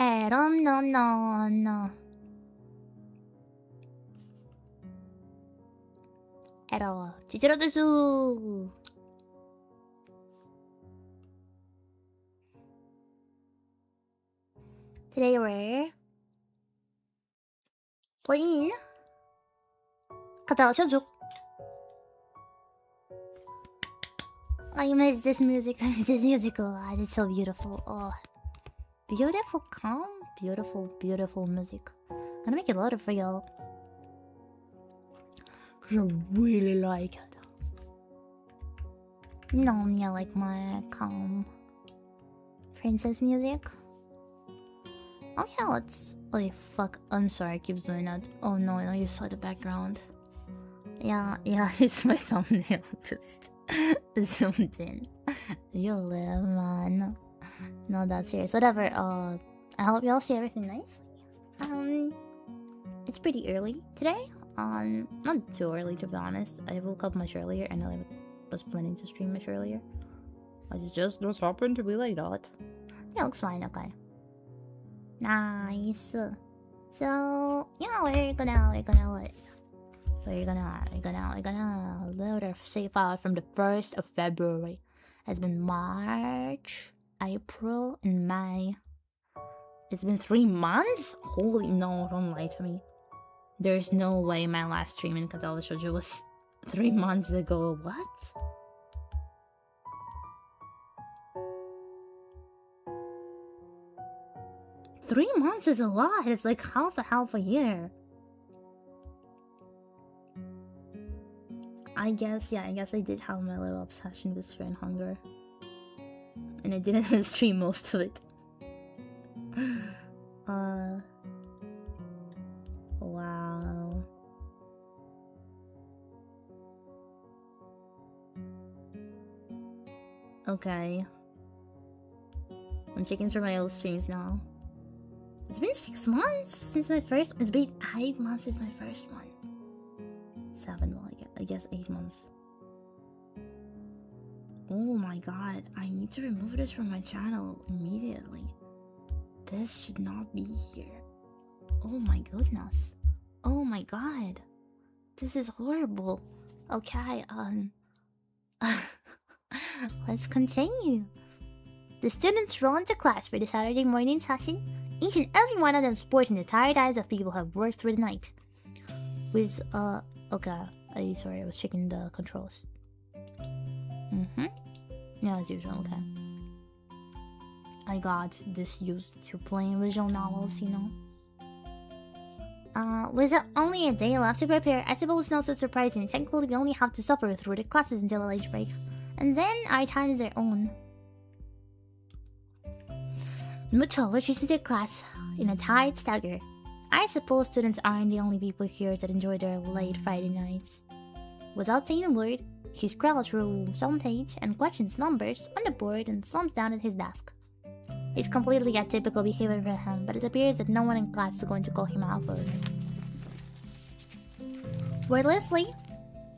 Eron-don-don. Ero, Chichiro desu. Today we're playing Katawa Shoujo. I miss this music. I miss this music a lot. It's so beautiful. Oh, beautiful, calm, beautiful, beautiful music. I'm gonna make it louder for y'all. Cause I really like it. You know me, I like my calm princess music. Okay, let's. Oh fuck! I'm sorry. I keep doing that. Oh no! No, you saw the background. Yeah, it's my thumbnail. Just zoomed in. You live, man. No, that's serious. Whatever. I hope y'all see everything nicely. It's pretty early today. Not too early to be honest. I woke up much earlier. I know I was planning to stream much earlier. I just happened to be like that. It looks fine. Okay. Nice. So yeah, we're gonna load our save file from the 1st of February. It's been March, April, and May. It's been 3 months? Holy no, don't lie to me. There's no way my last stream in Katawa Shoujo was 3 months ago. What? Three months is a lot. It's like half a year. I guess I did have my little obsession with Fear and Hunger. And I didn't even stream most of it. Wow. Okay. I'm checking through my old streams now. It's been 6 months since my first. It's been 8 months since my first one. 7, well, I guess 8 months. Oh my god, I need to remove this from my channel immediately. This should not be here. Oh my goodness. Oh my god. This is horrible. Okay, let's continue. The students roll into class for the Saturday morning session. Each and every one of them sporting the tired eyes of people who have worked through the night. With, okay. Sorry, I was checking the controls. Yeah, as usual, okay. I got this used to playing visual novels, you know. With only a day left to prepare, I suppose it's not so surprising. Technically, we only have to suffer through the classes until the lunch break. And then our time is our own. Mucho retreats into class in a tired stagger. I suppose students aren't the only people here that enjoy their late Friday nights. Without saying a word, he scrawls through some page and questions numbers on the board and slumps down at his desk. It's completely atypical behavior for him, but it appears that no one in class is going to call him out for it. Wordlessly,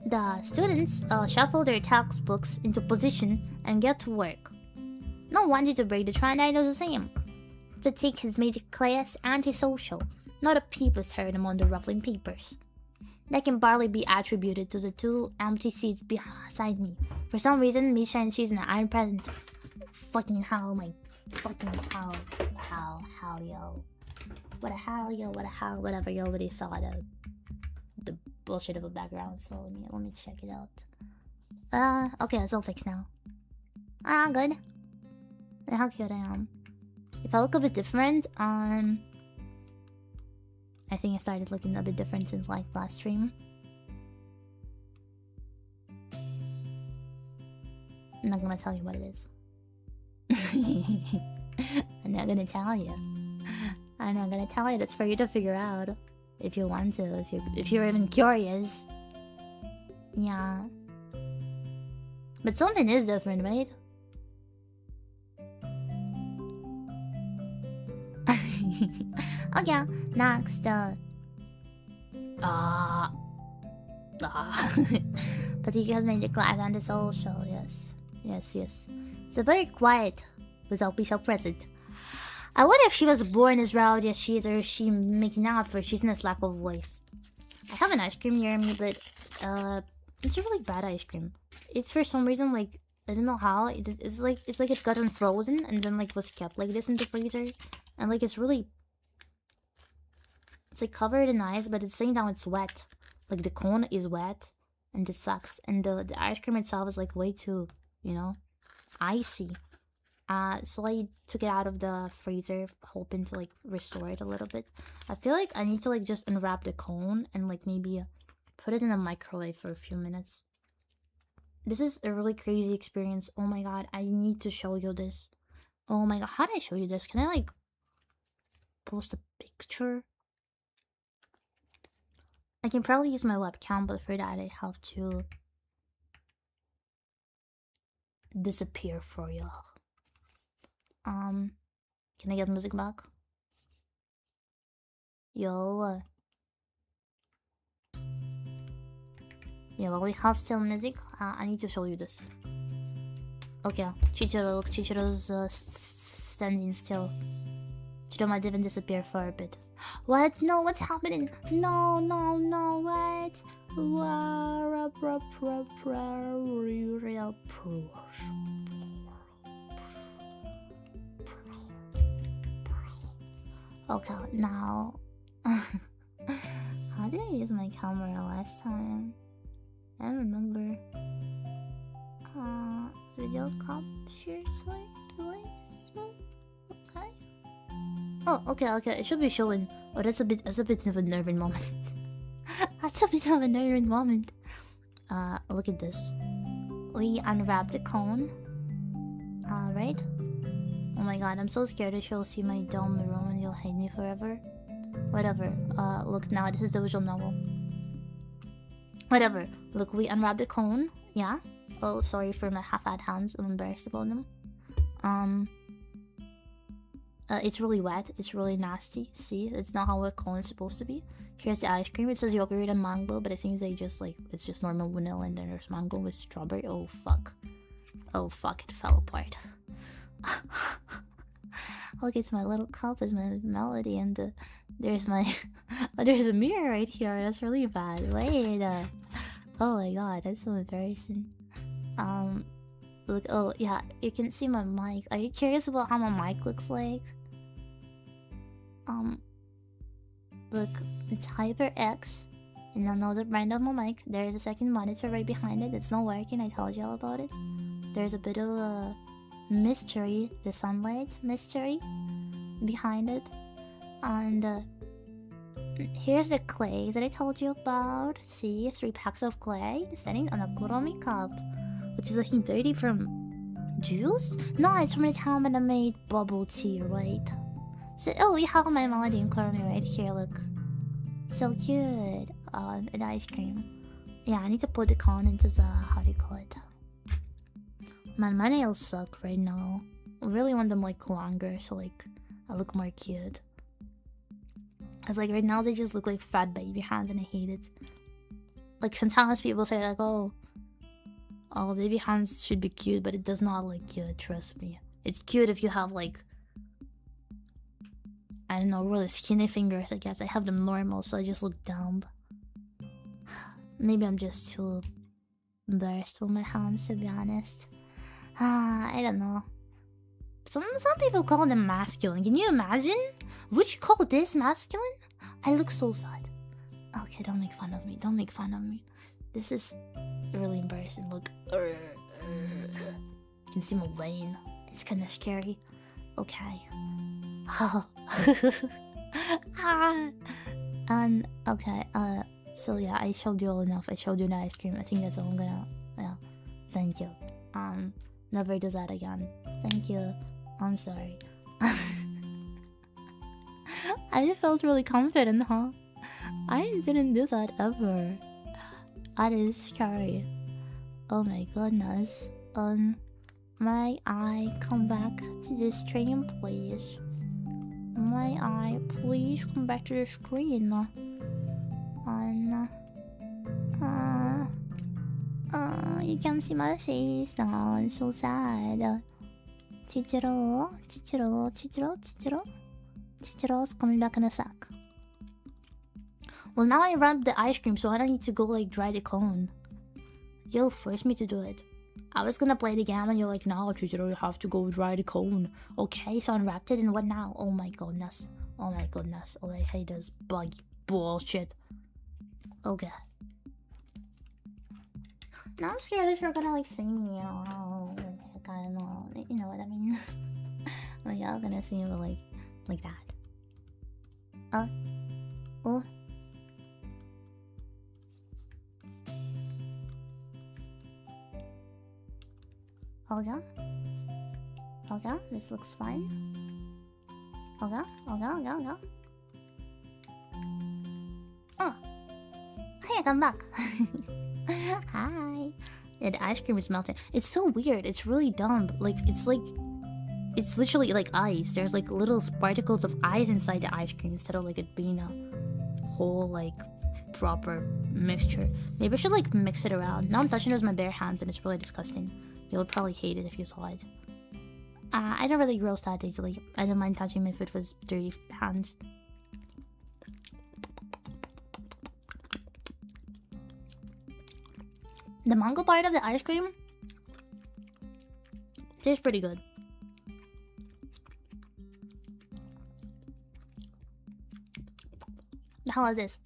the students shuffle their textbooks into position and get to work. No wonder to break the trend, I know the same. Fatigue has made the class antisocial. Not a peep is heard among the ruffling papers. That can barely be attributed to the 2 empty seats beside me. For some reason, Misha and Shizen aren't present. Fucking hell, my fucking hell, yo. What a hell, yo, what a hell, whatever. You already saw the bullshit of a background, so let me check it out. Okay, it's all fixed now. Good. Look how cute I am. If I look a bit different, I think I started looking a bit different since like last stream. I'm not gonna tell you what it is. I'm not gonna tell you. I'm not gonna tell you. That's for you to figure out if you want to. If you're even curious. Yeah. But something is different, right? Okay, next, but you guys made the class antisocial, yes. It's a very quiet without Bishop present. I wonder if she was born as rowdy as she is, or is she making out for she's in a lack of voice. I have an ice cream near me, but it's a really bad ice cream. It's for some reason like I don't know how it's like it got unfrozen and then like was kept like this in the freezer, and like it's like covered in ice, but at the same time it's wet. Like the cone is wet, and it sucks, and the ice cream itself is like way too, icy. So I took it out of the freezer, hoping to like restore it a little bit. I feel like I need to like just unwrap the cone and like maybe put it in the microwave for a few minutes. This is a really crazy experience. Oh my god, I need to show you this. Oh my god, how do I show you this? Can I like post a picture? I can probably use my webcam, but for that I have to disappear for y'all. Can I get music back? Yo, yeah, well, we have still music. I need to show you this. Okay, Chichiro, look, Chichiro's standing still. Chichiro might even disappear for a bit. What? No, what's happening? No, what? Okay, now... How did I use my camera last time? I don't remember. Video capture device. Okay. Oh, okay. It should be showing. Oh, that's a bit of a nerving moment. That's a bit of a nerving moment. Look at this. We unwrap the cone. Right? Oh my god, I'm so scared that you'll see my dumb room and you'll hate me forever. Whatever. Look, now this is the visual novel. Whatever. Look, we unwrap the cone. Yeah. Oh, sorry for my half-ad hands. I'm embarrassed about them. It's really wet. It's really nasty. See? It's not how a cone is supposed to be. Here's the ice cream. It says yogurt and mango, but I think they just like... It's just normal vanilla and then there's mango with strawberry. Oh, fuck. Oh, fuck. It fell apart. Look, it's my little cup. It's my melody and there's my... Oh, there's a mirror right here. That's really bad. Wait. Oh my god. That's so embarrassing. Look, oh yeah, you can see my mic. Are you curious about how my mic looks like? Look, it's HyperX, and another brand of my mic. There is a second monitor right behind it. It's not working. I told you all about it. There's a bit of a mystery, the sunlight mystery behind it, and here's the clay that I told you about. See, 3 packs of clay standing on a kuromi cup, which is looking dirty from juice? No, it's from the time when I made bubble tea, right? So, oh, we have my melody and kuromi right here, look. So cute. An ice cream. Yeah, I need to put the cone into the, how do you call it? Man, my nails suck right now. I really want them like longer so like I look more cute. Cause like right now they just look like fat baby hands and I hate it. Like sometimes people say like, oh, baby hands should be cute, but it does not look cute, trust me. It's cute if you have like, I don't know, really skinny fingers, I guess. I have them normal, so I just look dumb. Maybe I'm just too embarrassed with my hands, to be honest. I don't know. Some people call them masculine. Can you imagine? Would you call this masculine? I look so fat. Okay, don't make fun of me. Don't make fun of me. This is really embarrassing. Look. You can see my vein. It's kind of scary. Okay. Oh. And okay. So yeah, I showed you all enough. I showed you the ice cream. I think that's all I'm gonna. Yeah. Thank you. Never do that again. Thank you. I'm sorry. I felt really confident, huh? I didn't do that ever. That is scary. Oh my goodness. May I come back to the stream, please? May I please come back to the screen? You can't see my face now. I'm so sad. Chichiro's coming back in a sec. Well, now I wrapped the ice cream, so I don't need to go like dry the cone. You'll force me to do it. I was gonna play the game and you're like, no, Chichiro, you have to go dry the cone. Okay, so unwrapped it and what now? Oh my goodness. Oh my goodness. Oh, I hate this buggy bullshit. Okay. Now I'm scared that you're gonna like see me. Oh, like, I don't know. You know what I mean? Like, y'all gonna see me like that. Oh. Olga? Olga, this looks fine. Olga? Oh. Hey, I'm back. Hi. Yeah, the ice cream is melting. It's so weird. It's really dumb. It's literally like ice. There's like little particles of ice inside the ice cream instead of like it being a whole like proper mixture. Maybe I should like mix it around. Now I'm touching it with my bare hands and it's really disgusting. You'll probably hate it if you saw it. I don't really gross that easily. I don't mind touching my food with dirty hands. The mango part of the ice cream tastes pretty good. How is this?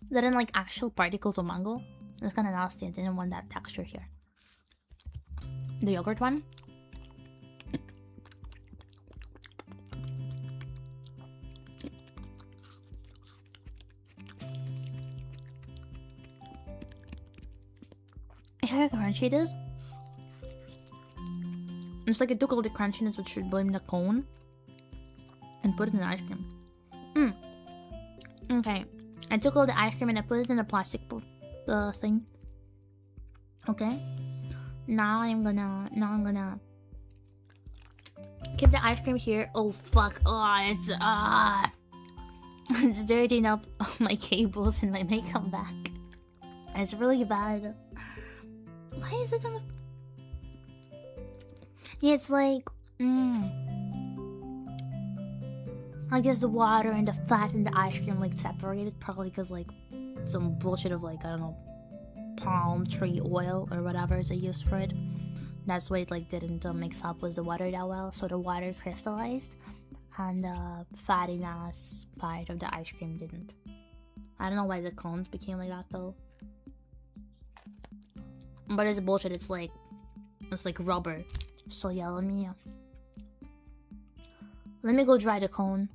Is that in like actual particles of mango? That's kind of nasty. I didn't want that texture here. The yogurt one? How crunchy it is? It's like I took all the crunchiness that should be in the cone and put it in the ice cream. Okay. I took all the ice cream and I put it in a plastic thing. Okay. Now I'm gonna keep the ice cream here. Oh fuck. Oh, it's it's dirtying up my cables and my makeup bag. It's really bad. Why is it on the... Yeah, it's like... I guess the water and the fat and the ice cream like separated. Probably because like some bullshit of like, I don't know, palm tree oil or whatever they used for it. That's why it like didn't mix up with the water that well. So the water crystallized and the fattiness part of the ice cream didn't. I don't know why the cones became like that though. But it's bullshit. It's like rubber. So yeah, let me go dry the cone.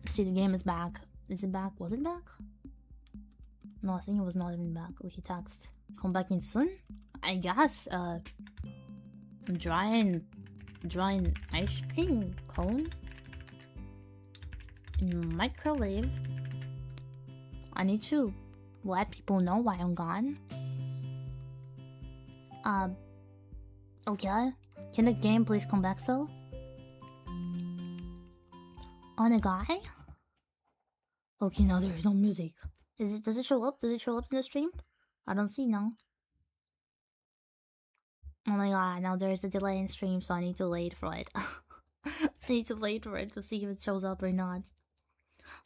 See, the game is back. Is it back? Was it back? No, I think it was not even back. Wiki text. Come back in soon? I guess. I'm drying ice cream cone in microwave. I need to let people know why I'm gone. Okay. Can the game please come back though? On a guy? Okay, now there is no music. Does it show up? Does it show up in the stream? I don't see now. Oh my god, now there's a delay in stream, so I need to wait for it. I need to wait for it to see if it shows up or not.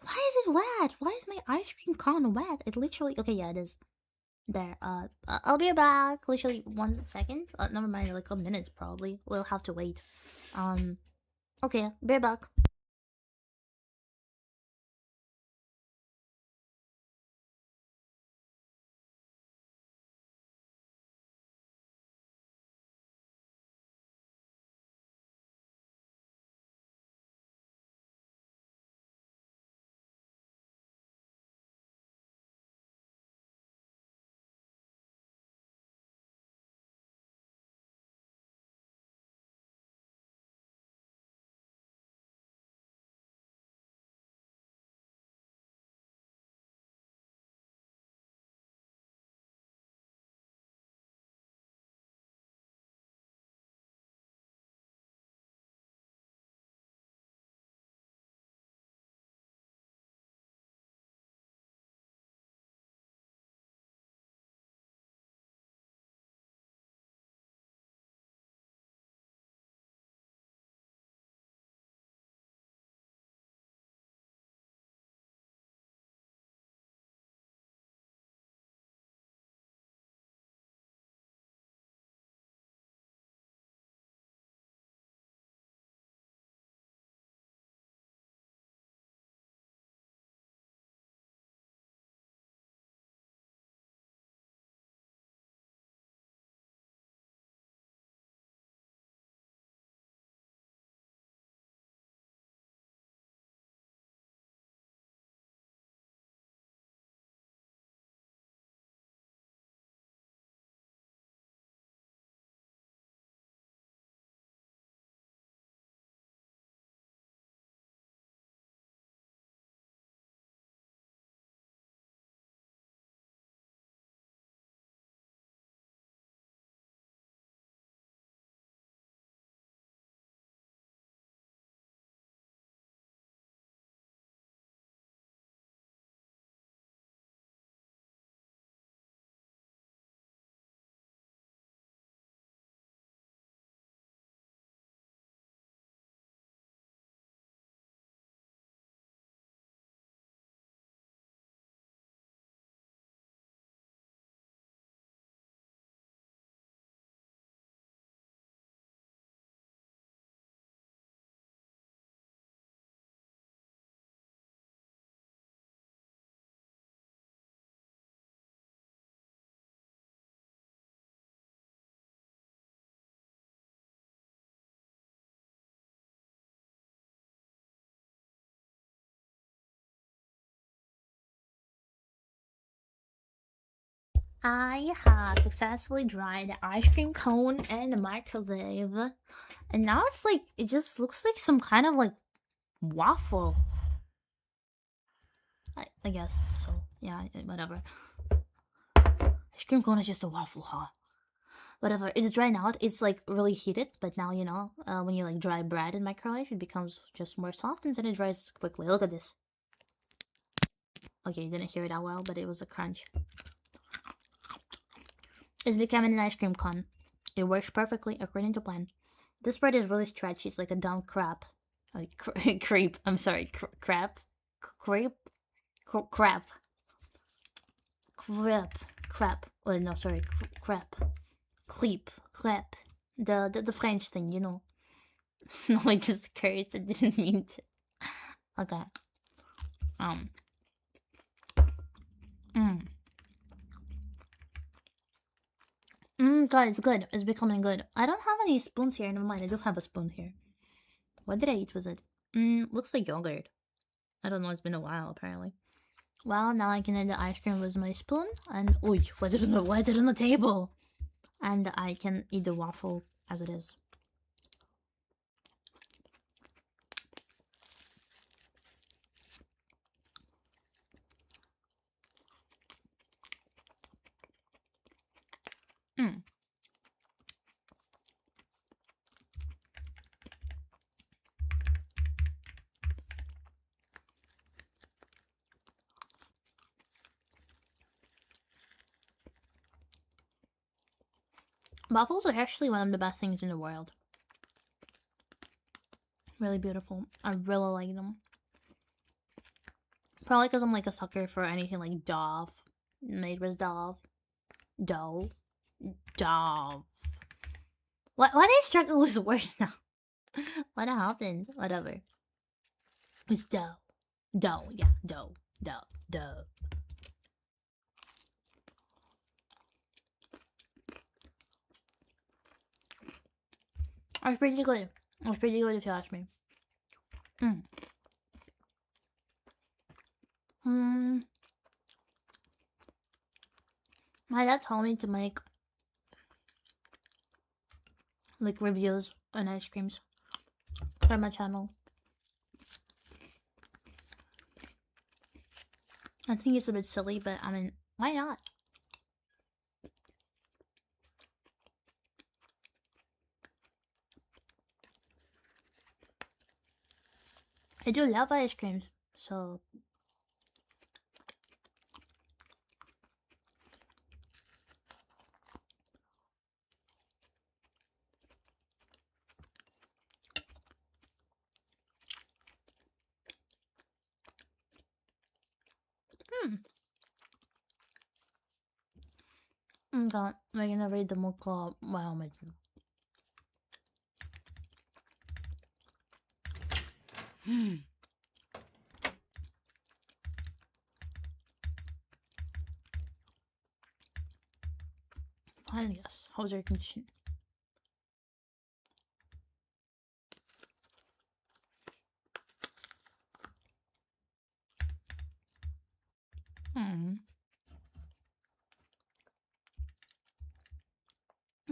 Why is it wet? Why is my ice cream cone wet? It literally... Okay, yeah, it is. There, I'll be back. Literally 1 second. Never mind, like a minute probably. We'll have to wait. Okay, be back. I have successfully dried the ice cream cone in the microwave. And now it's like, it just looks like some kind of like waffle. I guess so. Yeah, whatever. Ice cream cone is just a waffle, huh? Whatever. It's drying out. It's like really heated, but now you know when you like dry bread in microwave, it becomes just more soft and then it dries quickly. Look at this. Okay, you didn't hear it that well, but it was a crunch. It's becoming an ice cream cone. It works perfectly according to plan. This bread is really stretchy. It's like a dumb crab. Like crepe. I'm sorry, crab, crepe, crab, crab. Oh no, sorry, crab, crab. The French thing, you know. No, I just cursed. I didn't mean to. Okay. God, it's good. It's becoming good. I don't have any spoons here. Never mind. I do have a spoon here. What did I eat? Was it? Looks like yogurt. I don't know. It's been a while, apparently. Well, now I can eat the ice cream with my spoon. And why is it on the table? And I can eat the waffle as it is. Waffles are actually one of the best things in the world. Really beautiful. I really like them. Probably because I'm like a sucker for anything like Dove. Made with Dove. Dove. Why do I struggle with words now? What happened? Whatever. It's dough. Dough, yeah. Dough. It's pretty good. It's pretty good if you ask me. My dad told me to make like reviews on ice creams for my channel. I think it's a bit silly, but I mean, why not? I do love ice creams, so we're gonna read the mocha. Wow, my. Fine, yes. How's your condition?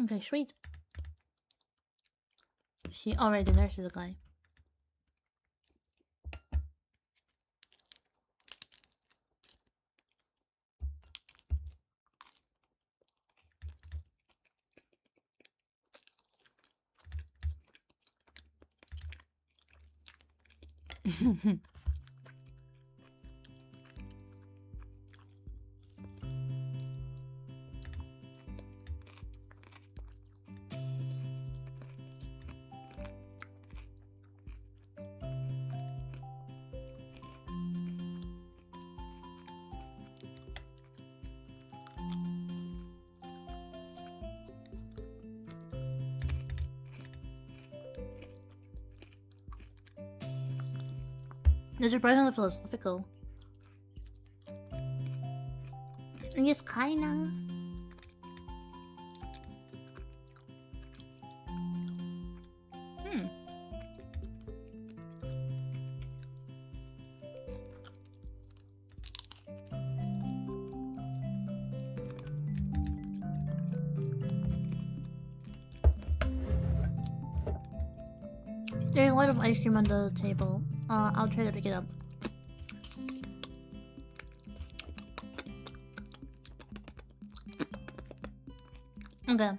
Okay, sweet. She already nurses a guy. They're surprisingly philosophical. Yes, kinda. There's a lot of ice cream on the table. I'll try to pick it up. Okay.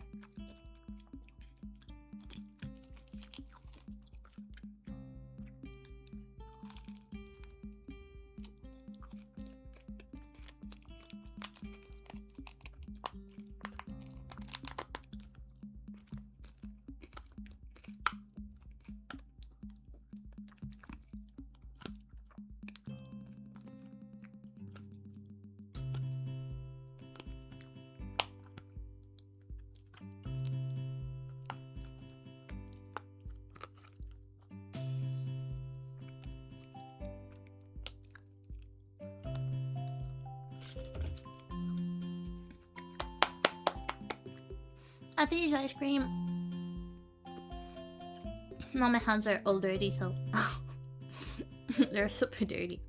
I finished ice cream. Now my hands are all dirty, so they're super dirty.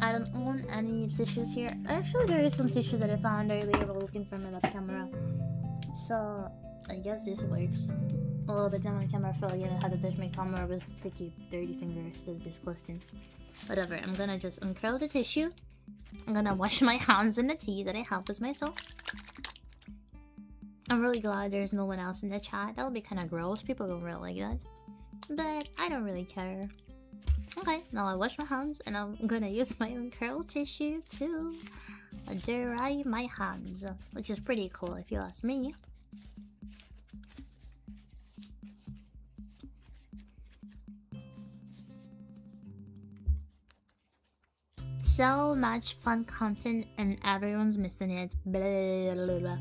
I don't own any tissues here. Actually, there is some tissue that I found earlier while looking for my left camera. So I guess this works. A little bit now my camera fell again. I had to touch my camera with sticky, dirty fingers. That's disgusting. Whatever. I'm gonna just uncurl the tissue. I'm gonna wash my hands in the tea that I have with myself. I'm really glad there's no one else in the chat. That would be kind of gross. People don't really like that. But I don't really care. Okay, now I wash my hands and I'm gonna use my uncurled tissue to dry my hands. Which is pretty cool if you ask me. So much fun content and everyone's missing it. Blah, blah, blah.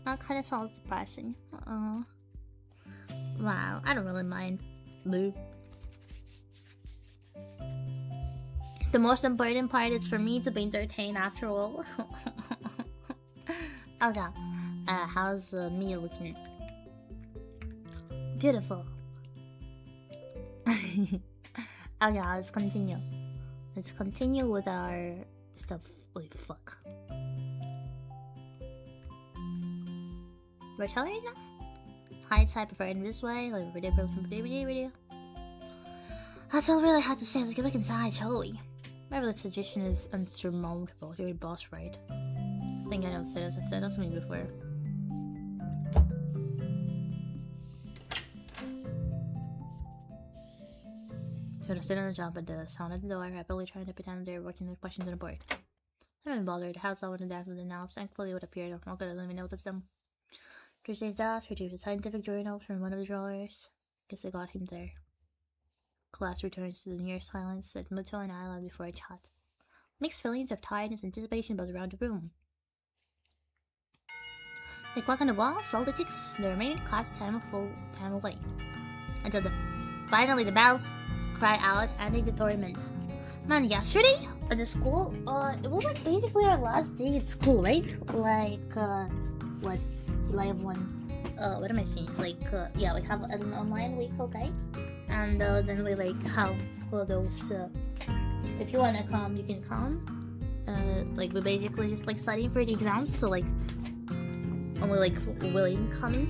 That kind of sounds depressing. Wow, I don't really mind. Boo. The most important part is for me to be entertained after all. Okay. How's me looking? Beautiful. Okay, let's continue. Let's continue with our stuff. Wait, fuck. We're telling now? Hindsight, prefer it this way. Like video. That's all I really had to say. Let's get back inside, shall we? Maybe the suggestion is unsurmountable. You're the boss, right? I think I know what I said that to me before. Should have stood on the job at the sound at the door, rapidly trying to pretend they're working the questions on the board. I don't even bother. The house I wouldn't dance with the now. Thankfully, it would appear. I'm not gonna let me notice them. Thursday's desk retrieved a scientific journal from one of the drawers. Guess I got him there. Class returns to the near silence that Muto and I left before a chat. Mixed feelings of tiredness and anticipation buzz around the room. The clock on the wall slowly ticks the remaining class time away. Until finally the bells cry out, ending the torment. Man, yesterday at the school, it was like basically our last day at school, right? Like, what? Live one. What am I saying? Like, yeah, we have an online week, okay? And then we like have those. If you wanna come, you can come. Like we basically just like studying for the exams, so like only like willing coming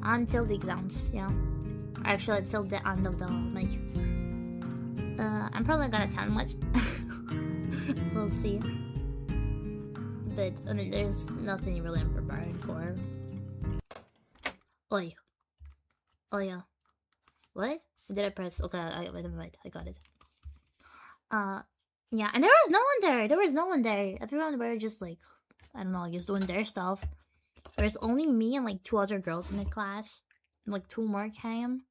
until the exams. Yeah, actually until the end of the like. I'm probably gonna attend much. We'll see. But I mean, there's nothing really I'm preparing for. Oi. Oh yeah. What? Did I press? Okay, wait, I got it. Yeah, and there was no one there. There was no one there. Everyone were just like, I don't know, I guess doing their stuff. There's only me and like 2 other girls in the class. And, like 2 more came.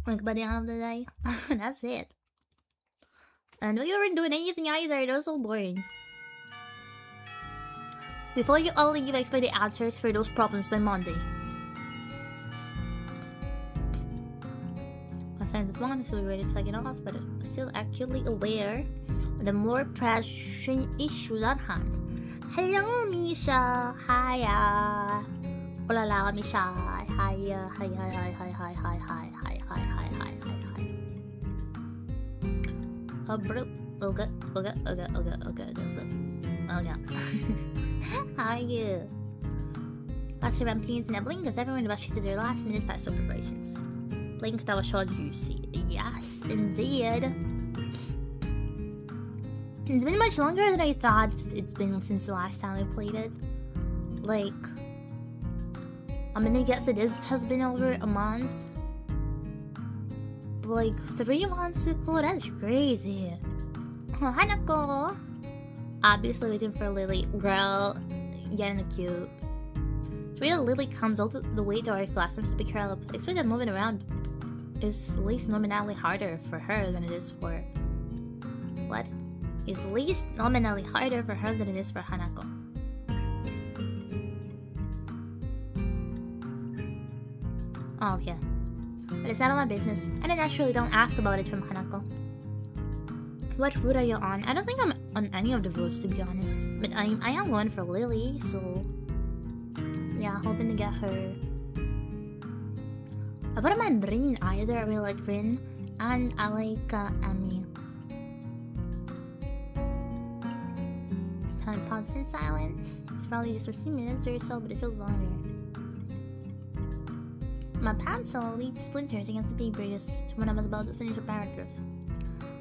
Like by the end of the day, that's it. And we weren't doing anything either. It was so boring. Before you all leave, expect the answers for those problems by Monday. Science is one, so we ready to take it off, but I'm still acutely aware of the more pressing issues at hand. Hello, Misha. Hiya. Hola, la, Misha. Hiya. Hi. Bro. Okay. That's it. Okay. How are you? Last year I'm teens nibbling because everyone rushes to their last minute festival preparations. Playing Katawa Shoujo. Yes, indeed. It's been much longer than I thought it's been since the last time I played it. Like, I'm gonna guess it has been over a month. But like 3 months ago, that's crazy. Oh, Hanako! Obviously waiting for Lily. Girl, getting cute. It's weird that Lily comes all the way to our classrooms to pick her up. It's weird that moving around is at least nominally harder for her than it is for... What? Is least nominally harder for her than it is for Hanako. Oh, okay. But it's not all my business. I naturally don't ask about it from Hanako. What route are you on? I don't think I'm on any of the routes, to be honest. But I am going for Lily, so... Yeah, hoping to get her. I wouldn't mind Rin either. I really like Rin. And I like Ami. Time paused in silence. It's probably just 15 minutes or so, but it feels longer. My pencil leads splinters against the paper just when I was about to finish a paragraph.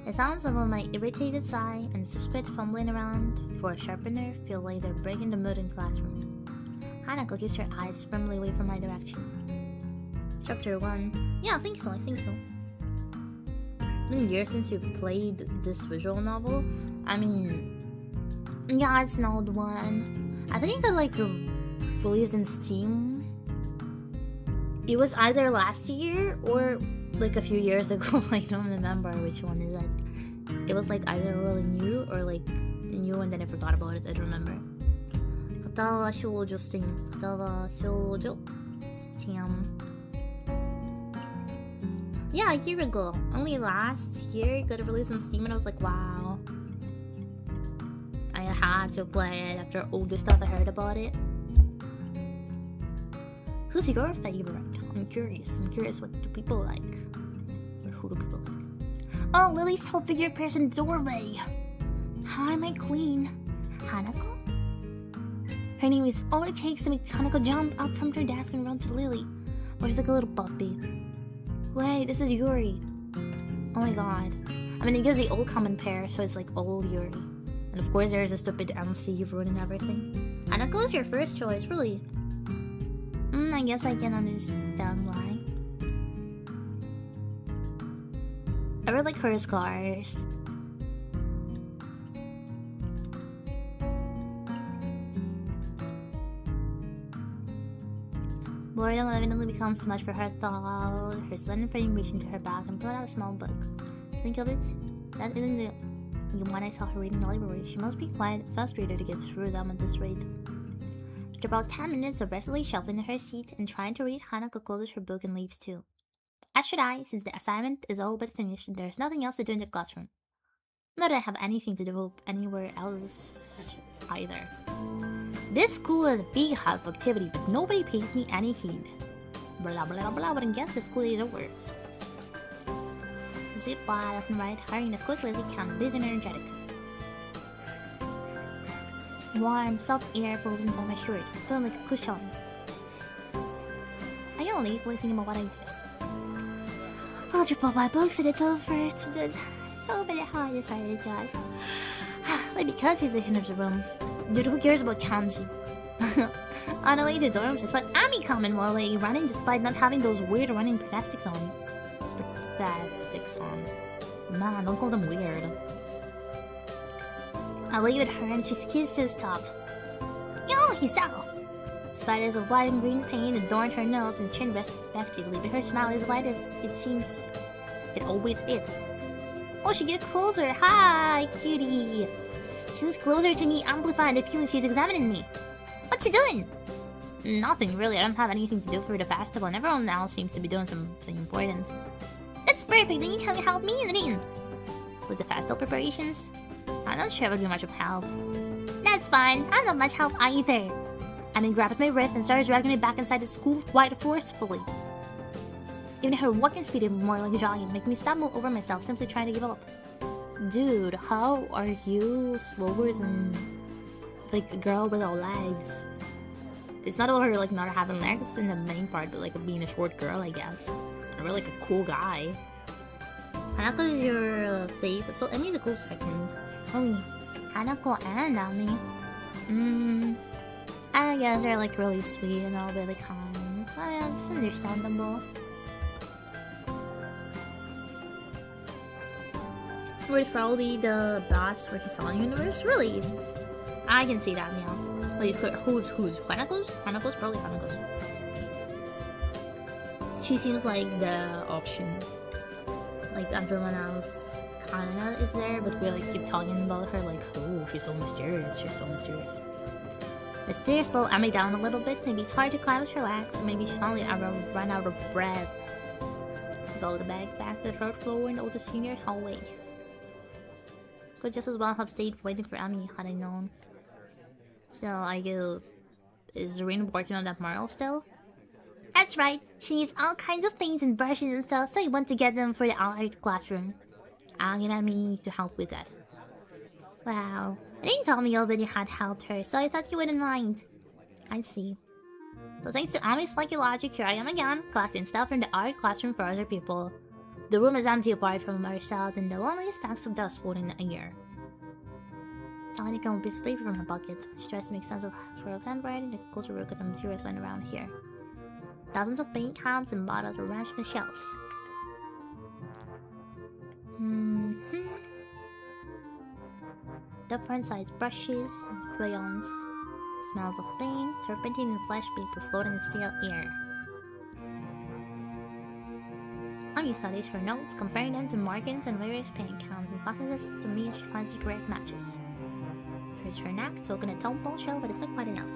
The sounds of my irritated sigh and spit fumbling around for a sharpener feel like they're breaking the mood in classroom. Hanako keeps her eyes firmly away from my direction. Chapter 1. Yeah, I think so. It's been years since you played this visual novel. I mean... Yeah, it's an old one. I think that like released in Steam. It was either last year or like a few years ago. I don't remember which one is it. It was like either really new or like new and then I forgot about it. I don't remember. Katawa Shoujo Steam. Katawa Shoujo Steam. Yeah, a year ago. Only last year it got released on Steam and I was like, wow. I had to play it after all the stuff I heard about it. Who's your favorite? I'm curious what do people like? Or who do people like? Oh, Lily's whole figure appears in the doorway. Hi, my queen. Hanako? Her name is all it takes to make Hanako jump up from her desk and run to Lily. Or she's like a little puppy. Wait, this is Yuri. Oh my god. I mean, it gives the old common pair, so it's like old Yuri. And of course there's a stupid MC ruining everything. Hanako is your first choice, really. I guess I can understand why. I really like her scars. Boredom evidently becomes too much for her thought. Her slender frame reached into her bag and pulled out a small book. Think of it? That isn't the one I saw her reading in the library. She must be quite a fast reader to get through them at this rate. After about 10 minutes of restlessly shuffling in her seat and trying to read, Hanako closes her book and leaves too. As should I, since the assignment is all but finished and there's nothing else to do in the classroom. Not that I have anything to do anywhere else either. This school is a big hub of activity, but nobody pays me any heed. Blah blah blah, but I guess the school is over. Zip by left and right, hurrying as quickly as he can, busy and energetic. Warm, soft air flows inside my shirt, feeling like a cushion. I get lazily thinking about what I did. I'll drip all my books and it's over. It's so many how I decided that. Maybe kanji's the hint of the room. Dude, who cares about kanji? On the way to the dorms, I spot Ami coming while running despite not having those weird running prosthetics on. Man, don't call them weird. I wave at her and she kisses top. Yo, Hisao! Spiders of white and green paint adorned her nose and chin respectively, but her smile is white as it seems it always is. Oh, she gets closer. Hi, cutie. She gets closer to me, amplifying the feeling she's examining me. What you doing? Nothing really. I don't have anything to do for the festival, and everyone else seems to be doing something important. That's perfect. Then you can help me in it. Was the festival preparations? I'm not sure I would be much of help. That's fine. I'm not much help either. And he grabs my wrist and starts dragging me back inside the school quite forcefully. Even her walking speed is more like jogging, making me stumble over myself simply trying to give up. Dude, how are you slower than like a girl without legs? It's not about her like not having legs in the main part, but like being a short girl, I guess. And really like a cool guy. Hanako is your thief, so Emi's a close second. Only Hanako and Ami. I guess they're like really sweet and all really kind. Oh, yeah, it's understandable. Where's probably the best Rikitani universe? Really? I can see that now. Wait, who's? Hanako's? Hanako's probably Hanako's. She seems like the option. Like everyone else kinda is there, but we like keep talking about her like, oh, she's so mysterious, she's so mysterious. Let's do slow Emmy down a little bit. Maybe it's hard to climb with her legs. Maybe she's finally run out of breath. Go the bag back to the third floor and all the seniors hallway. Could just as well have stayed waiting for Emmy had I known. So I go, is Zarina working on that mural still? That's right. She needs all kinds of things and brushes and stuff, so you want to get them for the art classroom. Asking Emmy to help with that. Wow. I didn't tell me you already had helped her, so I thought you wouldn't mind. I see. So thanks to Ami's flaky logic, here I am again, collecting stuff from the art classroom for other people. The room is empty apart from ourselves and the loneliest specks of dust floating in the air. Tiny come a piece of paper from her pocket. She tries to make sense of her handwriting and closer look at the materials lying around here. Dozens of paint cans and bottles are arranged on the shelves. Different sized brushes and crayons. Smells of paint, turpentine and flesh paper floating in the still air. Ami studies her notes, comparing them to markings and various paint cans and passes to me as she finds the correct matches. Turns her neck, token a tomball shell, but it's not quite enough.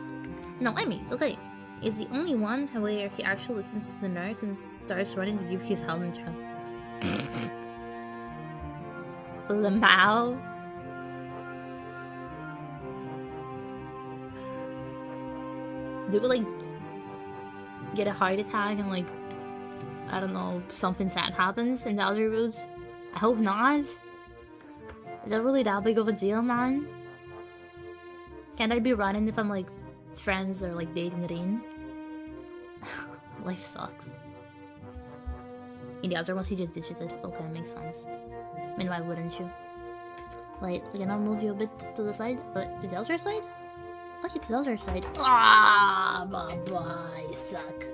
No, I mean, it's okay. It's the only one where he actually listens to the nurse and starts running to give his helmet check. Lamau? Do we like get a heart attack and like, I don't know, something sad happens in the other rooms? I hope not. Is that really that big of a deal, man? Can't I be running if I'm like friends or like dating Rin? Life sucks. In the other ones he just ditches it. Okay, makes sense. I mean, why wouldn't you? Wait, can I move you a bit to the side? Is the other side? Look, it's the other side. Ah, bye, you suck.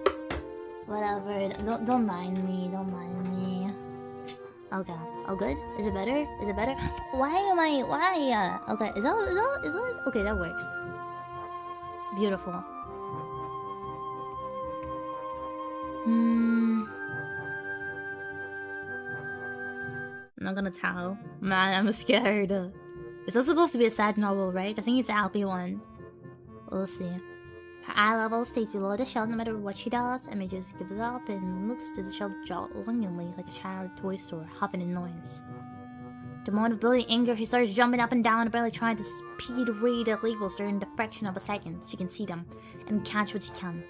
Whatever, don't mind me, don't mind me. Okay, all good? Is it better? Is it better? Why? Okay, is that? Okay, that works. Beautiful. I'm not gonna tell. Man, I'm scared. It's not supposed to be a sad novel, right? I think it's a happy one. We'll see. Her eye level stays below the shelf no matter what she does, and May just gives it up and looks to the shelf longingly like a child at a toy store, hopping in noise. The moment of building anger, she starts jumping up and down, barely trying to speed read the labels during the fraction of a second. She can see them, and catch what she can.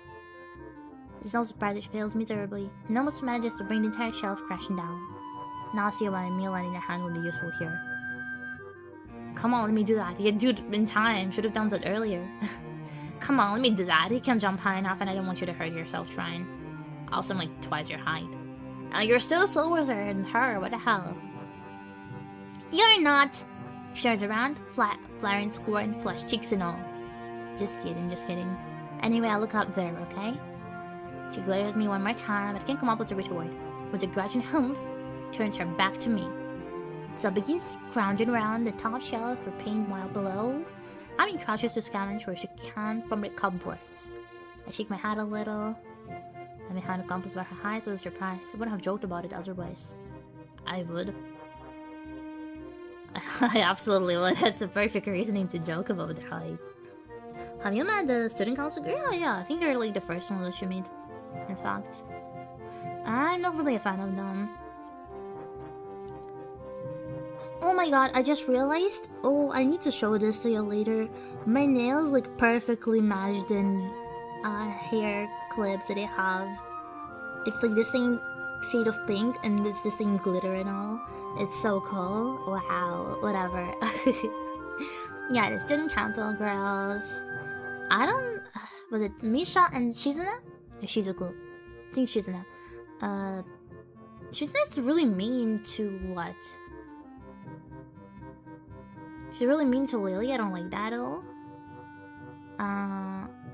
It's no surprise that she fails miserably, and almost manages to bring the entire shelf crashing down. Nausea by a meal in the hand will be useful here. Come on, let me do that. You can do it in time. Should have done that earlier. Come on, let me do that. You can't jump high enough and I don't want you to hurt yourself trying. Also, I'm like twice your height. You're still slower than her, what the hell? You're not! She turns around, flaring scorn, flushed cheeks and all. Just kidding. Anyway, I'll look up there, okay? She glared at me one more time, but can't come up with a retort. With a grudging humph, turns her back to me. So begins scrounging around the top shelf for paint while below. Ami crouches to scavenge where she can from the cupboards. I shake my head a little. I'm behind a compass by her height was surprised. I wouldn't have joked about it otherwise. I would. I absolutely would. That's the perfect reasoning to joke about the height. Have you met the student council girl? Yeah, I think they're like the first one that she made. In fact, I'm not really a fan of them. Oh my god, I just realized. Oh, I need to show this to you later. My nails like perfectly matched in hair clips that I have. It's like the same shade of pink and it's the same glitter and all. It's so cool. Wow, whatever. Yeah, the student council girls. Was it Misha and Shizuna? Or Shizuku? I think Shizuna. Shizuna's really mean to what? She's really mean to Lily. I don't like that at all.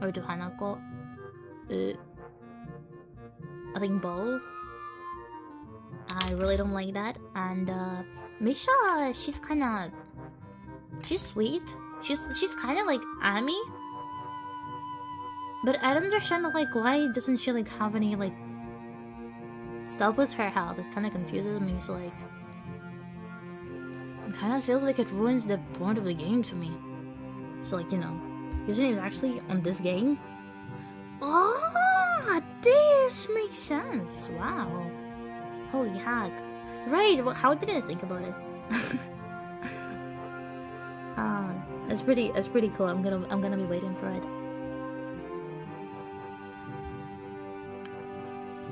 Or to Hanako. I think both. I really don't like that. And Misha, she's sweet. She's kind of like Ami. But I don't understand like why doesn't she like have any like stuff with her health. It kind of confuses me. So like, it kind of feels like it ruins the point of the game to me. So like, you know, his name is actually on this game. Oh, this makes sense. Wow. Holy heck. Right, well, how did I think about it? It's pretty cool. I'm gonna be waiting for it.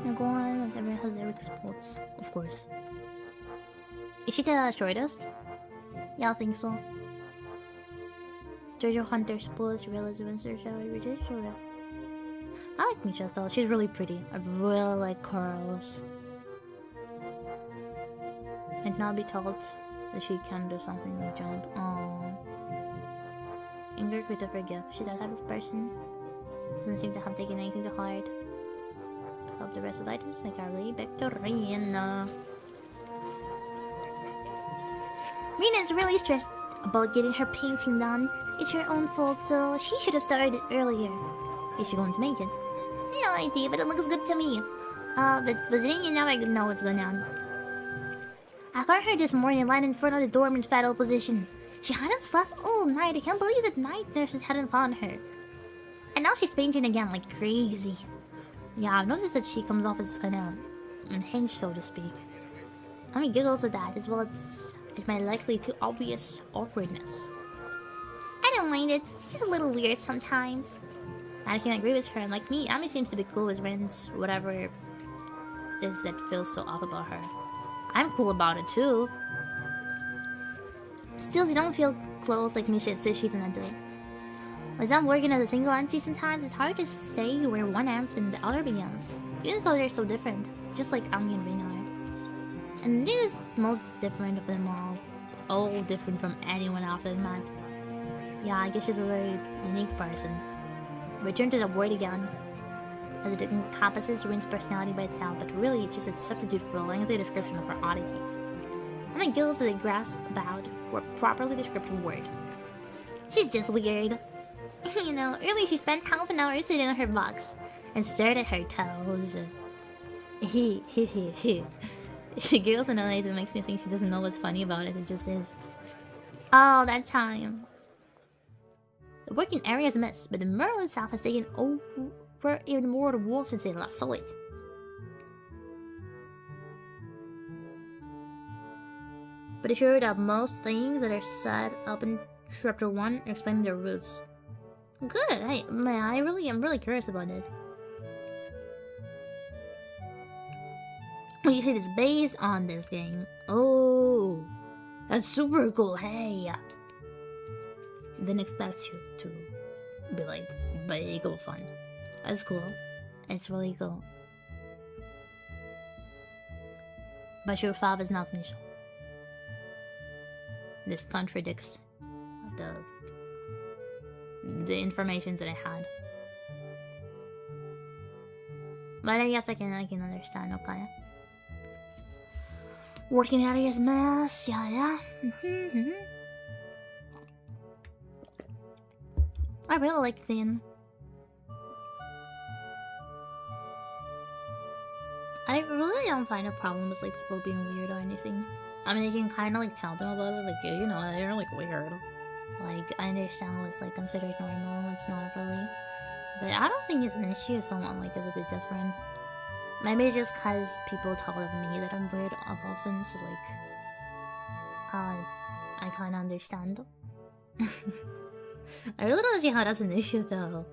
Now go on, everyone has Eric's sports, of course. Is she the shortest? Yeah, I think so. Jojo Hunter sports, realism and social real. I like Misha though, she's really pretty. I really like curls. And not be told that she can do something like jump. Anger, quick to forgive. She's that type of person. Doesn't seem to have taken anything to heart. Pick up the rest of the items like Carly, Victorina. Rina's really stressed about getting her painting done. It's her own fault, so she should have started earlier. Is she going to make it? No idea, but it looks good to me. But then you never know what's going on. I found her this morning lying in front of the dorm in fetal position. She hadn't slept all night. I can't believe that night nurses hadn't found her. And now she's painting again like crazy. Yeah, I've noticed that she comes off as kind of unhinged, so to speak. I mean, giggles at that, as well as it might likely too obvious awkwardness. I don't mind it. It's just a little weird sometimes. I can agree with her, and like me, Ami seems to be cool with Ren's whatever it is that feels so off about her. I'm cool about it too. Still, they don't feel close like Misha, so she's an adult. When I'm working as a single auntie sometimes, it's hard to say where one ends and the other begins. Even though they're so different, just like Ami and Rina are. And Rina is most different of them all different from anyone else I've met. Yeah, I guess she's a very unique person. Return to the word again, as it encompasses Rin's personality by itself, but really it's just a substitute for a lengthy description of her oddities. How many gills do they grasp about for a properly descriptive word? She's just weird. You know, earlier she spent half an hour sitting on her box and stared at her toes. She giggles in a way that makes me think she doesn't know what's funny about it. It just is. Oh, that time. The working area is a mess, but the mural itself has taken over even more of the wall since they last saw it. Pretty sure that most things that are set up in chapter 1 are explaining their roots. Good. I'm really curious about it. When you say it's based on this game, oh, that's super cool. Hey, didn't expect you to be like big or fun. That's cool. It's really cool. But your father is not Misha. This contradicts the information that I had. But I guess I can understand, okay. Working areas mess, yeah. I really like Thin. I really don't find a problem with like people being weird or anything. I mean, you can kind of like tell them about it, like, you know, they're like weird. Like, I understand what's like considered normal and what's not really. But I don't think it's an issue if someone like is a bit different. Maybe it's just cause people tell me that I'm weird often, so like, I kinda understand. I really don't see how that's an issue though.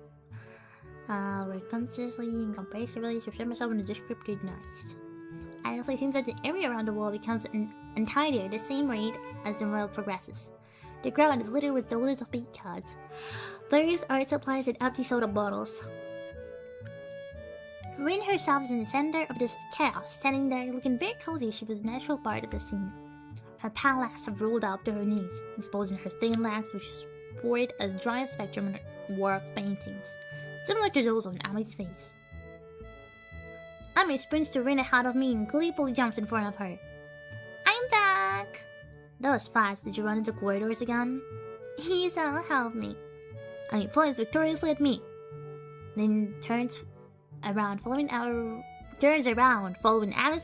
Where consciously and comparatively subscribe myself in the descriptive nice. Honestly, it seems that the area around the wall becomes entirely at the same rate as the world progresses. The ground is littered with those little fake cards. various art supplies and empty soda bottles. Rin herself is in the center of this chaos, standing there looking very cozy. She was a natural part of the scene. Her pale legs have rolled up to her knees, exposing her thin legs which sport a dry spectrum in a war of paintings, similar to those on Ami's face. Ami sprints to Rin ahead of me and gleefully jumps in front of her. I'm back! That was fast. Did you run into corridors again? Isa, help me. Ami points victoriously at me, then turns around, following Ami's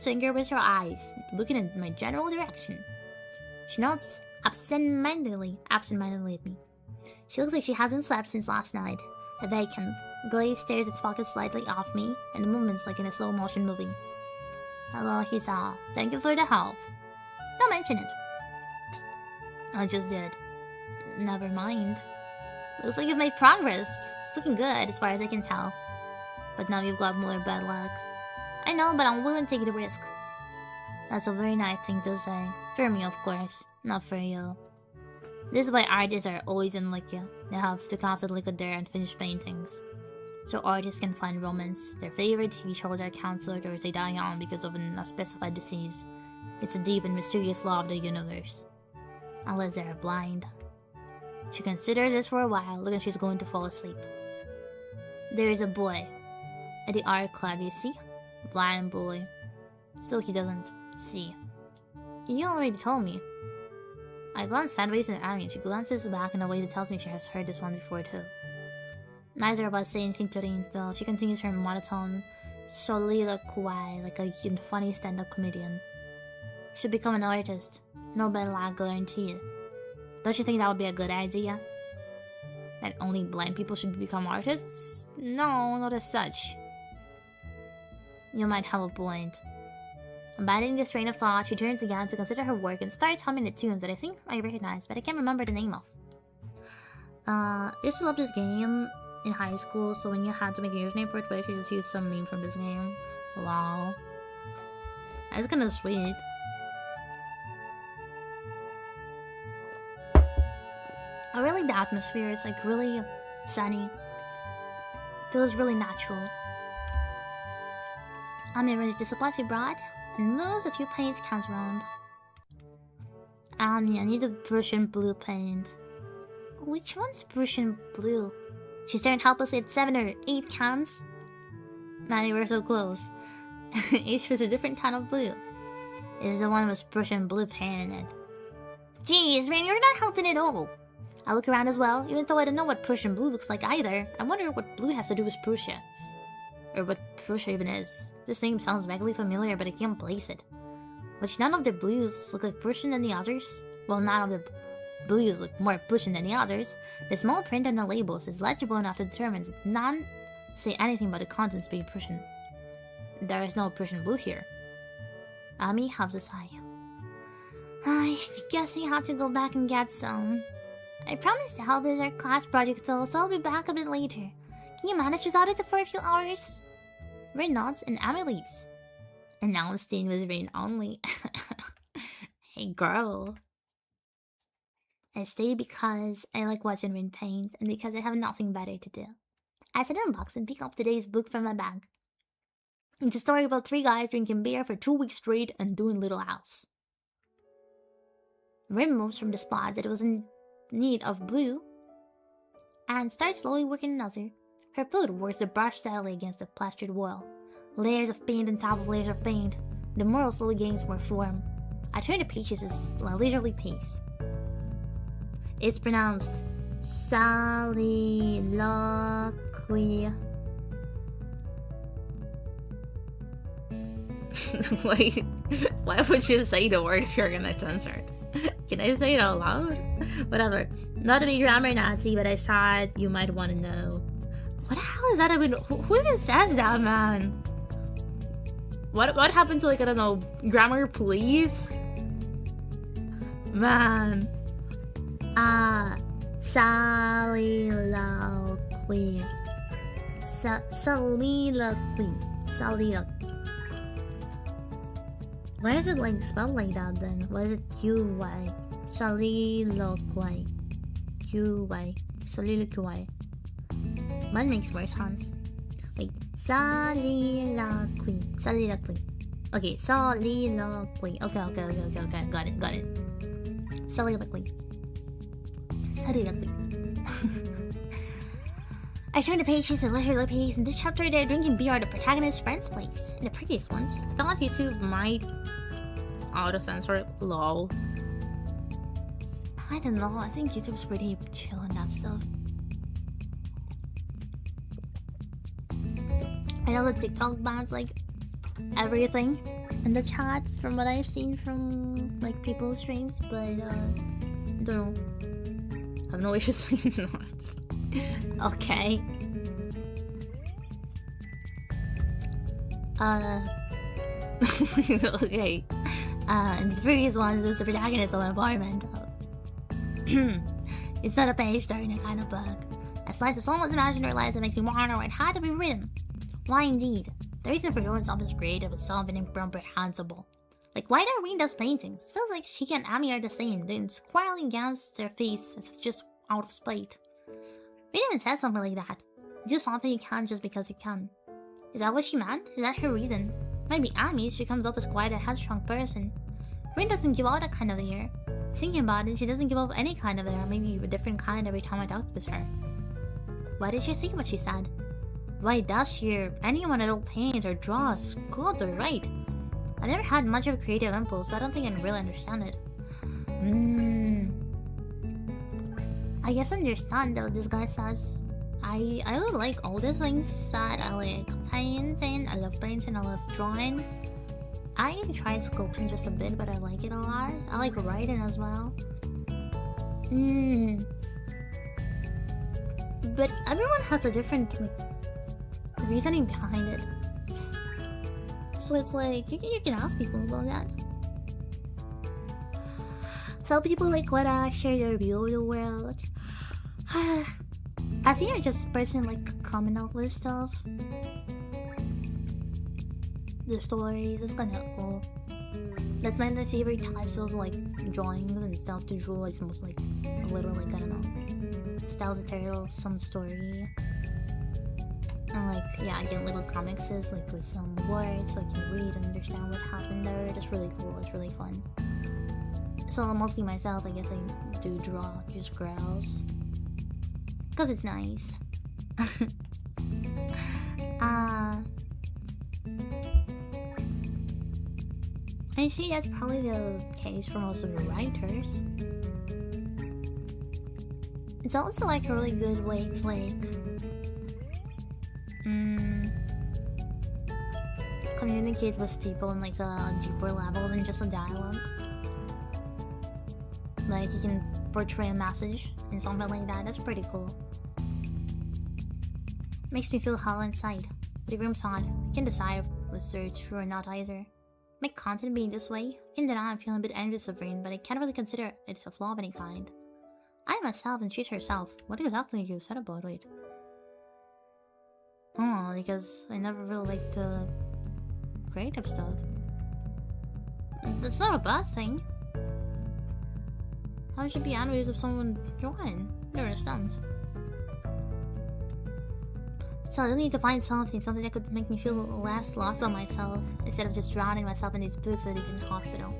finger with her eyes, looking in my general direction. She nods absent-mindedly at me. She looks like she hasn't slept since last night. A vacant glaze stares its focus slightly off me, and the movements like in a slow-motion movie. Hello, Hisa. Thank you for the help. Don't mention it. I just did. Never mind. Looks like you've made progress. It's looking good as far as I can tell. But now you've got more bad luck. I know, but I'm willing to take the risk. That's a very nice thing to say. For me, of course. Not for you. This is why artists are always unlucky. They have to constantly cut their unfinished paintings. So artists can find romance. Their favorite TV shows are cancelled or they die young because of an unspecified disease. It's a deep and mysterious law of the universe. Unless they are blind. She considers this for a while, looking like she's going to fall asleep. There is a boy at the art club, you see? Blind boy. So he doesn't see. You already told me. I glance sideways at Ami and she glances back in a way that tells me she has heard this one before too. Neither of us say anything to Rin though. She continues her monotone soliloquy like a funny stand-up comedian. Should become an artist. No bad luck guaranteed. Don't you think that would be a good idea? That only blind people should become artists? No, not as such. You might have a point. Abandoning this train of thought, she turns again to consider her work and starts humming the tunes that I think I recognize, but I can't remember the name of. I used to love this game in high school, so when you had to make a username for Twitch, you just used some meme from this game. Lol. That's kinda sweet. I really like the atmosphere. It's like really sunny. Feels really natural. Ami arranged the supplies she brought and moves a few paint cans around. Ami, I need a Prussian blue paint. Which one's Prussian blue? She's staring helplessly at 7 or 8 cans. Man, we were so close. Each was a different ton of blue. Is the one with Prussian blue paint in it. Jeez, Rain, you're not helping at all. I look around as well, even though I don't know what Prussian blue looks like either. I wonder what blue has to do with Prussia. Or what Prussia even is. This name sounds vaguely familiar, but I can't place it. Which none of the blues look like Prussian than the others? Well, none of the blues look more Prussian than the others. The small print on the labels is legible enough to determine that none say anything about the contents being Prussian. There is no Prussian blue here. Ami heaves a sigh. I guess we have to go back and get some. I promised to help with our class project though, so I'll be back a bit later. Can you manage this audit for a few hours? Rin nods and Ami leaves. And now I'm staying with Rin only. Hey girl. I stay because I like watching Rin paint and because I have nothing better to do. I sit unbox and pick up today's book from my bag. It's a story about 3 guys drinking beer for 2 weeks straight and doing little else. Rin moves from the spot that was in need of blue and starts slowly working another. Her foot works the brush steadily against the plastered wall. Layers of paint on top of layers of paint. The mural slowly gains more form. I turn the pages at a leisurely pace. It's pronounced soliloquy. Wait, why would you say the word if you're gonna censor it? Can I say it out loud? Whatever. Not to be grammar Nazi, but I thought you might want to know. What the hell is that even? Who even says that, man? What happened to, like, I don't know, grammar police? Man. Soliloquy. Soliloquy. Why is it like spelled like that then? Why is it QY? Soliloquy. QY. Soliloquy. Mine makes more sounds. Wait, soliloquy. Soliloquy. Okay, soliloquy. Okay. Got it. Soliloquy. Soliloquy. I turned the pages and leisurely pace. In this chapter, they're drinking beer at the protagonist's friend's place. In the previous ones, I thought YouTube might auto-censor lol. I don't know, I think YouTube's pretty chill on that stuff. I know the TikTok bans like everything in the chat from what I've seen from like people's streams, but I don't know. I have no issues saying not. Okay. Okay. In the previous one, there's the protagonist of an apartment. It's not a page turner kind of book. A slice of someone's imaginary lives that makes me wonder what had to be written. Why indeed? The reason for doing something creative is something incomprehensible. Like, why did I read those paintings? It feels like she and Amy are the same, doing squarely against their face as it's just out of spite. Reed even said something like that. Do something you can just because you can. Is that what she meant? Is that her reason? Maybe Amy, she comes off as quite a headstrong person. Reed doesn't give out that kind of air. Thinking about it, she doesn't give off any kind of air, maybe a different kind every time I talk with her. Why did she say what she said? Why does she or anyone that'll paint or draw, sculpt or write? I've never had much of a creative impulse, so I don't think I can really understand it. I guess I understand what this guy says. I would like all the things that I like painting, I love painting, I love drawing. I tried sculpting just a bit, but I like it a lot. I like writing as well. But everyone has a different like reasoning behind it. So it's like you can ask people about that. Tell people like what share their view of the world. I think I just personally like coming up with stuff. The stories, it's kind of cool. That's my favorite types of like drawings and stuff to draw. It's most like a little like I don't know, style to tell some story. And like yeah, again little comics like with some words so I can read and understand what happened there. It's really cool. It's really fun. So mostly myself, I guess I do draw just girls because it's nice. I see that's probably the case for most of the writers. It's also like a really good way to like communicate with people on like a deeper level than just a dialogue. Like you can portray a message and something like that. That's pretty cool. Makes me feel hollow inside. With a grim thought, I can't decide whether it's true or not either. My content being this way, I can deny I'm feeling a bit envious of Rain, but I can't really consider it a flaw of any kind. I myself and she's herself. What exactly you said about it? Oh, because I never really liked the creative stuff. That's not a bad thing. How should be envious of someone drawing? I don't understand. So I need to find something that could make me feel less lost about myself, instead of just drowning myself in these books that is in the hospital.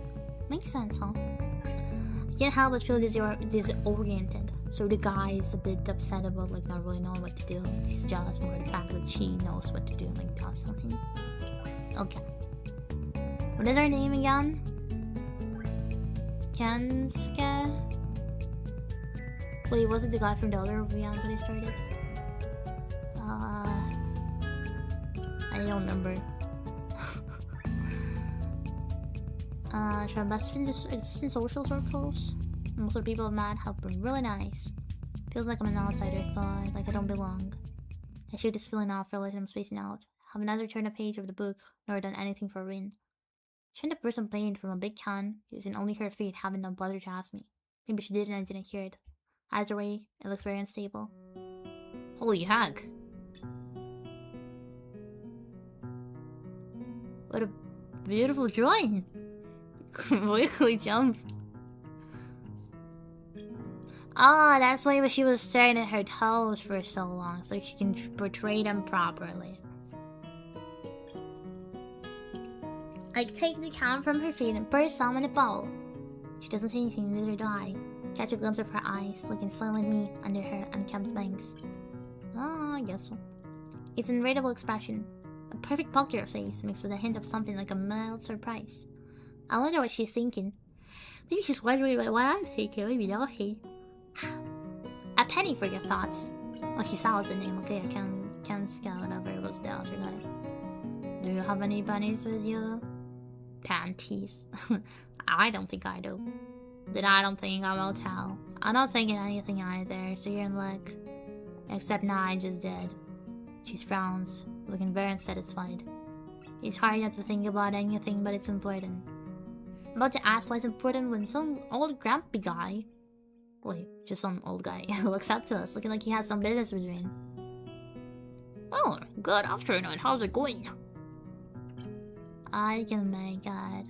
Makes sense, huh? I can't help but feel disoriented. So the guy is a bit upset about like not really knowing what to do. He's jealous more the fact that she knows what to do and like does something. Okay. What is her name again? Kensuke? Wait, was it the guy from the other round that I started? I don't remember. Try best friends in social circles. Most of the people I've met have been really nice. Feels like I'm an outsider thought, like I don't belong. I shoot this feeling off for letting I'm spacing out. Have neither turned a page of the book nor done anything for Rin. Trying to pour some paint from a big can, using only her feet, having no bother to ask me. Maybe she did and I didn't hear it. Either way, it looks very unstable. Holy heck! What a beautiful drawing! Wiggly jump. Oh, that's why she was staring at her toes for so long, so she can portray them properly. I take the camera from her feet and burst some in a bowl. She doesn't say anything, neither do I. Catch a glimpse of her eyes, looking silently at me under her unkempt bangs. Oh, I guess so. It's an irritable expression. A perfect poker face mixed with a hint of something like a mild surprise. I wonder what she's thinking. Maybe she's wondering what I'm thinking, maybe not. A penny for your thoughts. Oh, Hisao is the name. Okay, I can scout whatever it was down tonight. Do you have any pennies with you? Panties. I don't think I do. Then I don't think I will tell. I don't think in anything either, so you're in luck. Except now I just did. She frowns, looking very unsatisfied. It's hard not to think about anything, but it's important. I'm about to ask why it's important when some old grumpy guy... Wait, just some old guy looks up to us, looking like he has some business with Rin. Oh, good afternoon, how's it going? I can make it.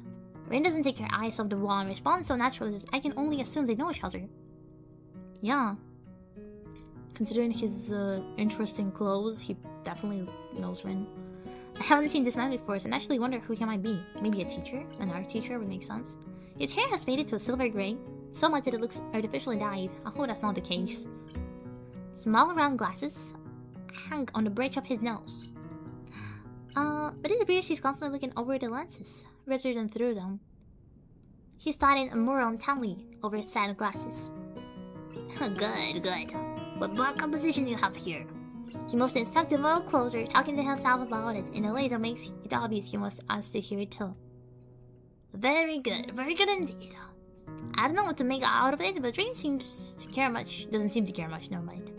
Rin doesn't take her eyes off the wall and responds so naturally that I can only assume they know each other. Yeah. Considering his interesting clothes, he definitely knows Rin. I haven't seen this man before, so I naturally wonder who he might be. Maybe a teacher? An art teacher would make sense. His hair has faded to a silver grey, so much that it looks artificially dyed. I hope that's not the case. Small round glasses hang on the bridge of his nose. But it appears he's constantly looking over the lenses, rather than through them. He's studying more intently over his set of glasses. Good, good. What black composition do you have here? He must inspect the model closer, talking to himself about it in a way that makes it obvious he wants us to hear it too. Very good indeed. I don't know what to make out of it, but Rin seems to care much. Doesn't seem to care much, never mind.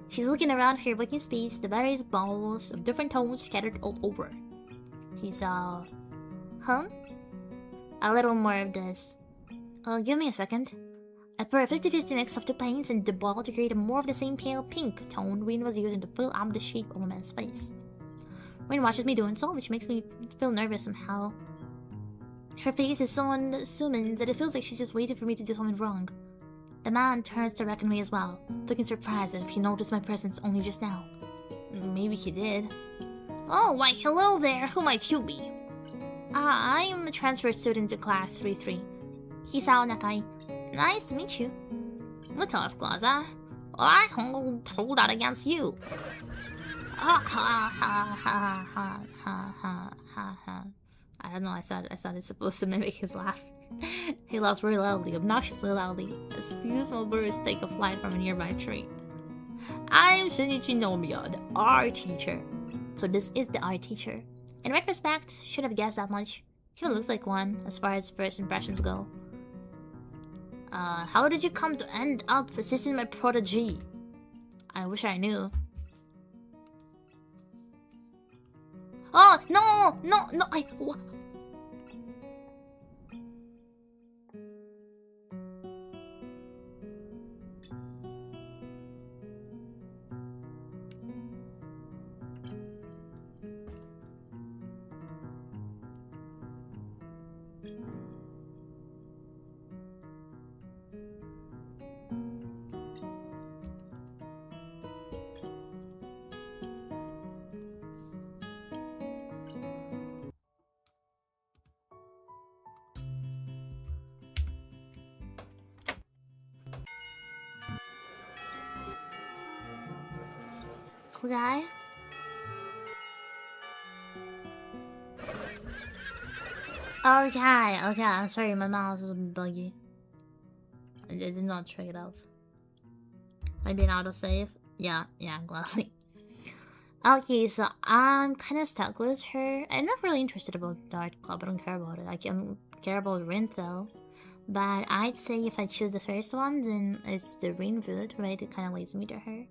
She's looking around her booking space, the various balls of different tones scattered all over. He's huh? A little more of this. Give me a second. I pour a 50-50 mix of the paints and the ball to create a more of the same pale pink tone Rin was using to fill up the shape of a man's face. Rin watches me doing so, which makes me feel nervous somehow. Her face is so unassuming that it feels like she's just waiting for me to do something wrong. The man turns to reckon me as well, looking surprised as if he noticed my presence only just now. Maybe he did. Oh, why hello there, who might you be? I am a transfer student to class 3-3. Hisao Nakai. Nice to meet you. Mutas Plaza. Well, I hold that against you. Ha ha ha ha ha ha ha ha ha. I don't know, I thought it's supposed to mimic his laugh. He laughs very loudly, obnoxiously loudly, as few small birds take a flight from a nearby tree. I'm Shinichi Nomiya, the art teacher. So this is the art teacher. In retrospect, should have guessed that much. He looks like one, as far as first impressions go. How did you come to end up assisting my protege? I wish I knew. Oh, no, Okay. Okay, I'm sorry, my mouse is buggy. I did not check it out. Maybe an autosave? Yeah, gladly. Okay, so I'm kinda stuck with her. I'm not really interested about the art club, I don't care about it. I can care about Rin though. But I'd say if I choose the first one, then it's the Rin route, right? It kinda leads me to her.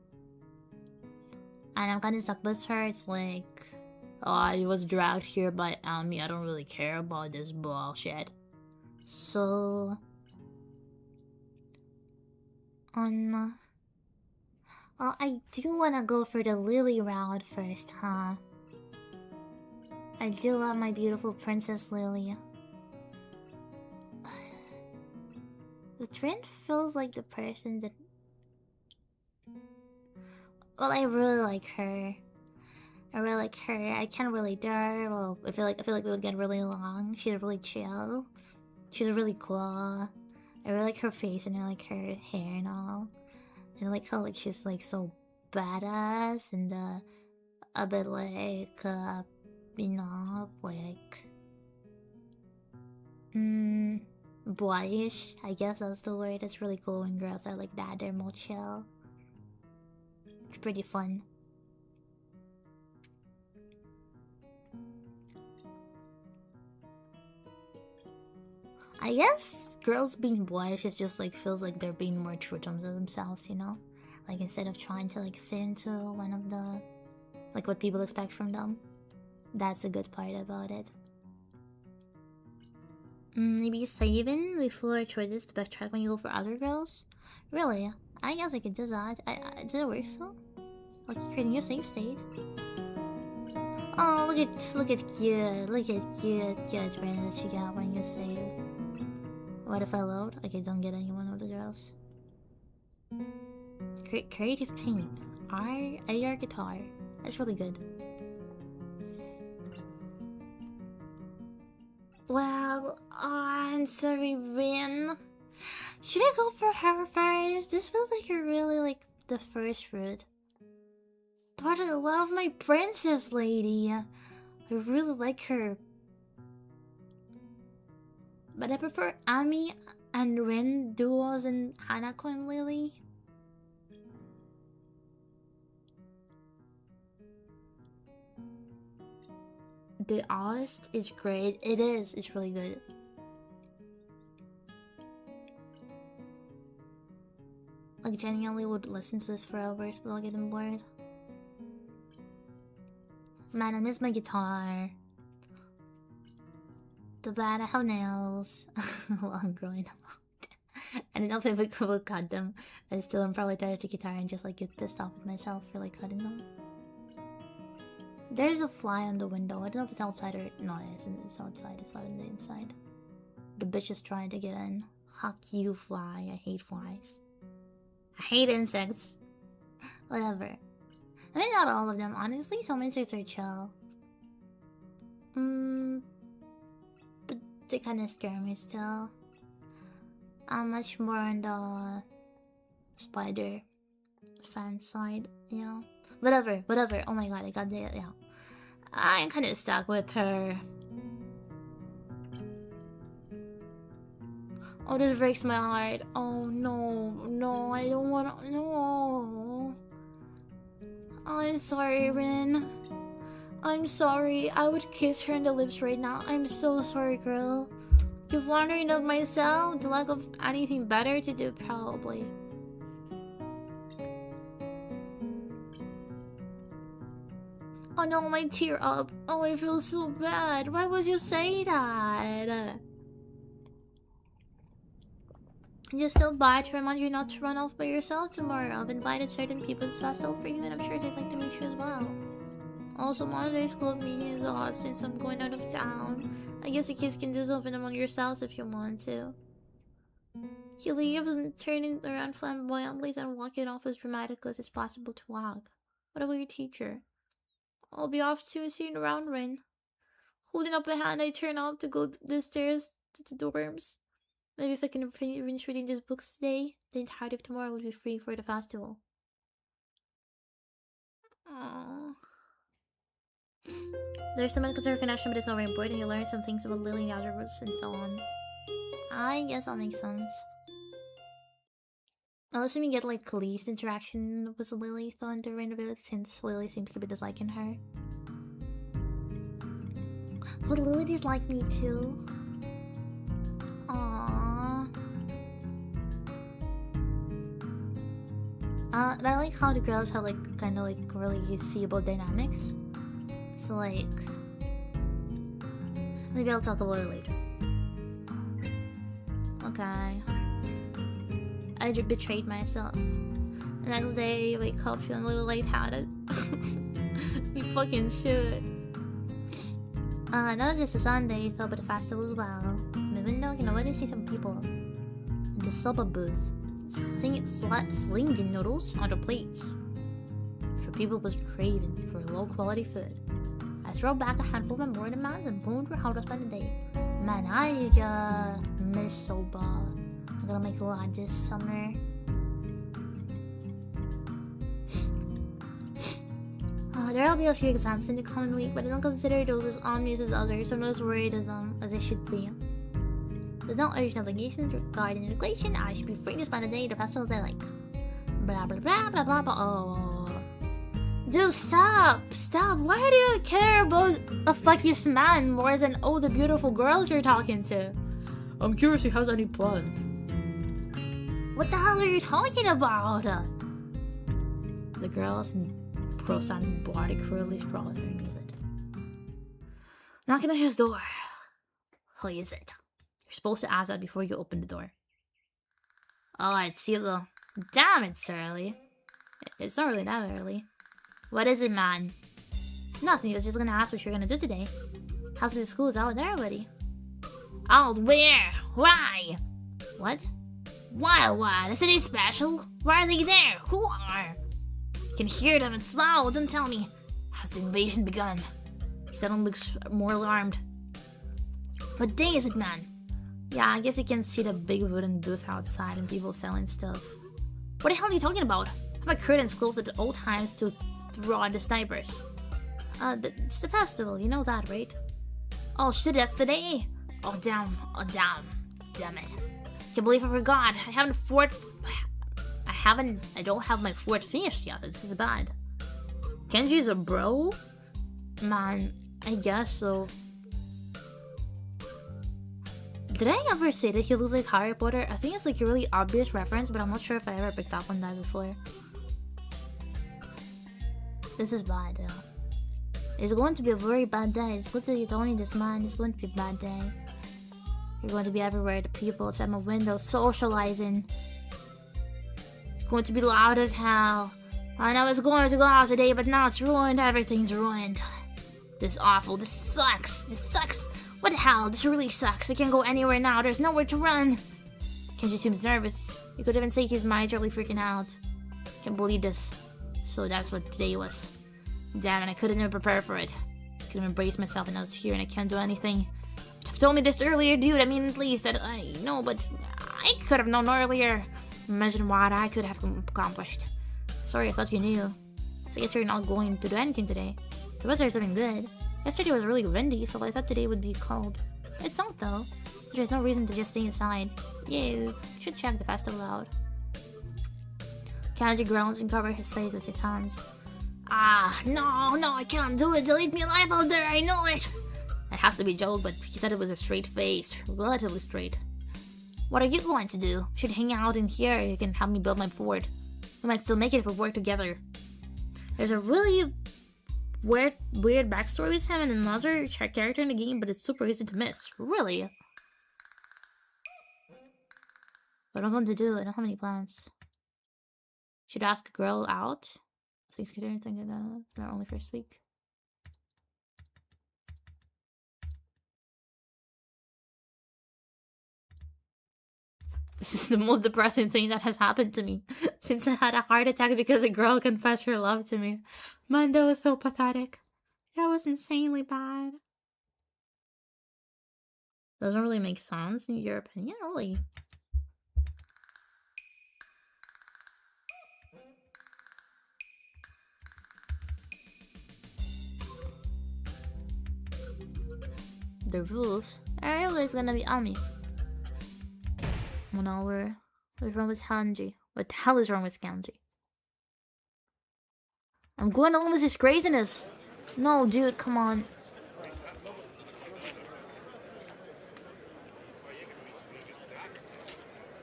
And I'm kinda stuck with her, it's like... Oh, I was dragged here by Ami, I don't really care about this bullshit. So... Well, I do wanna go for the Lily route first, huh? I do love my beautiful Princess Lily. But Rin feels like the person that Well, I really like her. I really like her. I can't relate to her. Well, I feel like we would get really along. She's really chill. She's really cool. I really like her face and I like her hair and all. And I like how like she's like so badass and a bit like you know like boyish. I guess that's the word. It's really cool when girls are like that. They're more chill. It's pretty fun. I guess girls being boyish is just like feels like they're being more true to themselves, you know? Like instead of trying to like fit into one of the like what people expect from them. That's a good part about it. Maybe saving before our choices to backtrack when you go for other girls? Really? I guess I could do that. Did it work though? Like creating a safe state. Oh, look at cute friend that you got when you save. What if I load? Okay, don't get any one of the girls. Creative paint. AR guitar. That's really good. Well, I'm sorry, Rin. Should I go for her first? This feels like a really like the first route. But I love my princess lady. I really like her. But I prefer Ami and Rin duos and Hanako and Lily. The Ost is great. It is. It's really good. Like genuinely would listen to this for hours without getting bored. Man, I miss my guitar. Too bad I have nails. Well, I'm growing out. I don't know if I will cut them. I still am probably touch the guitar and just like get pissed off with myself for like cutting them. There's a fly on the window. I don't know if it's outside or no, it isn't. It's outside. It's not in the inside. The bitch is trying to get in. Fuck you, fly. I hate flies. I hate insects. Whatever. I mean, not all of them. Honestly, some insects are chill. But they kind of scare me still. I'm much more on the spider fan side, you know. Whatever. Oh my god, I got the yeah. I'm kind of stuck with her. Oh, this breaks my heart. Oh no, I don't want to. No. I'm sorry, Rin. I'm sorry. I would kiss her on the lips right now. I'm so sorry, girl. You're wondering of myself, the lack of anything better to do, probably. Oh no, my tear up. Oh, I feel so bad. Why would you say that? Just still by to remind you not to run off by yourself tomorrow. I've invited certain people to festival for you and I'm sure they'd like to meet you as well. Also, Monday's club meeting is off since I'm going out of town. I guess you kids can do something among yourselves if you want to. You leave and turning around flamboyantly and walk it off as dramatically as it's possible to walk. What about your teacher? I'll be off too soon around Rin. Holding up a hand, I turn off to go the stairs to the dorms. Maybe if I can finish reading these books today, the entirety of tomorrow will be free for the festival. Aww. There's some consider connection, but it's not very important. You learn some things about Lily and roots and so on. I guess that makes sense. Unless you get like least interaction with Lily though in the Rin, since Lily seems to be disliking her. Would Lily dislike me too? Aww. But I like how the girls have like kind of like really seeable dynamics. So like, maybe I'll talk about it later. Okay. I betrayed myself. The next day, I wake up feeling a little lighthearted. We fucking should. Now it's a Sunday, thought about the festival as well. My window, you know, I see some people in the soba booth slinging noodles on the plates. people was craving for low-quality food. I throw back a handful of my morning demands and boom for how to spend the day. Man, I miss so bad. I'm gonna make a lot this summer. There'll be a few exams in the coming week, but I don't consider those as ominous as others. I'm not as worried as I should be. There's no urgent obligations regarding education. I should be free to spend the day at the festivals I like. Blah blah blah blah blah blah. Oh, dude, stop! Why do you care about a fuckiest man more than all the beautiful girls you're talking to? I'm curious who has any plans. What the hell are you talking about? The girls and cross-eyed body cruelly scrawling their music. Knocking on his door. Who is it? You're supposed to ask that before you open the door. Oh, it's you though. Damn, it's early. It's not really that early. What is it, man? Nothing, I was just gonna ask what you're gonna do today. Half of the school is out there already. Out where? Why? What? Why? What? Is it special? Why are they there? Who are? I can hear them, it's loud, don't tell me. Has the invasion begun? He suddenly looks more alarmed. What day is it, man? Yeah, I guess you can see the big wooden booth outside and people selling stuff. What the hell are you talking about? I have my curtains closed at all times to throw out the snipers. It's the festival, you know that, right? Oh shit, that's the day! Oh damn it. Can't believe I forgot. I don't have my fort finished yet. This is bad. Kenji's a bro? Man, I guess so. Did I ever say that he looks like Harry Potter? I think it's like a really obvious reference, but I'm not sure if I ever picked up on that before. This is bad though. It's going to be a very bad day. It's good that you told me this, man. It's going to be a bad day. You're going to be everywhere. The people outside my window socializing. It's going to be loud as hell. I know it's going to go out today, but now it's ruined. Everything's ruined. This is awful. This sucks. What the hell? This really sucks. I can't go anywhere now. There's nowhere to run. Kenji seems nervous. You could even say he's majorly freaking out. Can't believe this. So that's what today was. Damn it, I couldn't even prepare for it. I couldn't even brace myself and I was here and I can't do anything. You'd have told me this earlier, dude. I mean, at least that I know, but I could have known earlier. Imagine what I could have accomplished. Sorry, I thought you knew. So I guess you're not going to do anything today. The weather's something good. Yesterday was really windy, so I thought today would be cold. It's not though. So there's no reason to just stay inside. Yeah, you should check the festival out. Kanji groans and covers his face with his hands. No, I can't do it. Leave me alive out there, I know it. It has to be a joke, but he said it was a straight face. Relatively straight. What are you going to do? You should hang out in here. You can help me build my fort. We might still make it if we work together. There's a really weird backstory with him and another character in the game, but it's super easy to miss. Really? What am I going to do? I don't have any plans. Should ask a girl out? Things could do anything like that. Not only first week. This is the most depressing thing that has happened to me since I had a heart attack because a girl confessed her love to me. Man, that was so pathetic. That was insanely bad. Doesn't really make sense in your opinion, really. The rules. Everybody's gonna be on me. 1 hour. What's wrong with Hanji? What the hell is wrong with Kanji? I'm going along with this craziness. No, dude, come on.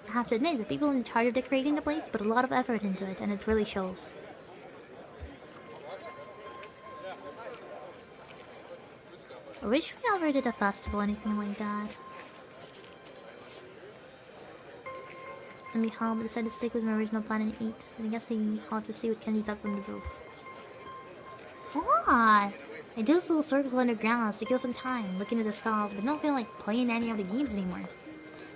I have to admit, the people in charge of decorating the place put a lot of effort into it, and it really shows. I wish we ever did a festival, anything like that. And we home, but decided to stick with my original plan and eat. I guess I have to see what Kenji's up on the roof. What? I do this little circle underground to kill some time, looking at the stalls, but don't feel like playing any of the games anymore.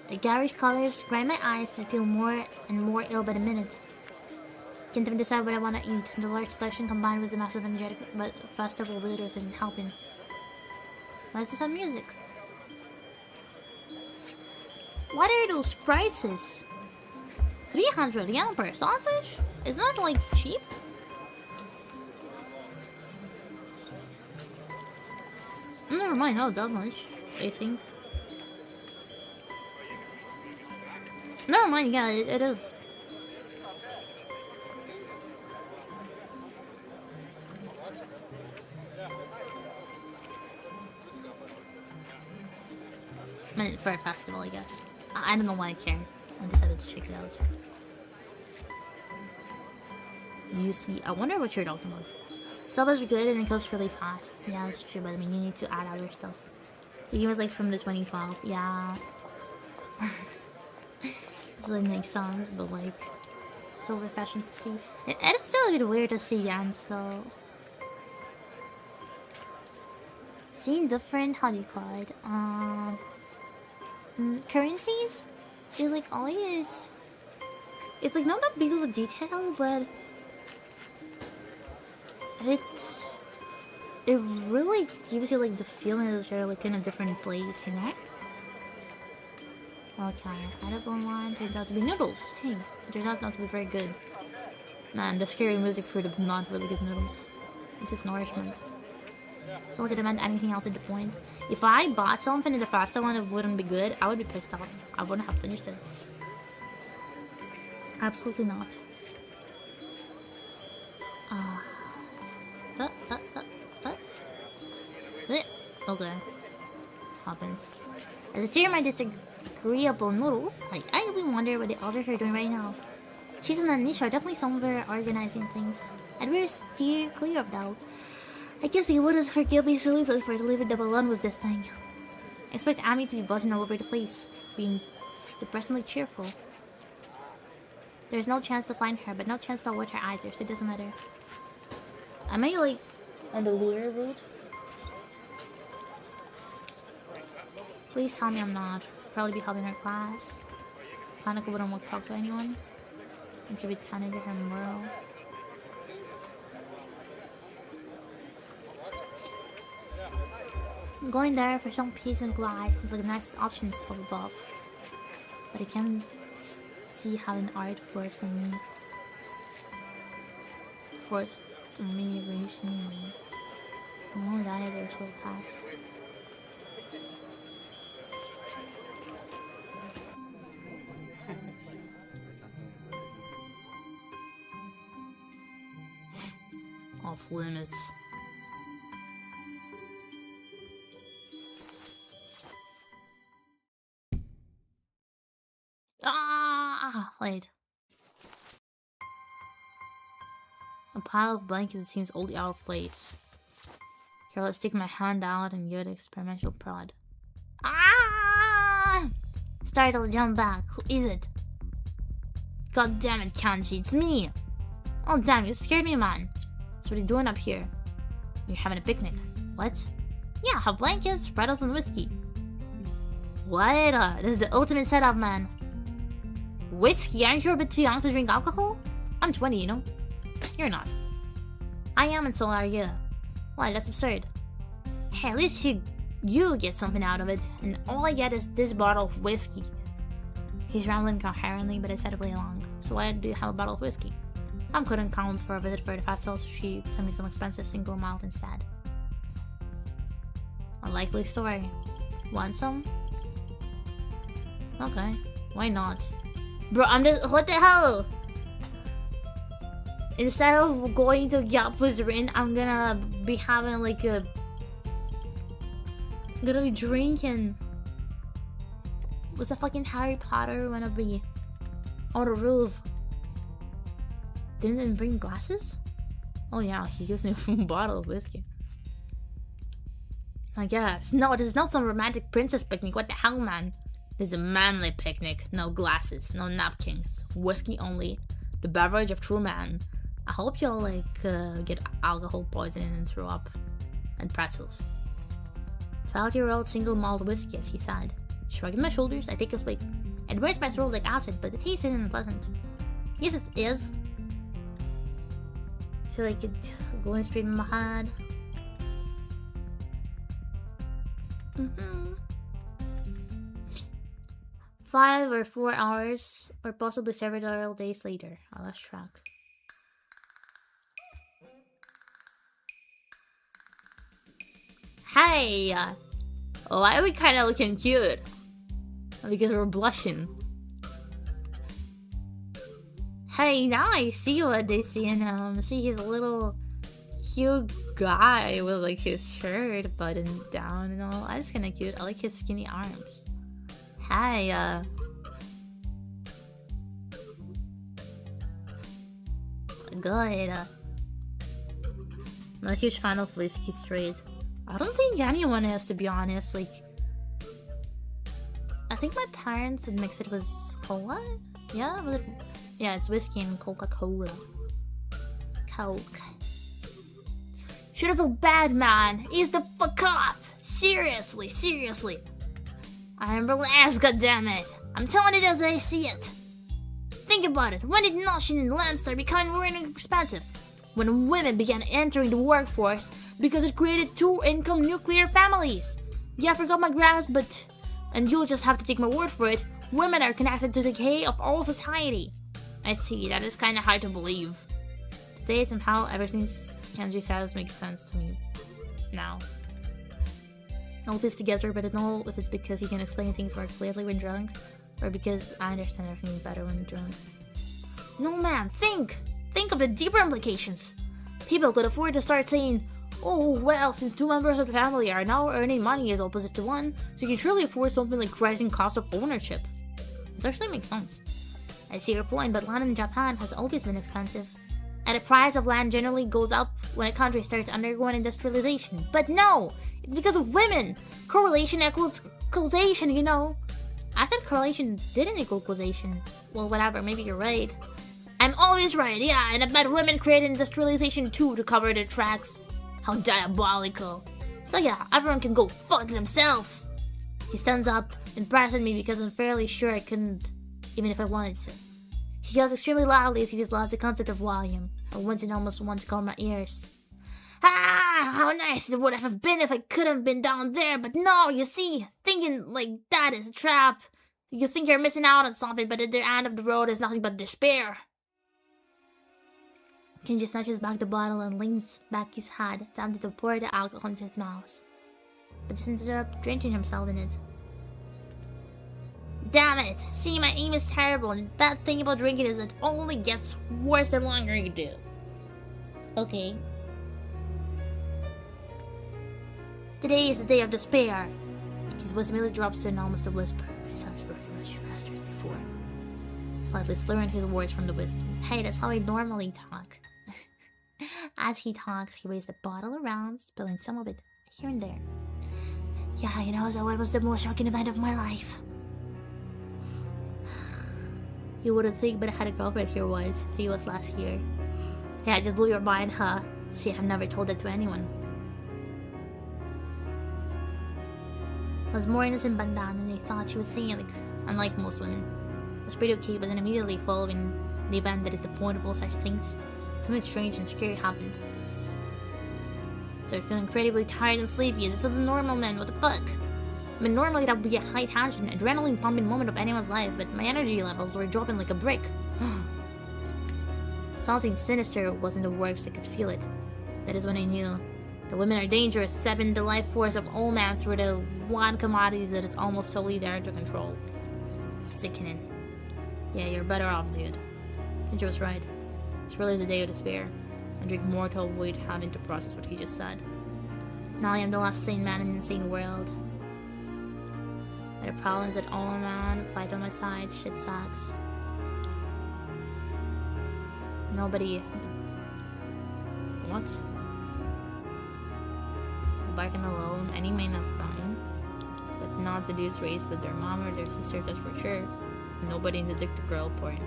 The garish colors grind my eyes and I feel more and more ill by the minute. Can't even decide what I want to eat. The large selection combined with the massive energetic but festival visitors isn't helping. Why is this on music? What are those prices? 300 yen per sausage? Isn't that like cheap? Never mind, not that much, I think. Never mind, yeah, it is. I mean, for a festival, I guess. I don't know why I cared. I decided to check it out. You see, I wonder what you're talking about. Stuff is good and it goes really fast. Yeah, that's true, but I mean, you need to add other stuff. The game was like from the 2012. Yeah. So it makes sense, but like, so refreshing to see. It's still a bit weird to see again, so. Seeing different, how do you call it? Currencies is like always. It's like not that big of a detail, but it really gives you like the feeling that you're like in a different place, you know? Okay, edible one turns out to be noodles. Hey, it turns out not to be very good. Man, the scary music for the not really good noodles. This is nourishment. It's not like it meant anything else at the point. If I bought something and the first one it wouldn't be good, I would be pissed off. I wouldn't have finished it. Absolutely not. Okay. Happens. As I steer my disagreeable noodles, I idly wonder what the others are doing right now. She's and Anisha are definitely somewhere organizing things. I'd better steer clear of that. I guess he wouldn't forgive me so easily for leaving them alone with this thing. I expect Amy to be buzzing all over the place, being depressingly cheerful. There's no chance to find her, but no chance to avoid her either, so it doesn't matter. Am I like on the lure route? Please tell me I'm not. Probably be helping her class. Hanukkah wouldn't want to talk to anyone. And she'd be tending to her mural. Going there for some peace and quiet seems like the nicest options up above. But I can't see how an art forced on me. Forced on me recently. No, that either will pass. Off limits. Wait. A pile of blankets seems oddly out of place. Here, let's stick my hand out and give it an experimental prod. Startle, jump back. Who is it? God damn it, Kanji, it's me! Oh damn, you scared me, man. So what are you doing up here? You're having a picnic. What? Yeah, have blankets, pretzels, and whiskey. What? This is the ultimate setup, man. Whiskey? Aren't you a bit too young to drink alcohol? I'm 20, you know? You're not. I am, and so are you. Why, that's absurd. Hey, at least you get something out of it, and all I get is this bottle of whiskey. He's rambling coherently, but I decided to play along. So why do you have a bottle of whiskey? I couldn't count for a visit for the festival, so she sent me some expensive single malt instead. A likely story. Want some? Okay, why not? Bro, I'm just— what the hell? Instead of going to Gap with Rin, I'm gonna be having like a— I'm gonna be drinking. Was that fucking Harry Potter wanna be on the roof? Didn't even bring glasses? Oh yeah, he gives me a bottle of whiskey. I guess. No, this is not some romantic princess picnic. What the hell, man? This is a manly picnic. No glasses, no napkins. Whiskey only. The beverage of true man. I hope you'll like get alcohol poisoning and throw up. And pretzels. 12-year-old single malt whiskey, as he said. Shrugging my shoulders, I take a swig. It burns my throat like acid, but the taste isn't pleasant. Yes, it is. I feel like it's going straight in my head. 5 or 4 hours, or possibly several days later. I lost track. Hey! Why are we kind of looking cute? Because we're blushing. Hey, now I see what they see in him. See, he's a little cute guy with like his shirt buttoned down and all. That's kind of cute. I like his skinny arms. Hey, good. I'm a huge fan of Whiskey Street. I don't think anyone is, to be honest. Like, I think my parents would mix it with cola. Yeah, yeah, it's whiskey and Coca-Cola. Coke. Should have felt bad, man. Ease the fuck up. Seriously, seriously. I am relaxed, goddammit. I'm telling it as I see it. Think about it. When did Notion and land start becoming more expensive? When women began entering the workforce because it created 2-income nuclear families. Yeah, I forgot my grasp, but... And you'll just have to take my word for it. Women are connected to the decay of all society. I see, that is kinda hard to believe. To say it somehow, everything Kenji says makes sense to me. Now. All this together, but I don't know if it's because he can explain things more clearly when drunk, or because I understand everything better when drunk. No man, think! Think of the deeper implications. People could afford to start saying, oh, well, since 2 members of the family are now earning money as opposite to 1, so you can surely afford something like rising cost of ownership. This actually makes sense. I see your point, but land in Japan has always been expensive. And the price of land generally goes up when a country starts undergoing industrialization. But no! It's because of women! Correlation equals causation, you know. I thought correlation didn't equal causation. Well, whatever, maybe you're right. I'm always right, yeah, and I bet women created industrialization too to cover their tracks. How diabolical. So yeah, everyone can go fuck themselves. He stands up, impressing me because I'm fairly sure I couldn't, even if I wanted to. He yells extremely loudly as if he's lost the concept of volume, or once and almost want to calm my ears. Ah, how nice it would have been if I could have been down there, but no, you see, thinking like that is a trap. You think you're missing out on something, but at the end of the road is nothing but despair. Kenji snatches back the bottle and leans back his head, attempting to pour the alcohol into his mouth. But just ends up drenching himself in it. Damn it! See, my aim is terrible, and the bad thing about drinking is it only gets worse the longer you do. Okay. Today is the day of despair. His voice immediately drops to an almost a whisper. My thoughts working much faster than before. Slightly slurring his words from the whiskey. Hey, that's how I normally talk. As he talks, he waves the bottle around, spilling some of it here and there. Yeah, you know, so what was the most shocking event of my life? You wouldn't think, but I had a girlfriend here once. I think it was last year. Yeah, I just blew your mind, huh? See, I've never told that to anyone. I was more innocent back then, and I thought she was saying, like, unlike most women. I was pretty okay, but then immediately following the event that is the point of all such things, something strange and scary happened. So I feel incredibly tired and sleepy. This is the normal man, what the fuck? I mean, normally that would be a high tension, adrenaline pumping moment of anyone's life, but my energy levels were dropping like a brick. Something sinister was in the works, I could feel it. That is when I knew. The women are dangerous, sapping the life force of all man through the one commodity that is almost solely there to control. Sickening. Yeah, you're better off, dude. Kenji was right. It's really the day of despair. I drink more to avoid having to process what he just said. Now I am the last sane man in an insane world. And the problem is that all man fight on my side, shit sucks. Nobody... What? Barking alone, any may not find. But not the dudes raised with their mom or their sisters, that's for sure. And nobody into dick to girl porn.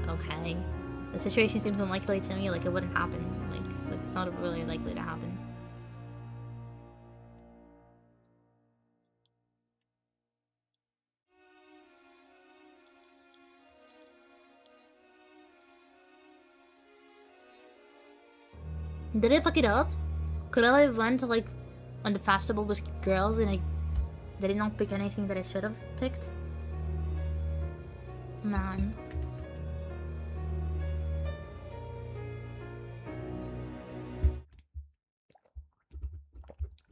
Okay. The situation seems unlikely to me, like it wouldn't happen. Like it's not really likely to happen. Did I fuck it up? Could I have went like on the festival with girls and I did not pick anything that I should have picked? Man.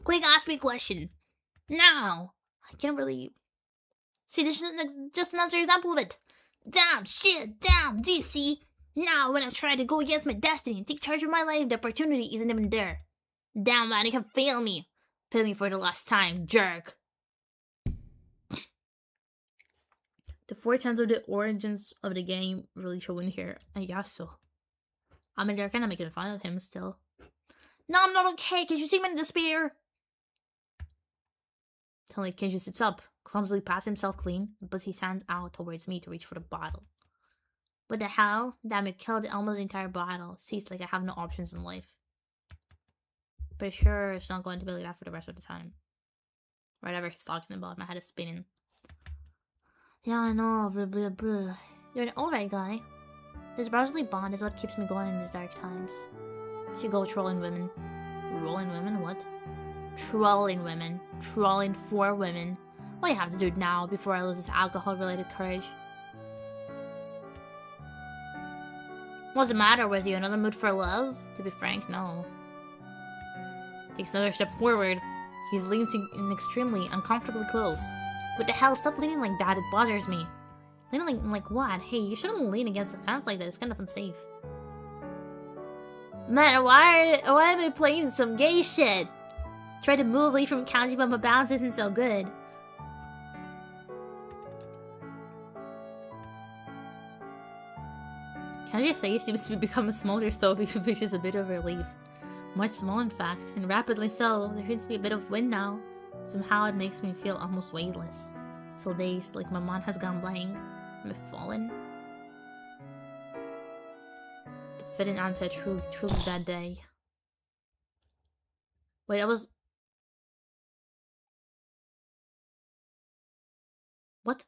Quick, ask me a question. Now. I can't really... See, this is just another example of it. Damn, shit, damn, do you see? Now, when I try to go against my destiny and take charge of my life, the opportunity isn't even there. Damn, man, you can fail me. Fail me for the last time, jerk. The 4 times of the origins of the game really showing here. I guess so. I mean, they're kind of making fun of him still. No, I'm not okay. Can't you see me in despair? Suddenly, Kenji sits up, clumsily pats himself clean, but his hands out towards me to reach for the bottle. What the hell? Damn, you killed almost the entire bottle. See, it's like I have no options in life. But sure, it's not going to be like that for the rest of the time. Whatever he's talking about, my head is spinning. Yeah, I know, blah blah blah. You're an alright guy. This brotherly bond is what keeps me going in these dark times. She go trolling women. Rolling women? What? Trolling women. Trolling for women. Well, I have to do it now before I lose this alcohol-related courage. What's the matter with you? Another mood for love? To be frank, no. Takes another step forward. He's leaning in extremely uncomfortably close. What the hell? Stop leaning like that. It bothers me. Leaning like what? Hey, you shouldn't lean against the fence like that. It's kind of unsafe. Man, why am I playing some gay shit? Try to move away from Kanji, but my balance isn't so good. Kanji's face seems to be becoming smaller though, which is a bit of a relief. Much smaller in fact, and rapidly so. There seems to be a bit of wind now. Somehow it makes me feel almost weightless. I feel dazed, like my mind has gone blank. Am I fallen? Fitting onto a truly bad day. Wait, I was... What?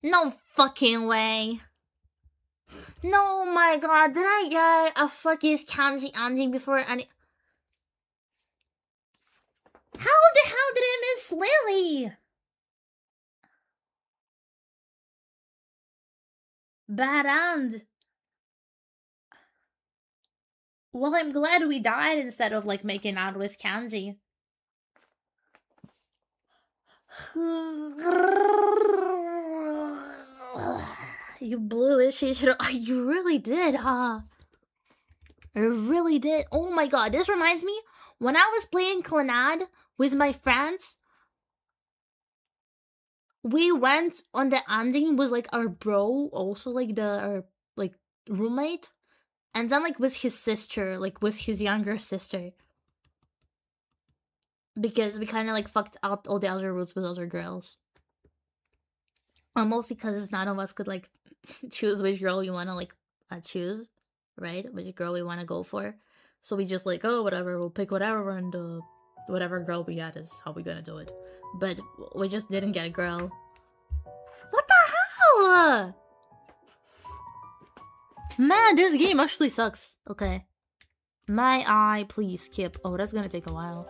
No fucking way. No, my god, did I get a fucking kanji ending before any... How the hell did I miss Lily? Bad end. Well, I'm glad we died instead of, like, making out with Kanji. You blew it, you really did, huh? I really did. Oh my god, this reminds me, when I was playing Clannad with my friends, we went on the ending with, like, our bro, also, like, our roommate. And then, like, with his sister, like, with his younger sister. Because we kind of, like, fucked out all the other rules with other girls. Well, mostly because none of us could, like, choose which girl we want to, like, choose. Right? Which girl we want to go for. So we just, like, oh, whatever, we'll pick whatever, and whatever girl we get is how we're gonna do it. But we just didn't get a girl. What the hell? Man, this game actually sucks. Okay. My eye, please skip. Oh, that's gonna take a while.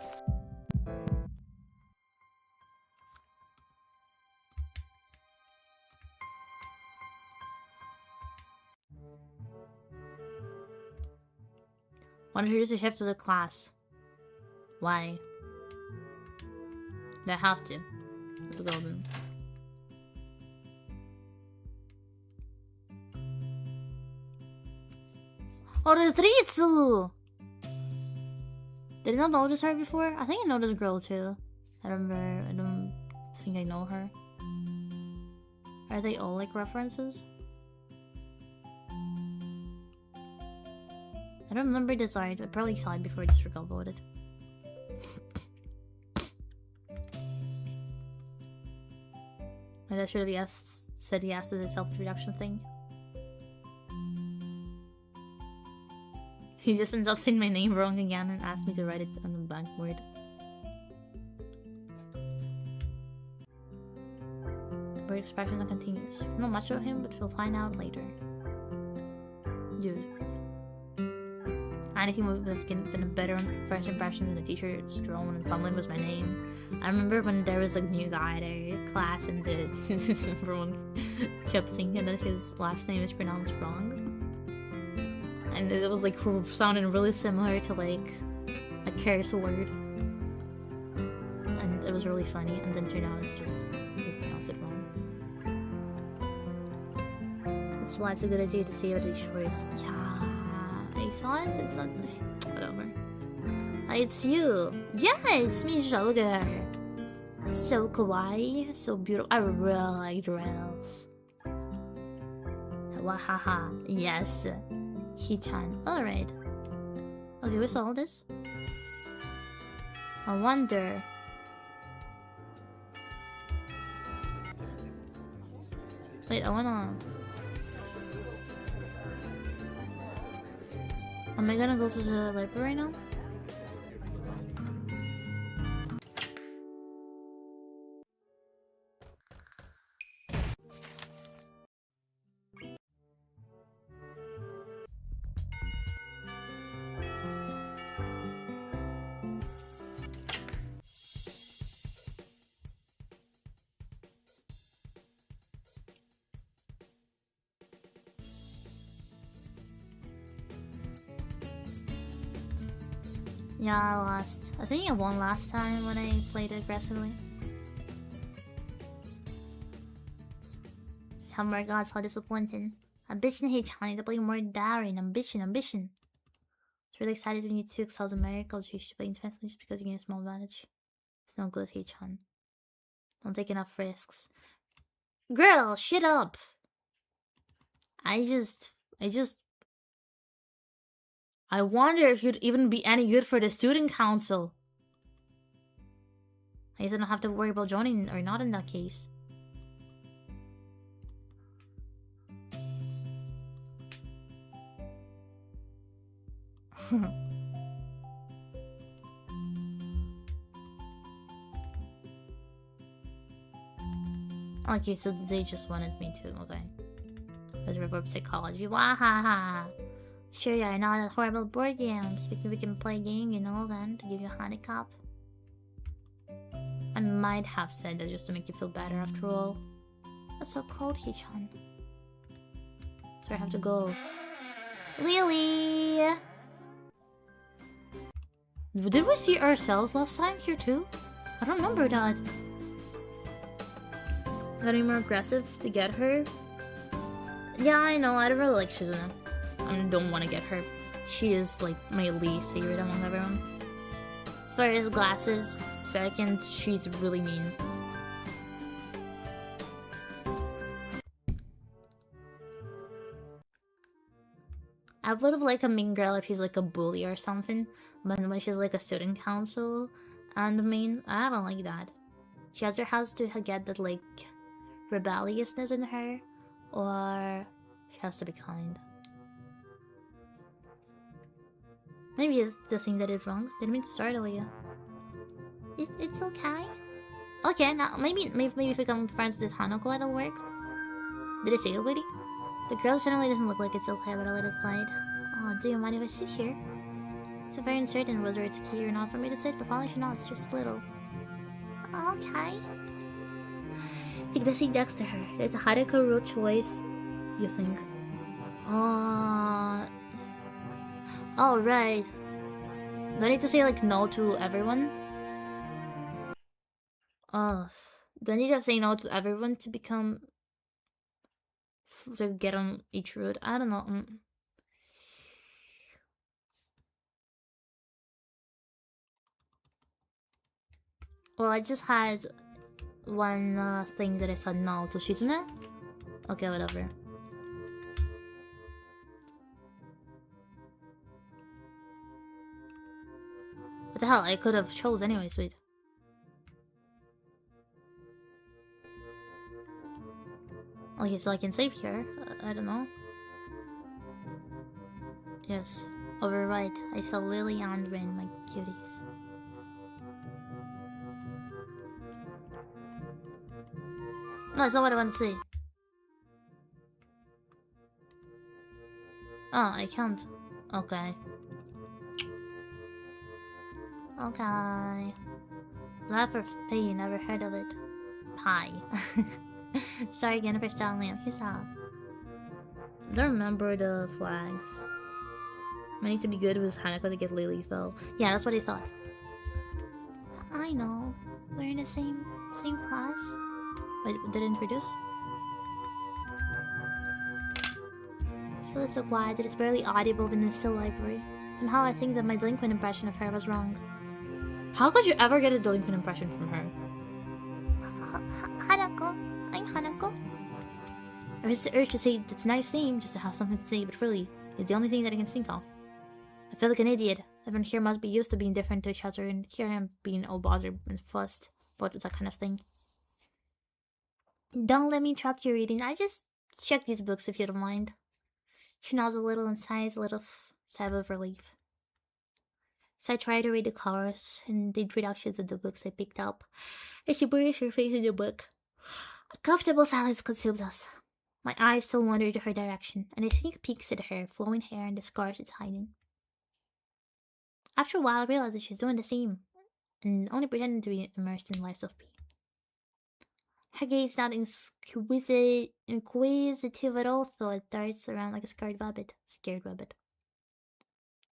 Want to introduce a chef to the class? Why? They have to. Let's go then. Oh, there's Ritsu! Did I not notice her before? I think I know this girl too. I don't think I know her. Are they all like references? I don't remember this art. I probably saw it before I just forgot about it. Maybe I should have said yes to the self-introduction thing. He just ends up saying my name wrong again and asked me to write it on the blackboard. expressions and continues. Not much about him, but we'll find out later. Dude. Anything would have been a better first impression than the t-shirt's drawn and Thumbling was my name. I remember when there was a new guy at our class and everyone kept thinking that his last name is pronounced wrong. And it was like sounding really similar to like a curse word. And it was really funny, and then turned out it's just you pronounced it wrong. That's why it's a good idea to save the choice. Yeah, I saw it. It's not whatever. It's you. Yeah, it's me. Look at her. So kawaii, so beautiful. I really like drills. Wahaha. Yes. He-chan. Alright. Okay, we saw all this. I wonder. Wait, I wanna. Am I gonna go to the library now? Yeah, I lost. I think I won last time when I played aggressively. Oh my god, so disappointing. Ambition hate Johnny to play more daring. Ambition. I was really excited when you took South America. You should play intensely just because you gain a small advantage. It's no good, Hei-chan. Don't take enough risks. Girl, shut up! I wonder if you'd even be any good for the student council. I guess I don't have to worry about joining or not in that case. Okay, so they just wanted me to, okay. Let's revert psychology. Wahaha! Sure, yeah, not a horrible board game. Speaking, we can play a game, you know, then, to give you a handicap. I might have said that just to make you feel better after all. That's so cold, Hei-chan. So I have to go. Lily! Did we see ourselves last time here too? I don't remember that. Getting more aggressive to get her? Yeah, I know, I don't really like Shizuna. I don't want to get her. She is like my least favorite among everyone. First, glasses. Second, she's really mean. I would have liked a mean girl if she's like a bully or something. But when she's like a student council and the main, I don't like that. She either has to get that like rebelliousness in her, or she has to be kind. Maybe it's the thing that I did wrong. Didn't mean to start Aaliyah. It's okay. Okay, now maybe if we become friends with Hanako, it'll work. Did I say it already? The girl certainly doesn't look like it's okay, but I'll let it slide. Oh, do you mind if I sit here? It's very uncertain whether it's key or not for me to sit, but probably should not. It's just a little. Okay. Take the seat next to her. There's a Hanako rule choice. You think? Oh, right. Do I need to say, like, no to everyone? Do I need to say no to everyone to become... to get on each route? I don't know. Well, I just had one thing that I said no to Shizune. Okay, whatever. What the hell? I could have chose anyway, sweet. Okay, so I can save here. I don't know. Yes. Override. I saw Lily and Rin, my cuties. No, it's not what I want to say. Oh, I can't. Okay. Okay. Laugh or pay, never heard of it. Pie. Sorry again for styling him. He's out. Don't remember the flags. I need to be good with Hanako to get Lily though. Yeah, that's what I thought. I know. We're in the same class. Wait, did it introduce? So it's so quiet that it's barely audible in the still library. Somehow I think that my delinquent impression of her was wrong. How could you ever get a delinquent impression from her? Hanako. I'm Hanako. I was the urge to say it's a nice name just to have something to say, but really, it's the only thing that I can think of. I feel like an idiot. Everyone here must be used to being different to each other, and here I am being all bothered and fussed about that kind of thing. Don't let me interrupt your reading. I just check these books if you don't mind. She nods a little and sighs a little sigh of relief. So I try to read the covers and the introductions of the books I picked up, and she buries her face in the book. A comfortable silence consumes us. My eyes still wander to her direction, and I sneak peeks at her flowing hair and the scars it's hiding. After a while, I realize that she's doing the same, and only pretending to be immersed in lives of P. Her gaze not inquisitive at all, though it darts around like a scared rabbit.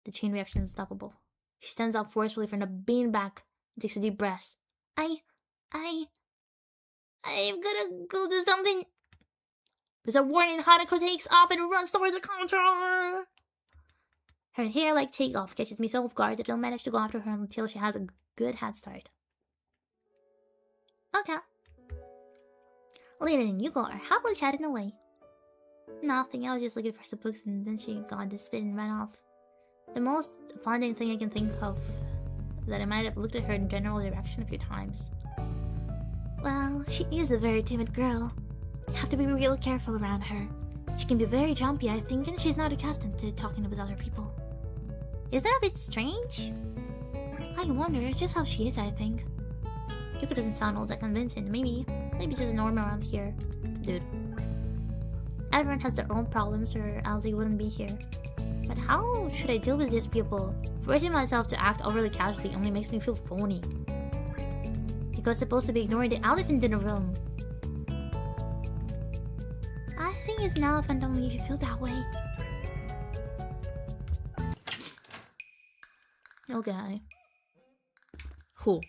The chain reaction is unstoppable. She stands up forcefully from the beanbag and takes a deep breath. I'm gonna go do something. There's a warning. Hanako takes off and runs towards the counter. Her hair like takeoff catches me so off guard that I'll manage to go after her until she has a good head start. Okay. Later than you go, are happily chatting away. Nothing, I was just looking for some books and then she got this fit and ran off. The most finding thing I can think of that I might have looked at her in general direction a few times. Well, she is a very timid girl. You have to be real careful around her. She can be very jumpy, I think, and she's not accustomed to talking with other people. Is that a bit strange? I wonder, it's just how she is, I think. Yuko doesn't sound all that convincing. Maybe she's a norm around here. Dude. Everyone has their own problems or else they wouldn't be here. But how should I deal with these people? Forcing myself to act overly casually only makes me feel phony. Because supposed to be ignoring the elephant in the room. I think it's an elephant, only you should feel that way. Okay. Who?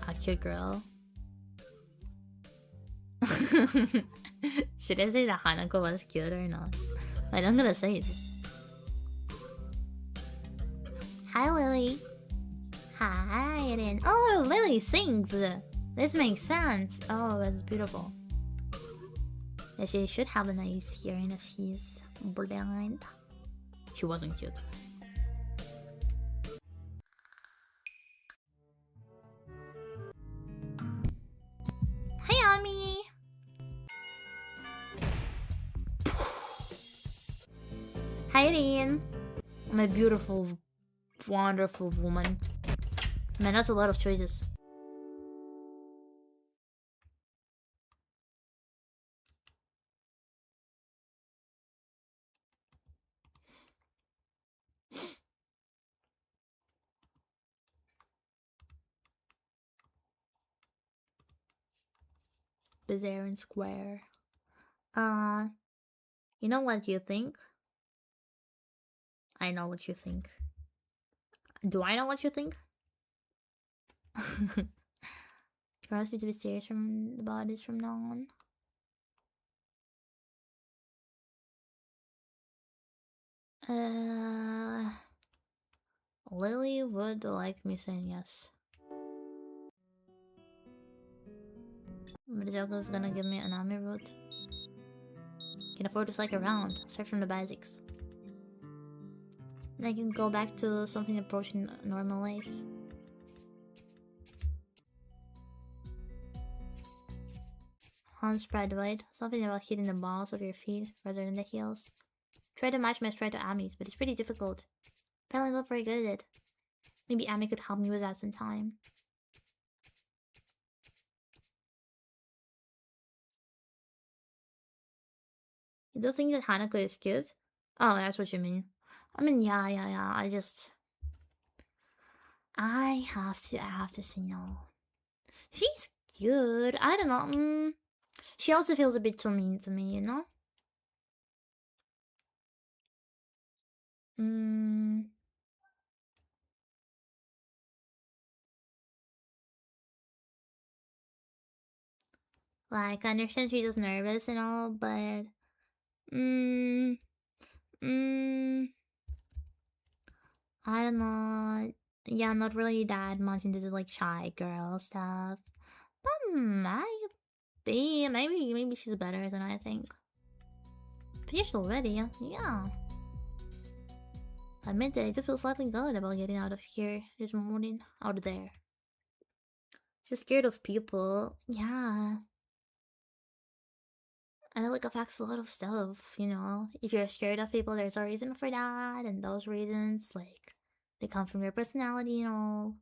A cute girl. Should I say that Hanako was cute or not? Like, I'm gonna say it. Hi, Lily. Hi, Eren. Oh, Lily sings. This makes sense. Oh, that's beautiful. Yeah, she should have a nice hearing if she's blind. She wasn't cute. Hi, Ami. Hi, Eren. My beautiful, wonderful woman. Man, that's a lot of choices. Bizarre and square. You know what you think? I know what you think. Do I know what you think? Trust me to be serious from about this from now on. Lily would like me saying yes. But Joko's gonna give me an army route. Can afford to slike around. Start from the basics. Then I can go back to something approaching normal life. Hand spread wide. Something about hitting the balls of your feet rather than the heels. Try to match my stride to Ami's, but it's pretty difficult. Apparently not very good at it. Maybe Ami could help me with that sometime. You don't think that Hanako is cute? Oh, that's what you mean. I mean, yeah. I have to say no. She's cute. I don't know. She also feels a bit too mean to me, you know? Like, I understand she's just nervous and all, but... I don't know. Yeah, not really that much into the, like, shy girl stuff. But maybe she's better than I think. Finished already, yeah. I admit that I do feel slightly good about getting out of here this morning. Out there. Just scared of people. Yeah. And it like affects a lot of stuff, you know? If you're scared of people, there's a reason for that, and those reasons, like, they come from your personality, you know?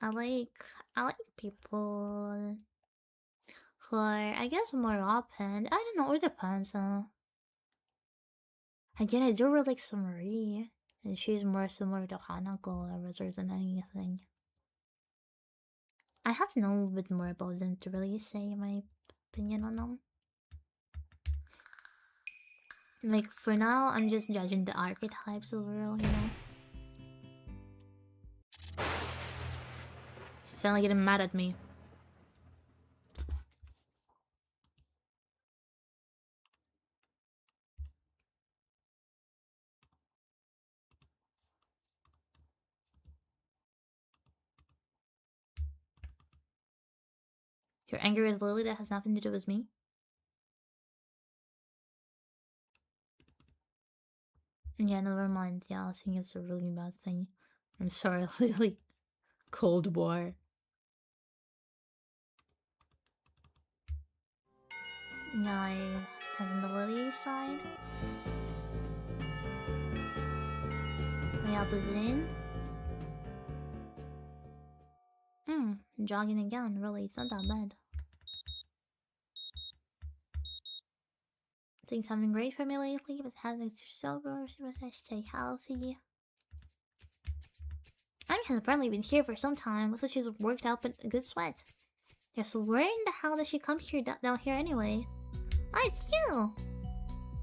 I like people who are, I guess, more open. I don't know, it depends, Again, I do really like Sumari, and she's more similar to Hanako rather than anything. I have to know a bit more about them to really say my opinion on them. Like, for now, I'm just judging the archetypes overall, you know? She's suddenly getting mad at me. Your anger is Lily, that has nothing to do with me. Yeah, never mind. Yeah, I think it's a really bad thing. I'm sorry, Lily. Cold War. Now I stand on the Lily side. My opposite in. Jogging again, really, it's not that bad. Things have been great for me lately, but having to sober, but I stay healthy. Amy has apparently been here for some time. Looks like she's worked up in a good sweat. Yeah, so where in the hell did she come here down here anyway? Oh, it's you!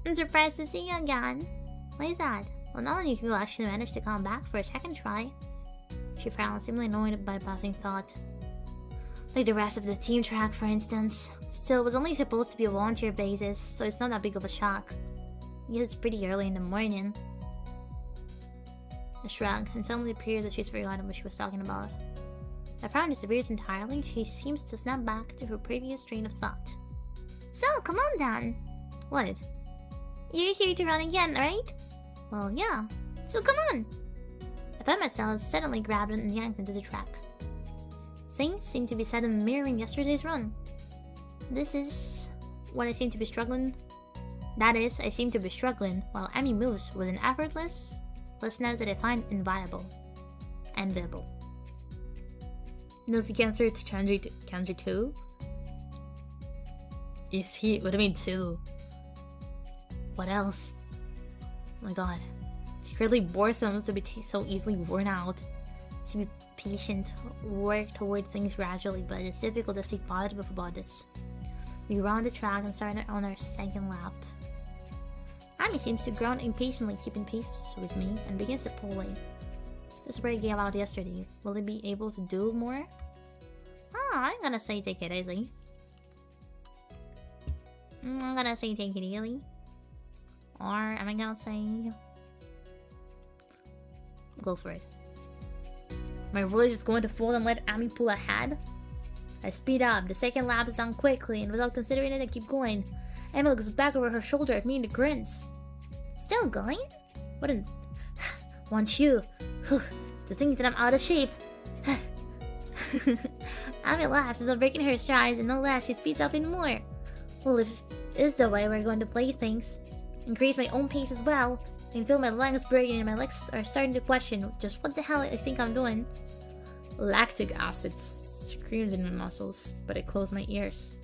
I'm surprised to see you again. Why is that? Well, none of you people actually managed to come back for a second try. She frowned, seemingly annoyed by a passing thought. Like the rest of the team track, for instance. Still, it was only supposed to be a volunteer basis, so it's not that big of a shock. I guess it's pretty early in the morning. A shrug, and suddenly appears that she's forgotten what she was talking about. The frown disappears entirely. She seems to snap back to her previous train of thought. So, come on then! What? You're here to run again, right? Well, yeah. So come on! I found myself suddenly grabbed and yanked into the track. Things seem to be suddenly mirroring yesterday's run. This is what I seem to be struggling. That is, I seem to be struggling while Amy moves with an effortlessness that I find inviolable. Enviable. Does he answer to Kanji 2? Is he? What do you mean 2? What else? Oh my god. He really bores them to be so easily worn out. Should be patient, work toward things gradually, but it's difficult to stay positive about this. We round the track and start on our second lap. Amy seems to groan impatiently, keeping pace with me, and begins to pull away. This is where I gave out yesterday. Will he be able to do more? I'm gonna say take it easy. I'm gonna say take it easy. Or am I gonna say... Go for it. Am I really just going to fold and let Amy pull ahead? I speed up. The second lap is done quickly, and without considering it, I keep going. Amy looks back over her shoulder at me and grins. Still going? What an... Want you. To think that I'm out of shape. Amy laughs as I'm breaking her strides, and no less, she speeds up even more. Well, if this is the way we're going to play things, increase my own pace as well. I can feel my lungs breaking and my legs are starting to question just what the hell I think I'm doing. Lactic acid screams in my muscles, but I close my ears.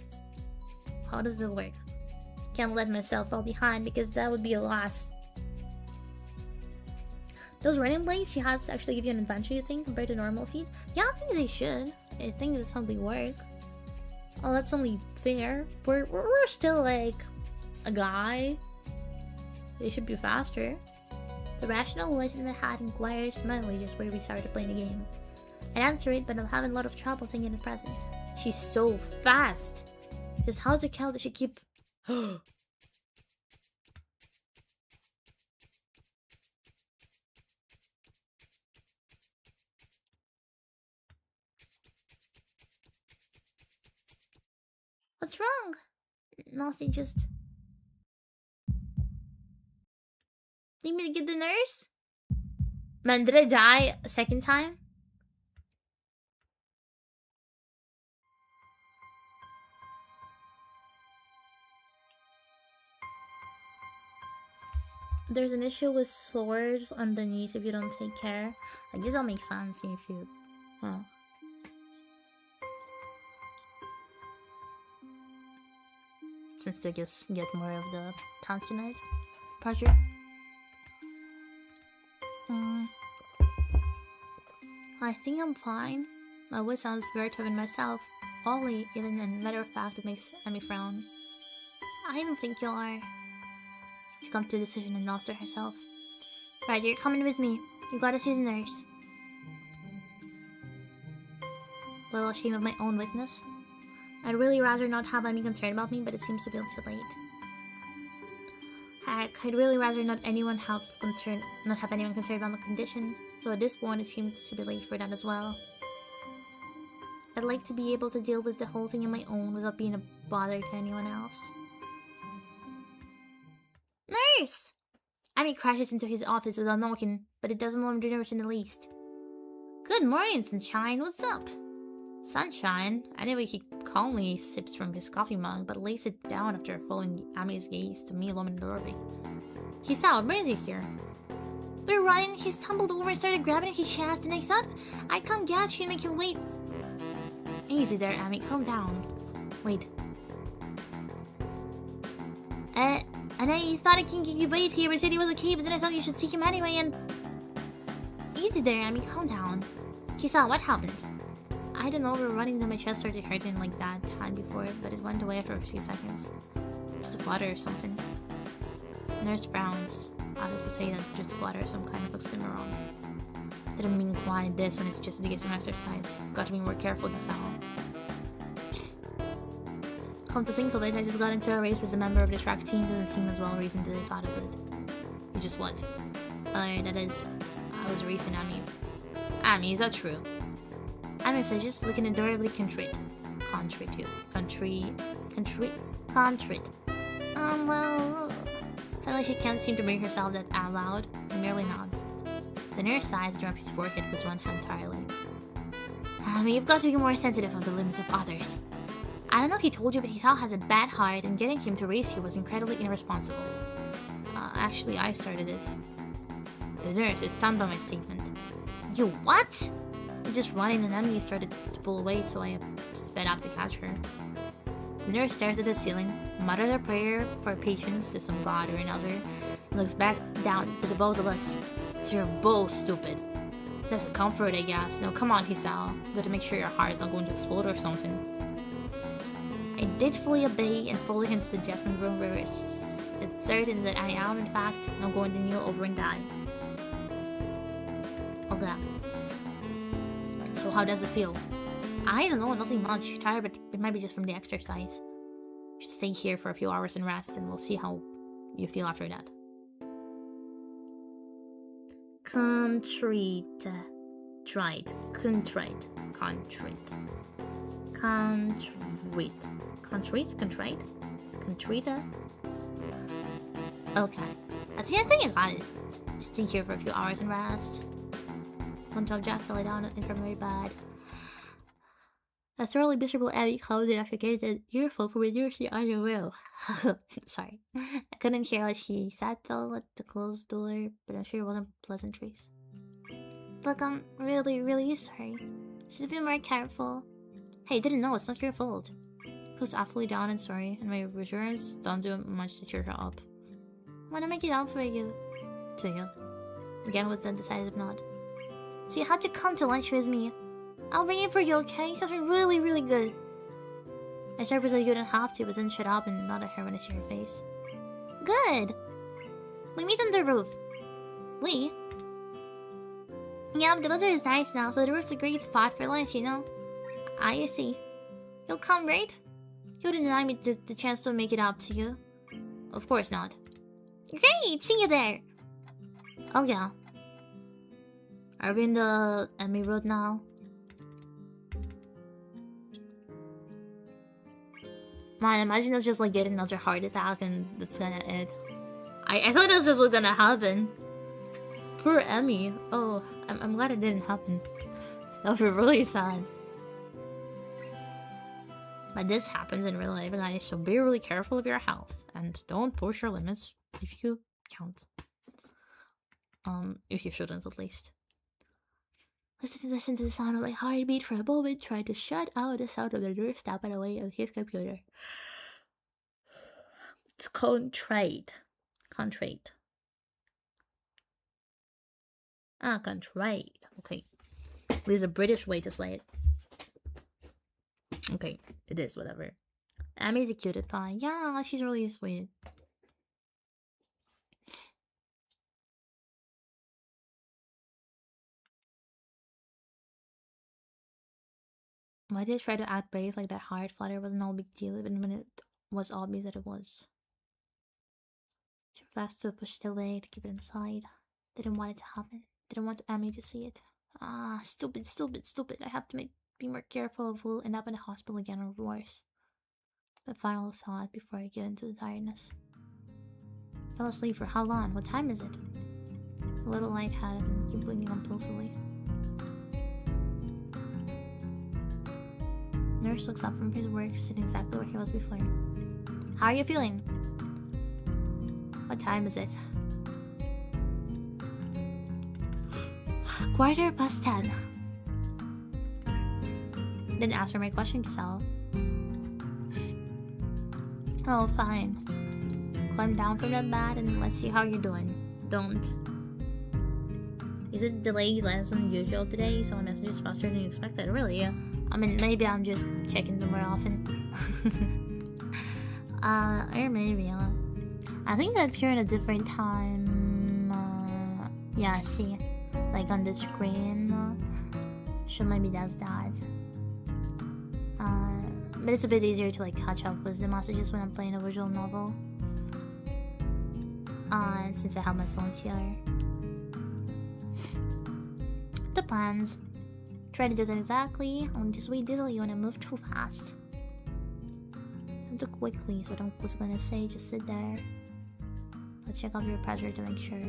How does it work? Can't let myself fall behind because that would be a loss. Those running blades she has actually give you an advantage, you think, compared to normal feet? Yeah, I think they should. I think that's how they work. Oh, that's only fair. We're still like a guy. They should be faster. The rational voice in my head inquires smilingly just where we started playing the game. I answer it, but I'm having a lot of trouble thinking the present. She's so fast. Just how the hell does she keep... What's wrong? Nothing, just... Need me to get the nurse? Man, did I die a second time? There's an issue with swords underneath if you don't take care. I guess that makes sense if you... Huh. Since they just get more of the tensionized pressure. I think I'm fine. My voice sounds very tough in myself. Only, even in matter of fact, it makes Emmy frown. I don't think you are. She comes to a decision and lost her herself. Right, you're coming with me. You gotta see the nurse. A little ashamed of my own weakness. I'd really rather not have Emmy concerned about me, but it seems to be too late. Heck, I'd really rather not have anyone concerned about my condition. So at this point, it seems to be late for that as well. I'd like to be able to deal with the whole thing on my own without being a bother to anyone else. Nurse! Emmy crashes into his office without knocking, but it doesn't alarm the nurse in the least. Good morning, Sunshine. What's up? Sunshine? Anyway, he calmly sips from his coffee mug, but lays it down after following Ami's gaze to me alone in the doorway. He's out. What brings you here? We're running. He stumbled over and started grabbing at his chest, and I thought I'd come get you and make you wait. Easy there, Ami. Calm down. Wait. And I thought I can give you wait here, but said he was okay, but then I thought you should see him anyway, and... Easy there, Ami. Calm down. Kisa, what happened? I don't know, we were running till my chest started hurting like that time before, but it went away after a few seconds. Just a flutter or something. Nurse frowns. I have to say that just a flutter is some kind of oxymoron. Didn't mean quite this when it's just to get some exercise. Got to be more careful this hour. Come to think of it, I just got into a race with a member of the track team. Doesn't seem as well reasoned as I thought of it. You just what? That is... I was racing Ami. Ami, is that true? Ami flinches, looking adorably contrite. Well... I feel like she can't seem to bring herself that out loud, and merely nods. The nurse sighs and drops his forehead with one hand entirely. You've got to be more sensitive of the limbs of others. I don't know if he told you, but Hisao has a bad heart, and getting him to race you was incredibly irresponsible. Actually, I started it. The nurse is stunned by my statement. You what? I'm just running, and Emily started to pull away, so I sped up to catch her. The nurse stares at the ceiling, mutters a prayer for patience to some god or another, and looks back down to the both of us. So you're both stupid. That's a comfort, I guess. No, come on, Hisao. You got to make sure your heart is not going to explode or something. I did fully obey and follow him to the adjustment room where it's certain that I am, in fact, not going to kneel over and die. Okay. So how does it feel? I don't know, nothing much. Tired, but it might be just from the exercise. You should stay here for a few hours and rest, and we'll see how you feel after that. Contrite. Okay. I think I got it. Just stay here for a few hours and rest. One job, Jack, lay down in the infirmary bed. A thoroughly miserable Abby closed it after getting an earful from a nearly on your will. Sorry. I couldn't hear what she said though at the closed door, but I'm sure it wasn't pleasantries. Look, I'm really, really sorry. Should have been more careful. Hey, didn't know, it's not your fault. I was awfully down and sorry, and my reassurance don't do much to cheer her up. I want to make it up for you. To you. Again was then decided not. So you have to come to lunch with me. I'll bring it for you, okay? Something really, really good. I started so you don't have to, but then shut up and not at her when I see her face. Good! We meet on the roof. We? Yeah, the weather is nice now, so the roof's a great spot for lunch, you know? You see. You'll come, right? You wouldn't deny me the chance to make it up to you. Of course not. Great! See you there! Oh yeah. Are we in the Emmy Road now? Man, imagine us just like getting another heart attack and that's gonna it. I thought this was gonna happen. Poor Emmy. Oh, I'm glad it didn't happen. That would be really sad. But this happens in real life, guys, so be really careful of your health and don't push your limits if you can't. If you shouldn't, at least. Listen to the sound of my heartbeat for a moment, trying to shut out the sound of the door snapping away on his computer. It's contrite. Contrite. Contrite. Okay. There's a British way to say it. Okay, it is, whatever. Emmy's a cutie pie. Yeah, she's really sweet. Why did I try to act brave like that heart flutter was no big deal even when it was obvious that it was? Too fast to push it away to keep it inside. Didn't want it to happen. Didn't want Emmy to see it. Stupid, stupid, stupid. I have to be more careful or we'll end up in the hospital again or worse. The final thought before I get into the tiredness. Fell asleep for how long? What time is it? A little lightheaded and keep blinking compulsively. Nurse looks up from his work, sitting exactly where he was before. How are you feeling? What time is it? 10:15. Didn't answer my question, Giselle. Oh, fine. Climb down from that bed and let's see how you're doing. Don't. Is it delayed less than usual today? So my message is faster than you expected. Really? Yeah. I mean, maybe I'm just checking them more often. Or maybe, I think they appear at a different time. Yeah, see. Like on the screen. So maybe that's that. But it's a bit easier to like catch up with the messages when I'm playing a visual novel. Since I have my phone here. The plans. Try to do that exactly, only just wait dizzily when I move too fast. Time too quickly, so what I was gonna say, just sit there. I'll check out your pressure to make sure.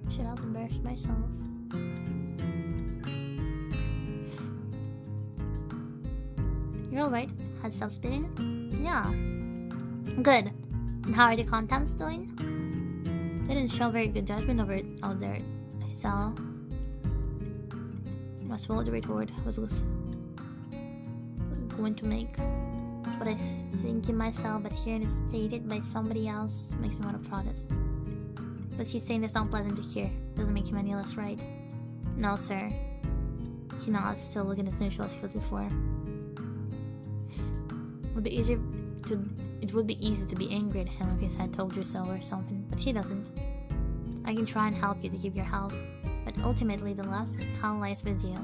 Should help embarrass myself. You're alright. Had stopped spinning? Yeah. Good. And how are the contents doing? They didn't show very good judgment over it out there. So I swallowed the retort I was going to make. That's what I think in myself, but hearing it stated by somebody else makes me want to protest. But he's saying it's not pleasant to hear. Doesn't make him any less right. No, sir. He nods, still looking as neutral as he was before. It would be easy to be angry at him if he had told you so or something, but he doesn't. I can try and help you to keep your health, but ultimately the last call lies with you.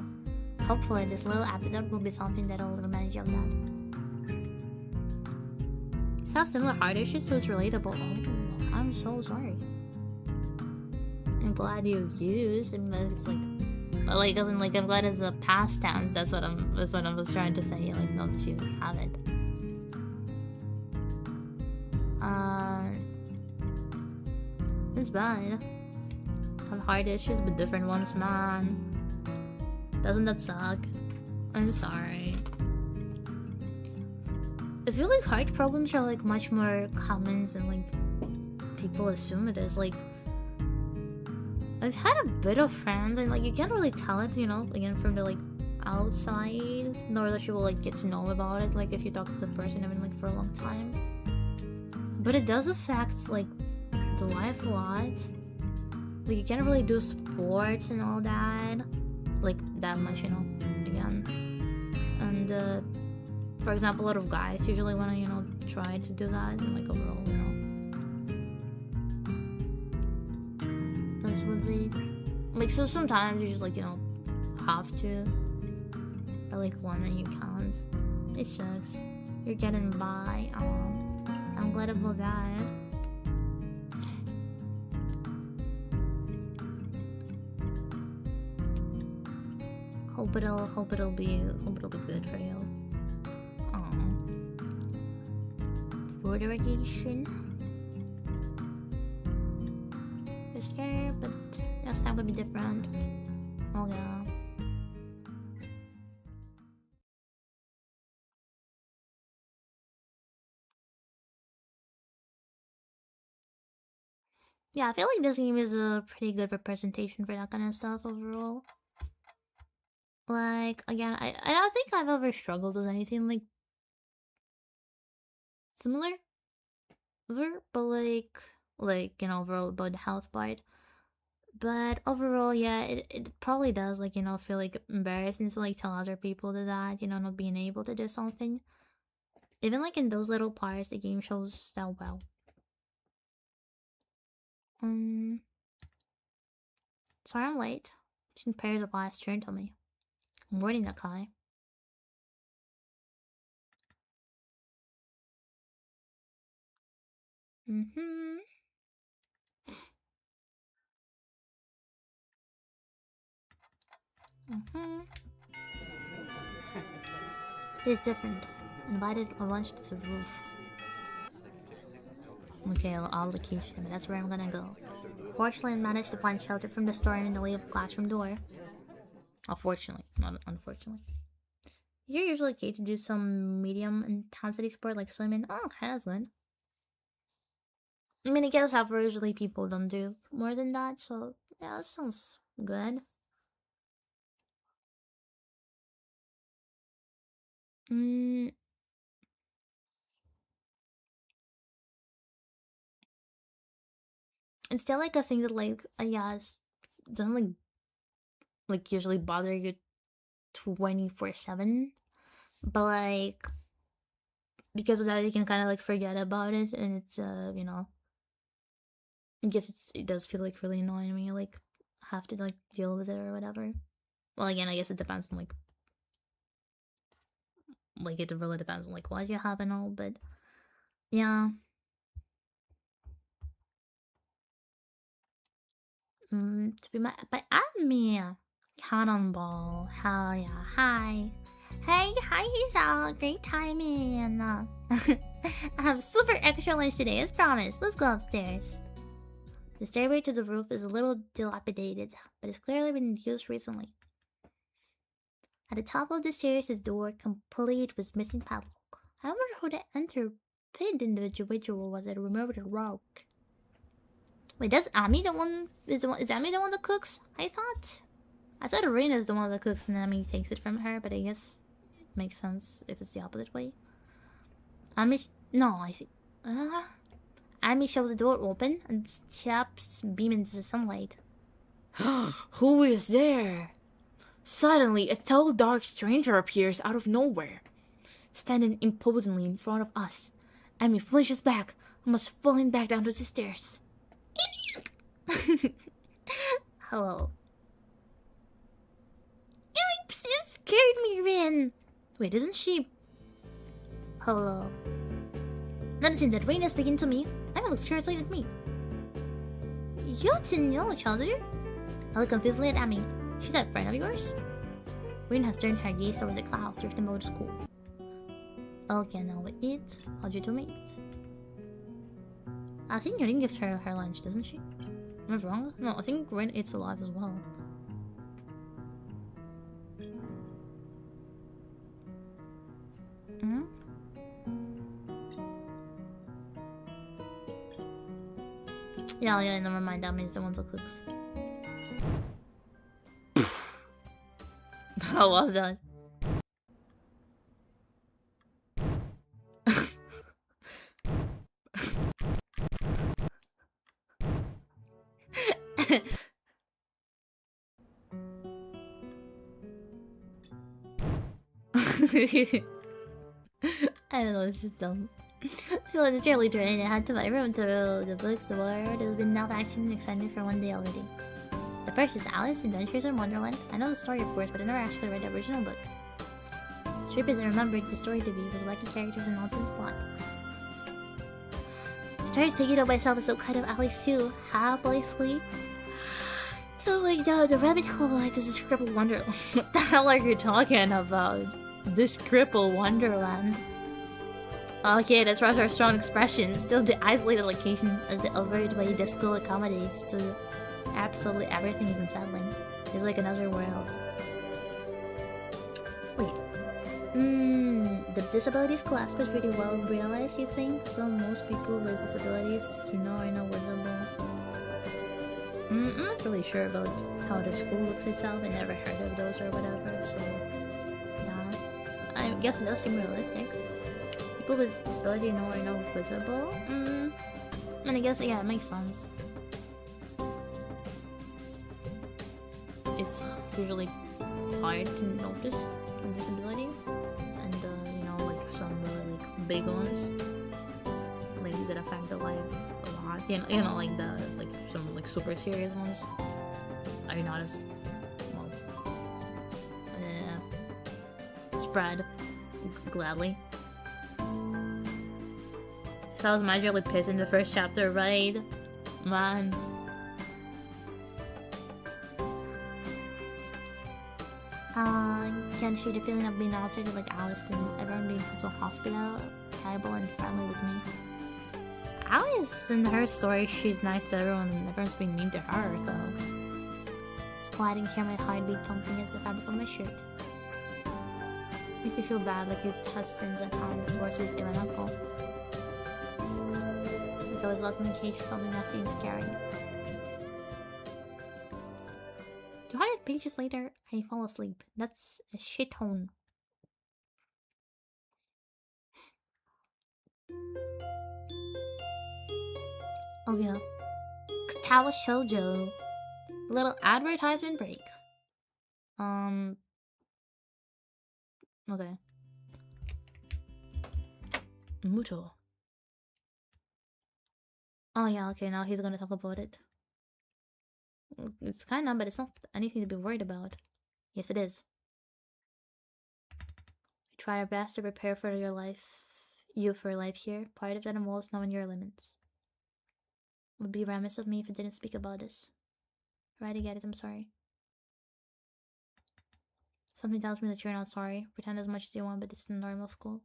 Hopefully this little episode will be something that'll remind you of that. It's have similar heart issues, so it's relatable. Oh, I'm so sorry. I'm glad you used, and it's like doesn't like I'm glad it's a past tense. That's what I was trying to say. Like, know that you have it. It's bad. Have heart issues, but different ones, man. Doesn't that suck? I'm sorry. I feel like heart problems are like much more common than like people assume it is. Like, I've had a bit of friends and like you can't really tell it, you know, again from the like outside, nor that you will like get to know about it like if you talk to the person even like for a long time. But it does affect like the life a lot. Like you can't really do sports and all that like that much, you know, again. And for example, a lot of guys usually want to, you know, try to do that and like overall, you know, that's what's it. Like, so sometimes you just like, you know, have to, or like one and you can't. It sucks. You're getting by. I'm glad about that. Hope it'll be good for you. For the vacation. You're scared, but next time will be different. Oh yeah. Yeah, I feel like this game is a pretty good representation for that kind of stuff overall. Like, again, I don't think I've ever struggled with anything like similar. But like, you know, overall about the health part. But overall, yeah, it probably does, like, you know, feel like embarrassing to like tell other people that, you know, not being able to do something. Even like in those little parts, the game shows that well. Sorry I'm late. She pairs of eyes turned to me. I'm waiting that Kai. Mm-hmm. Mm-hmm. It's different. Invited a lunch to the roof. Okay, I'll location, but that's where I'm gonna go. Fortunately, I managed to find shelter from the storm in the lee of the classroom door. Unfortunately, not unfortunately. You're usually okay to do some medium intensity sport like swimming. Oh, okay, that's good. I mean, I guess averagely people don't do more than that, so yeah, that sounds good. Mm, it's still like a thing that like doesn't like usually bother you 24/7, but like because of that you can kind of like forget about it, and it's you know, I guess it does feel like really annoying when you like have to like deal with it or whatever. Well, again, I guess it depends on like it really depends on like what you have and all, but yeah. To be my me, cannonball. Hell yeah! Hi, hey, hi, Hazel. Great timing. I have super extra lunch today, as promised. Let's go upstairs. The stairway to the roof is a little dilapidated, but it's clearly been used recently. At the top of the stairs is a door complete with missing padlock. I wonder who the enterpid individual was that removed the rock. Wait, that's Ami the one? Is Ami the one that cooks? I thought Arena is the one that cooks and Ami takes it from her, but I guess it makes sense if it's the opposite way. Ami, no, I think. Ami shows the door open and steps beam into the sunlight. Who is there? Suddenly, a tall, dark stranger appears out of nowhere, standing imposingly in front of us. Amy flinches back, almost falling back down to the stairs. Hello. Yipes! You scared me, Rin! Wait, isn't she... Hello. Noticing that Rain is speaking to me, Amy looks curiously at me. You didn't know each other? I look confusedly at Amy. She's that friend of yours? Rin has turned her gaze towards the clouds drifting over the school. Okay, now we eat. How'd you two meet? I think Rin gives her her lunch, doesn't she? Am I wrong? No, I think Rin eats a lot as well. Yeah, never mind. That means the ones that cooks. How was that? I don't know, it's just dumb. Feeling literally drained, I had to my room to the books, the world has been now action and excited for one day already. The first is Alice Adventures in Wonderland. I know the story, of course, but I never actually read the original book. Strip isn't remembered the story to be was wacky characters and nonsense plot. I started thinking of myself as some kind of Alice too. How, basically? Oh my god, the rabbit hole like this is crippled wonderland. What the hell are you talking about? This crippled wonderland. Okay, that's rather a strong expression. Still, the isolated location as the overt way this school accommodates to absolutely everything is unsettling. It's like another world. Wait. The disabilities class was pretty well realized, you think? So most people with disabilities, you know, are not visible. I'm not really sure about how the school looks itself. I never heard of those or whatever, so yeah. I guess it does seem realistic. People with disability are not visible. And I guess, yeah, it makes sense. It's usually hard to notice disability. And, you know, like some really like, big ones. Like these that affect the life a lot. You know, like some like super serious ones are not as well spread gladly. So I was majorly pissed in the first chapter, right? Man. Can't share the feeling of being outside like Alice and everyone being so hospitable and friendly with me. Alice, in her story, she's nice to everyone and everyone's being mean to her, though. It's gliding here, my heartbeat thumping against the fabric of my shirt. Makes me feel bad, like it has sins and harm, of course, with even uncle. Like I was locked in a cage for something nasty and scary. 200 pages later, I fall asleep. That's a shit tone. Oh yeah. Katawa Shoujo. Little advertisement break. Okay. Muto. Oh yeah, okay, now he's gonna talk about it. It's kinda, but it's not anything to be worried about. Yes, it is. We try our best to prepare for you for life here. Part of that involves knowing your limits. It would be remiss of me if I didn't speak about this. Right, I get it, I'm sorry. Something tells me that you're not sorry. Pretend as much as you want, but this is a normal school.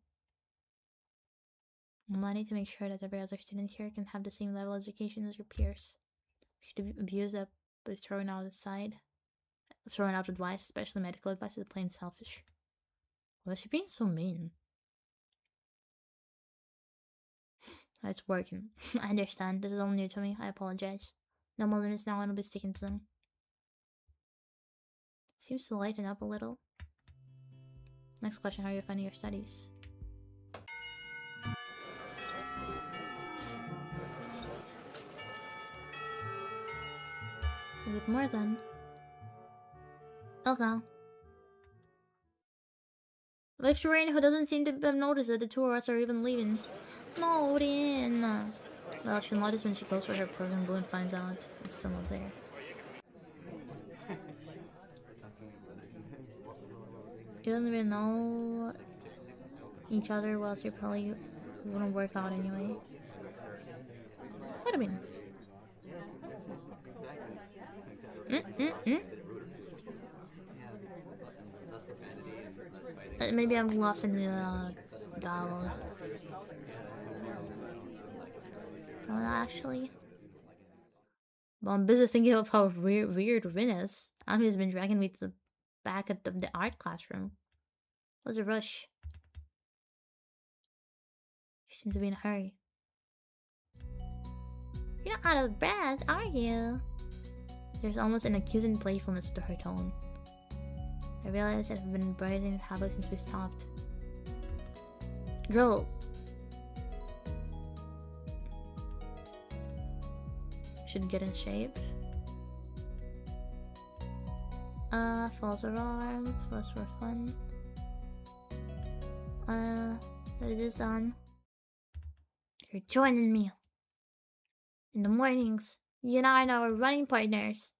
Money to make sure that every other student here can have the same level of education as your peers. If you abuse that, but throwing out advice, especially medical advice, is plain selfish. Why is she being so mean? It's working. I understand. This is all new to me. I apologize. No more limits now, and I'll be sticking to them. Seems to lighten up a little. Next question, how are you finding your studies? With more then. Okay. Lift Rain, who doesn't seem to have noticed that the two of us are even leaving. Norin! Well, she'll notice when she goes for her program blue and finds out it's still not there. You don't even know each other, well, you probably wouldn't work out anyway. What do you mean? Maybe I'm lost in the dialogue. Well, actually, I'm busy thinking of how weird Rin is. Ami's been dragging me to the back of the art classroom. What's a rush? She seemed to be in a hurry. You're not out of breath, are you? There's almost an accusing playfulness to her tone. I realize I've been breathing haave since we stopped. Girl. Should get in shape. False alarm. Plus for fun. That is this on. You're joining me. In the mornings, you and I are our running partners.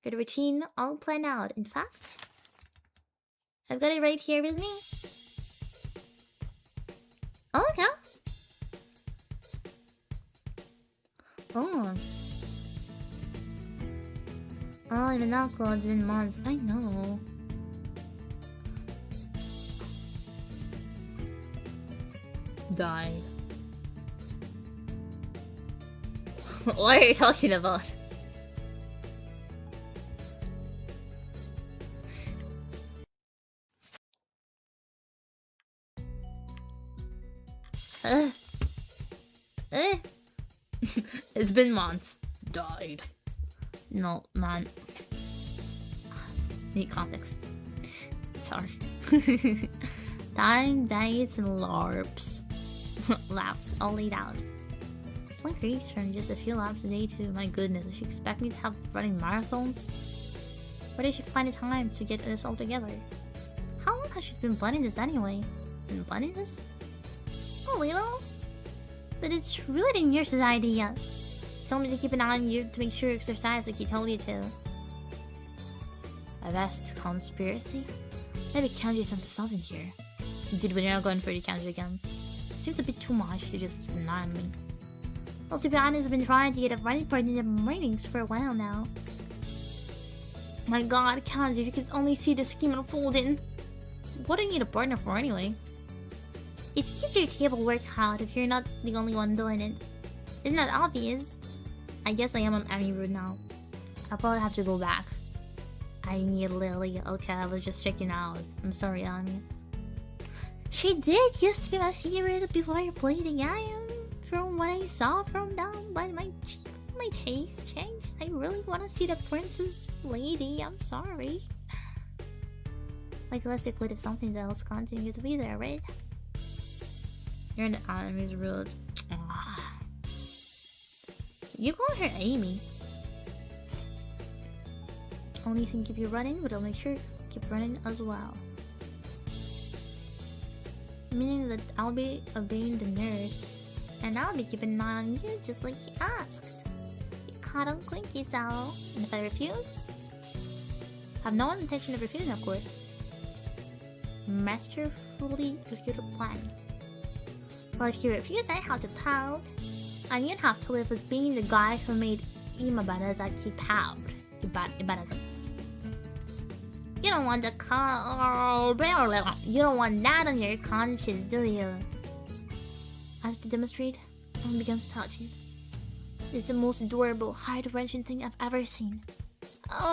Got a routine all planned out. In fact, I've got it right here with me. Oh, okay. Oh. Oh, even now, Claude, it's been months. I know. Died. What are you talking about? It's been months. Died. No, man. Need context. Sorry. Time, dates, and LARPs. Laps all laid out. It's like her turn just a few laps a day too. My goodness, does she expect me to have running marathons? Where did she find the time to get this all together? How long has she been planning this anyway? Been planning this? A little? But it's really the nurse's idea. Told me to keep an eye on you to make sure you exercise like he told you to. A vast conspiracy? Maybe Kanji's onto something here. Dude, we're not going for the Kanji again. Seems a bit too much to just keep an eye on me. Well, to be honest, I've been trying to get a running partner in the mornings for a while now. My god, Kanji, you can only see the scheme unfolding. What do you need a partner for anyway? It's easier to give a workout if you're not the only one doing it. Isn't that obvious? I guess I am on Ami route now. I'll probably have to go back. I need Lily. Okay, I was just checking out. I'm sorry, Ami. She did used to be my favorite before I played the game. From what I saw from down, but my taste changed. I really want to see the princess lady. I'm sorry. Like, let's stick with if something else continues to be there, right? You're in the Anime's route. You call her Amy. Only thing keep you running, but I'll make sure keep running as well. Meaning that I'll be obeying the nurse. And I'll be keeping an eye on you just like you asked. You caught on Clinky, so... And if I refuse? Have no intention of refusing, of course. Masterfully executed plan. Well, if you refuse, I have to pout. And you'd have to live with being the guy who made Imabarazaki pout. Ibarazaki. You don't want the you don't want that on your conscience, do you? I have to demonstrate, and begins pouting. It's the most adorable, heart-wrenching thing I've ever seen.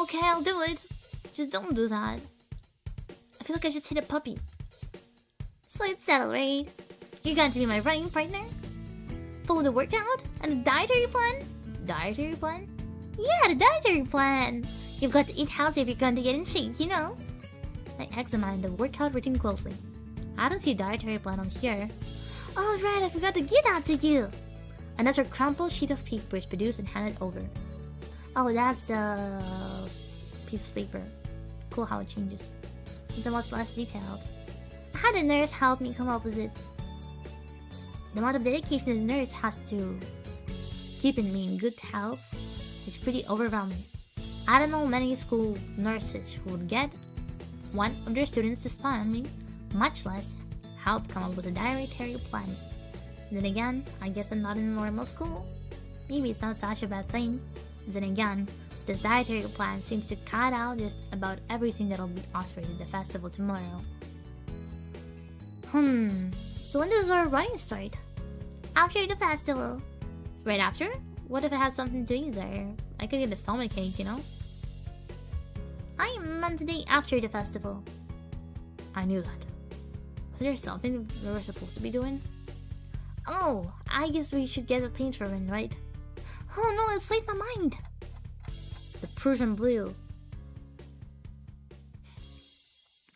Okay, I'll do it. Just don't do that. I feel like I should hit a puppy. So it's settled, right? You're going to be my running partner? Follow the workout? And the dietary plan? Dietary plan? Yeah, the dietary plan! You've got to eat healthy if you're going to get in shape, you know? I examined the workout routine closely. I don't see a dietary plan on here. Oh right, I forgot to give that to you! Another crumpled sheet of paper is produced and handed over. Oh, that's the piece of paper. Cool how it changes. It's almost less detailed. I had a nurse help me come up with it. The amount of dedication the nurse has to keeping me in good health is pretty overwhelming. I don't know many school nurses who would get one of their students to spy on me, much less help come up with a dietary plan. Then again, I guess I'm not in a normal school. Maybe it's not such a bad thing. Then again, this dietary plan seems to cut out just about everything that'll be offered at the festival tomorrow. So when does our running start? After the festival. Right after? What if it has something to eat there? I could get a stomachache, you know? I meant the day after the festival. I knew that. Was there something we were supposed to be doing? Oh, I guess we should get a paint for it, right? Oh no, it slipped my mind. The Prussian blue.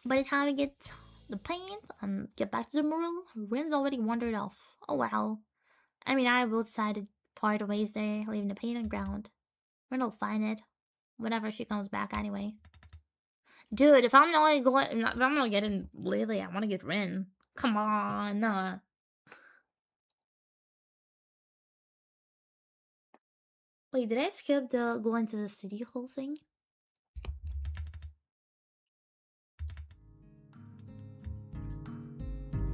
By the time we get the paint and get back to the mural, Rin's already wandered off. Oh well. I mean, I both decided to part ways there, leaving the paint on ground. Rin will find it whenever she comes back anyway. Dude, if I'm not getting Lily, I want to get Rin. Come on. Wait, did I skip the going to the city hall thing?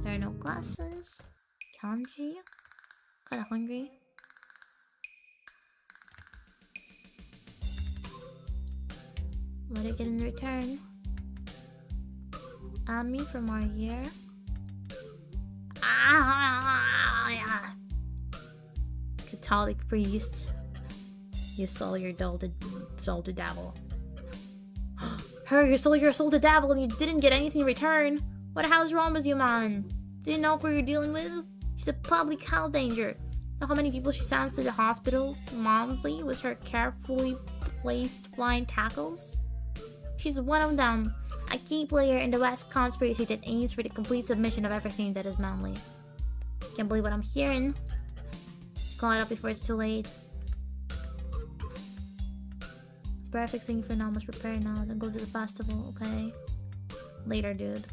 There are no glasses. Kanji. Kinda hungry. What did I get in return? Ami from our year. Yeah. Catholic priest. You sold your soul to dabble. You sold your soul to dabble and you didn't get anything in return. What the hell is wrong with you, man? Didn't know who you're dealing with? She's a public health danger. Know how many people she sends to the hospital monthly with her carefully placed flying tackles? She's one of them. A key player in the West conspiracy that aims for the complete submission of everything that is manly. Can't believe what I'm hearing. Call it up before it's too late. Perfect thing for now, must prepare now, then go to the festival, okay? Later, dude.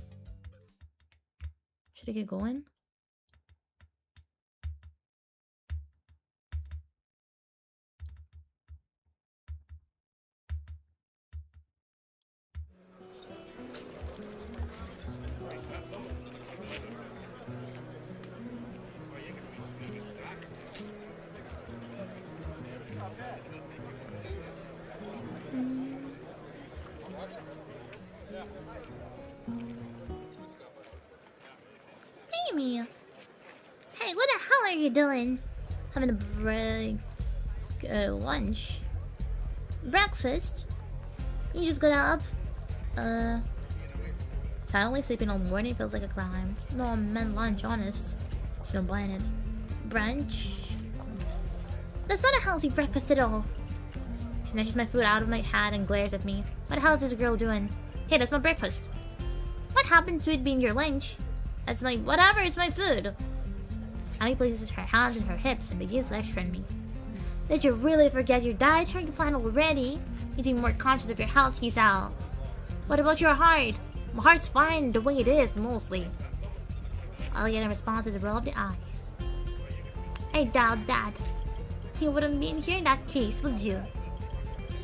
Should I get going? Amy! Hey, what the hell are you doing? Having a break... lunch. Breakfast? You just got up? Suddenly sleeping all morning feels like a crime. No, I meant lunch, honest. Just don't blame it. Brunch? That's not a healthy breakfast at all. She snatches my food out of my hat and glares at me. What the hell is this girl doing? Hey, that's my breakfast. What happened to it being your lunch? That's my... whatever, it's my food. Amy places her hands in her hips and begins lecturing me. Did you really forget your dietary plan already? You need to be more conscious of your health, Giselle. What about your heart? My heart's fine the way it is, mostly. All I get in response is a roll of the eyes. I doubt that. You wouldn't be in here in that case, would you?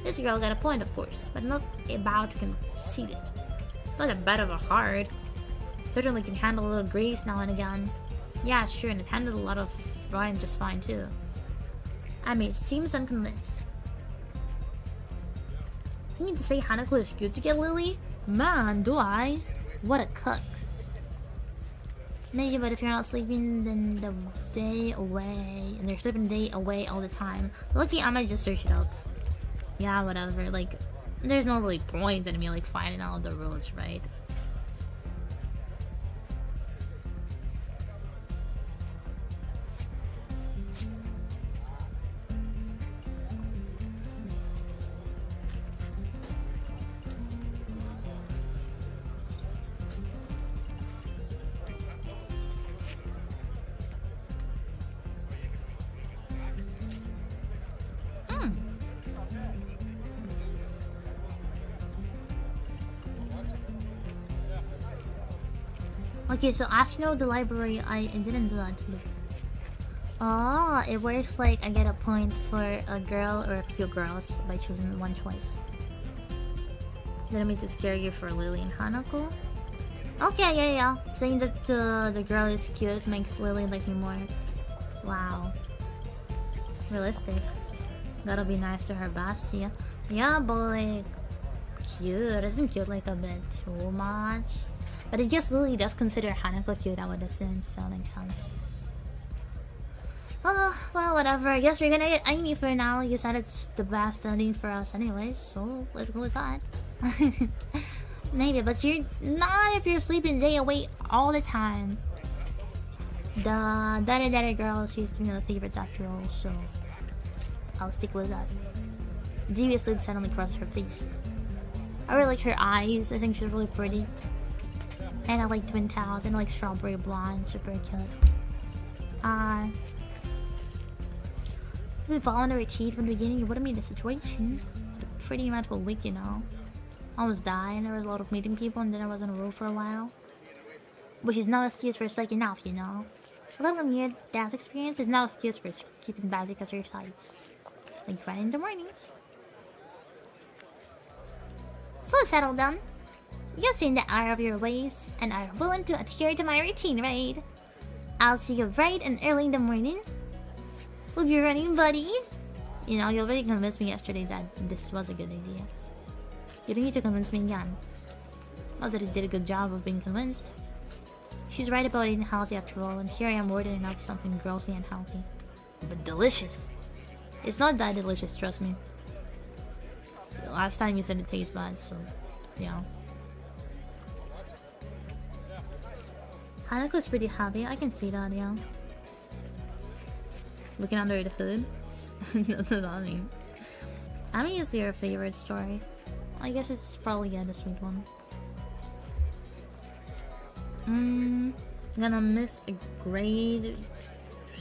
This girl got a point, of course, but I'm not about to concede it. It's not a bad of a heart. Certainly can handle a little grease now and again. Yeah, sure, and it handled a lot of riding just fine, too. I mean, it seems unconvinced. Think you to say Hanako is cute to get Lily? Man, do I? What a cook. Maybe, but if you're not sleeping, then the day away, and they're sleeping day away all the time. Lucky I might just search it up. Yeah, whatever, like, there's no really point in me, like, finding out the rules, right? Okay, so asking the library, I didn't do that. Oh, it works like I get a point for a girl or a few girls by choosing one choice. Didn't mean to scare you for Lily and Hanako. Okay, yeah. Saying that the girl is cute makes Lily like me more. Wow. Realistic. Gotta be nice to her bestie. Yeah, but like... cute. Isn't cute like a bit too much? But I guess Lily does consider Hanako cute, I would assume, so that makes sense. Oh, well, whatever. I guess we're gonna get Amy for now. You said it's the best ending for us anyways, so let's go with that. Maybe, but you're not if you're sleeping day away all the time. The Dare Dare girls used to be the favorites after all, so... how stick was that. Devious look suddenly crossed her face. I really like her eyes. I think she's really pretty. And I like twin tails and I like strawberry blonde. Super cute. If we volunteer cheat from the beginning, it wouldn't be the situation. A pretty mental week, you know. I almost died and there was a lot of meeting people and then I was on a road for a while. Which is no excuse for slacking off, you know. A little near death experience is no excuse for keeping basic exercise. Like running in the mornings. So settled down. You've seen the error of your ways and are willing to adhere to my routine, right? I'll see you bright and early in the morning. We'll be running buddies. You know, you already convinced me yesterday that this was a good idea. You don't need to convince me again. Not that I did a good job of being convinced. She's right about eating healthy after all, and here I am ordering up something grossly unhealthy. But delicious. It's not that delicious, trust me. Last time you said it tastes bad, so yeah. Hanako's pretty happy, I can see that, yeah. Looking under the hood? What does that mean? Ami is your favorite story. I guess it's probably, yeah, the sweet one. Gonna miss a great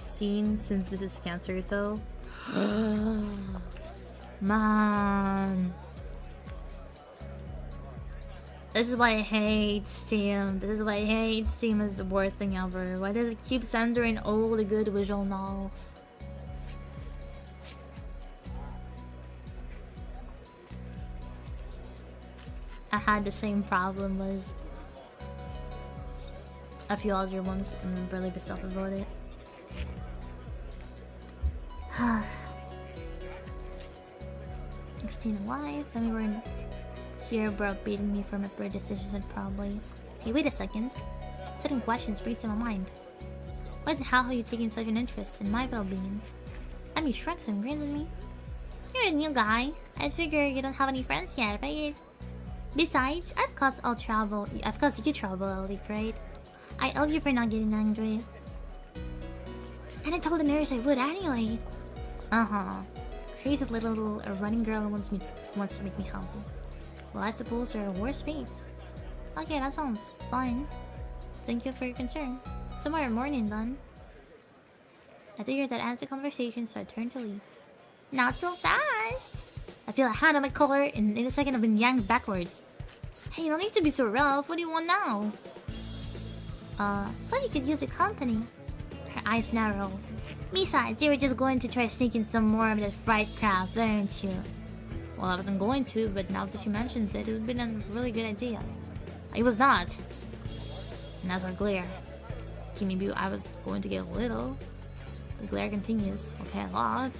scene since this is Cancer though. Man. This is why I hate Steam. This is why I hate Steam is the worst thing ever. Why does it keep censoring all the good visual novels? I had the same problem with a few other ones and I'm really pissed off about it. Extended life. I mean, we're here about beating me for my poor decisions probably. Hey, wait a second. Certain questions breeds in my mind. Why is it how you taking such an interest in my well-being? I mean, shrugs and grins at me. You're the new guy. I figure you don't have any friends yet, right? Besides, of course I'll travel. Of course you travel, Ellie, right? I owe you for not getting angry. And I told the nurse I would anyway. Crazy little running girl wants to make me happy. Well, I suppose there are worse fates. Okay, that sounds fine. Thank you for your concern. Tomorrow morning, then. I figured that ends the conversation, so I turned to leave. Not so fast! I feel a hand on my collar, and in a second I've been yanked backwards. Hey, you don't need to be so rough. What do you want now? So you could use the company. Her eyes narrow. Besides, you were just going to try sneaking some more of that fried crab, weren't you? Well, I wasn't going to, but now that she mentions it, it would have been a really good idea. I was not. Another glare. Okay, maybe I was going to get a little. The glare continues. Okay, a lot.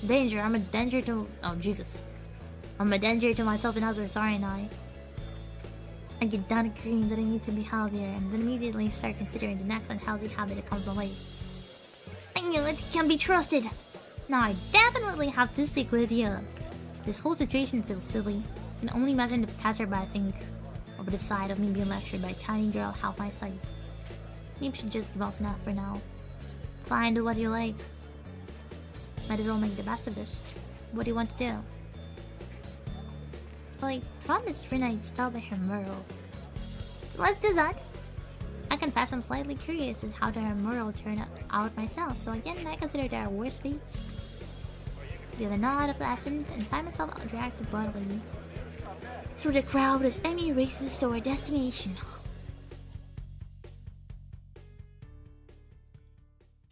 Danger, I'm a danger to... Oh, Jesus. I'm a danger to myself and others, aren't I? I get done agreeing that I need to be healthier and then immediately start considering the next unhealthy habit that comes my way. I knew it can't be trusted. Now I definitely have to stick with you. This whole situation feels silly. I can only imagine the passerby think over the side of me being lectured by a tiny girl half my size. Maybe I should just give up now for now. Fine, do what you like. Might as well make the best of this. What do you want to do? Well, I promised Rina I'd stop by her mural. Let's do that! I confess I'm slightly curious as how the mural turned out myself, so again I consider there are worse fates. The other nod of the accent and find myself dragged bodily through the crowd as Emmy races to our destination.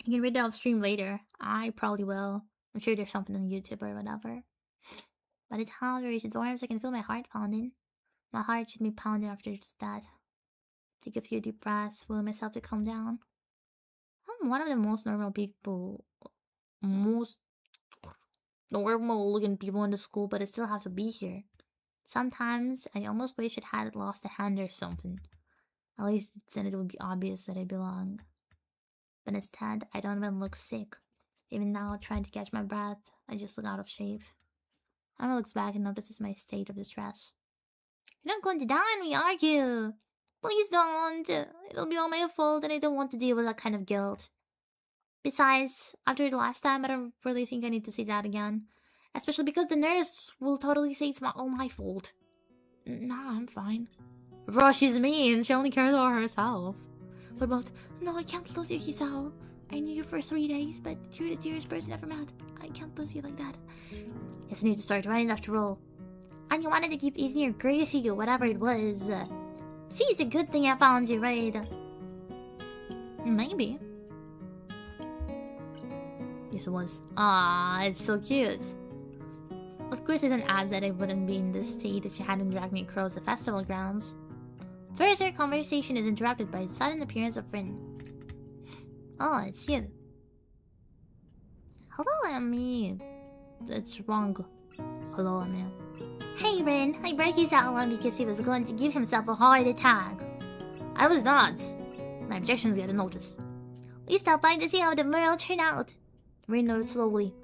You can read the off stream later. I probably will. I'm sure there's something on YouTube or whatever. By the time I reach the dorms, I can feel my heart pounding. My heart should be pounding after just that. Take a few deep breaths, will myself to calm down. I'm one of the most normal looking people in the school, but I still have to be here. Sometimes I almost wish I had lost a hand or something. At least then it would be obvious that I belong. But instead, I don't even look sick. Even now, trying to catch my breath, I just look out of shape. Emma looks back and notices my state of distress. You're not going to die on me, are you? Please don't. It'll be all my fault and I don't want to deal with that kind of guilt. Besides, after the last time, I don't really think I need to see that again. Especially because the nurse will totally say it's all my fault. Nah, I'm fine. Bro, she's mean. She only cares about herself. What about, no, I can't lose you, Hisao. I knew you for 3 days, but you're the dearest person I ever met. I can't lose you like that. Guess I need to start running after all. And you wanted to keep eating your greasy or whatever it was. See, it's a good thing I found you, right? Maybe. Yes, it was. Ah, it's so cute. Of course, I didn't ask that I wouldn't be in this state if she hadn't dragged me across the festival grounds. Further conversation is interrupted by the sudden appearance of Rin. Oh, it's you. Hello, Ami. That's wrong. Hello, Ami. Hey, Rin. I brought you out alone because he was going to give himself a heart attack. I was not. My objections get a notice. We stopped by to see how the mural turned out. Rin nodded slowly.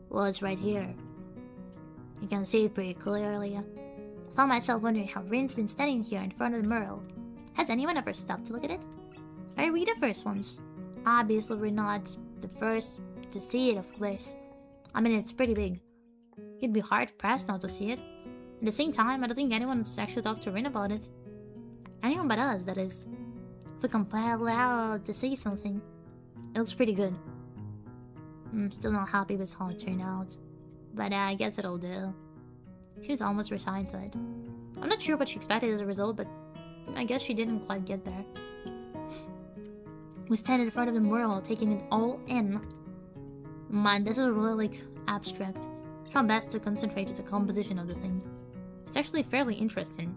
Well, it's right here. You can see it pretty clearly. I found myself wondering how Rin's been standing here in front of the mural. Has anyone ever stopped to look at it? Are we the first ones? Obviously, we're not the first to see it, of course. I mean, it's pretty big. You'd be hard-pressed not to see it. At the same time, I don't think anyone's actually talked to Rin about it. Anyone but us, that is. If we compile out to say something, it looks pretty good. I'm still not happy with how it turned out. But I guess it'll do. She was almost resigned to it. I'm not sure what she expected as a result, but I guess she didn't quite get there. We stand in front of the mural, taking it all in. Man, this is really, abstract. I try best to concentrate on the composition of the thing. It's actually fairly interesting.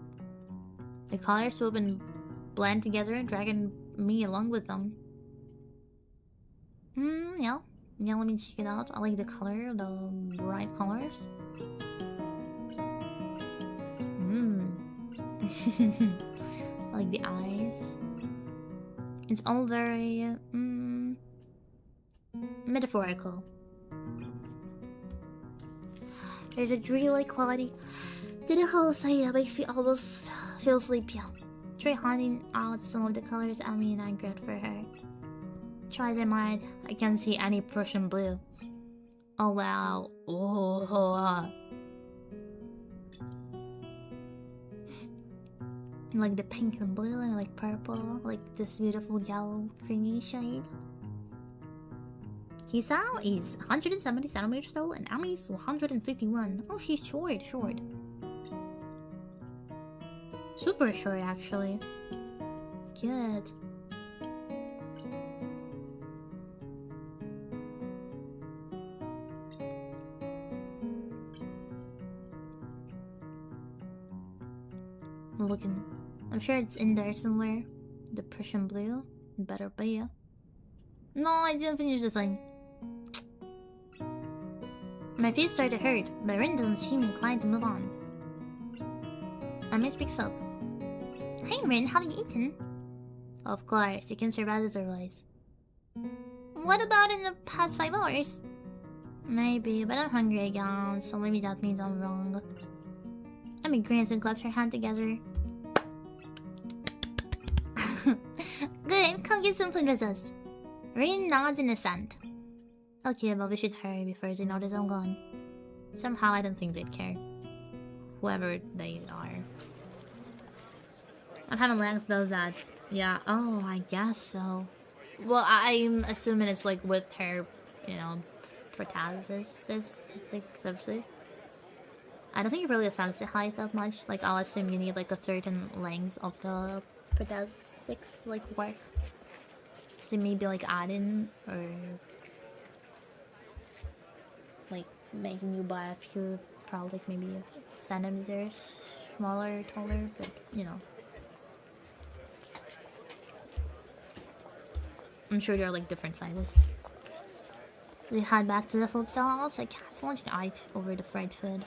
The colors swoop and blend together, dragging me along with them. Yeah. Yeah, let me check it out. I like the color, the bright colors. I like the eyes. It's all very metaphorical. There's a dreamy quality to the whole thing that makes me almost feel sleepy. Try hunting out some of the colors Ami and I grabbed for her. Try as I might, I can't see any Prussian blue. Oh wow. Oh. Like the pink and blue and like purple, like this beautiful yellow creamy shade. Hisao is 170 centimeters tall and Ami's 151. Oh, she's short. Super short, actually. Good. Looking. I'm sure it's in there somewhere. The Prussian blue. Better be. No, I didn't finish the thing. My feet start to hurt, but Rin doesn't seem inclined to move on. Ami speaks up. Hey Rin, have you eaten? Of course, you can survive this otherwise. What about in the past 5 hours? Maybe, but I'm hungry again, so maybe that means I'm wrong. Ami grins and claps her hand together. Good, come get some food with us. Rin nods in assent. Okay, but we should hurry before they notice I'm gone. Somehow I don't think they'd care. Whoever they are. What kind of Lanx does that? Yeah, oh, I guess so. Well, I'm assuming it's like with her, protasis, like, substitute. I don't think it really affects the height that much. Like, I'll assume you need like a certain length of the protasics like work. So maybe like add in or like making you buy a few, probably like maybe centimeters smaller, taller, but I'm sure there are like different sizes. We head back to the food stalls. I can't launch an eye over the fried food.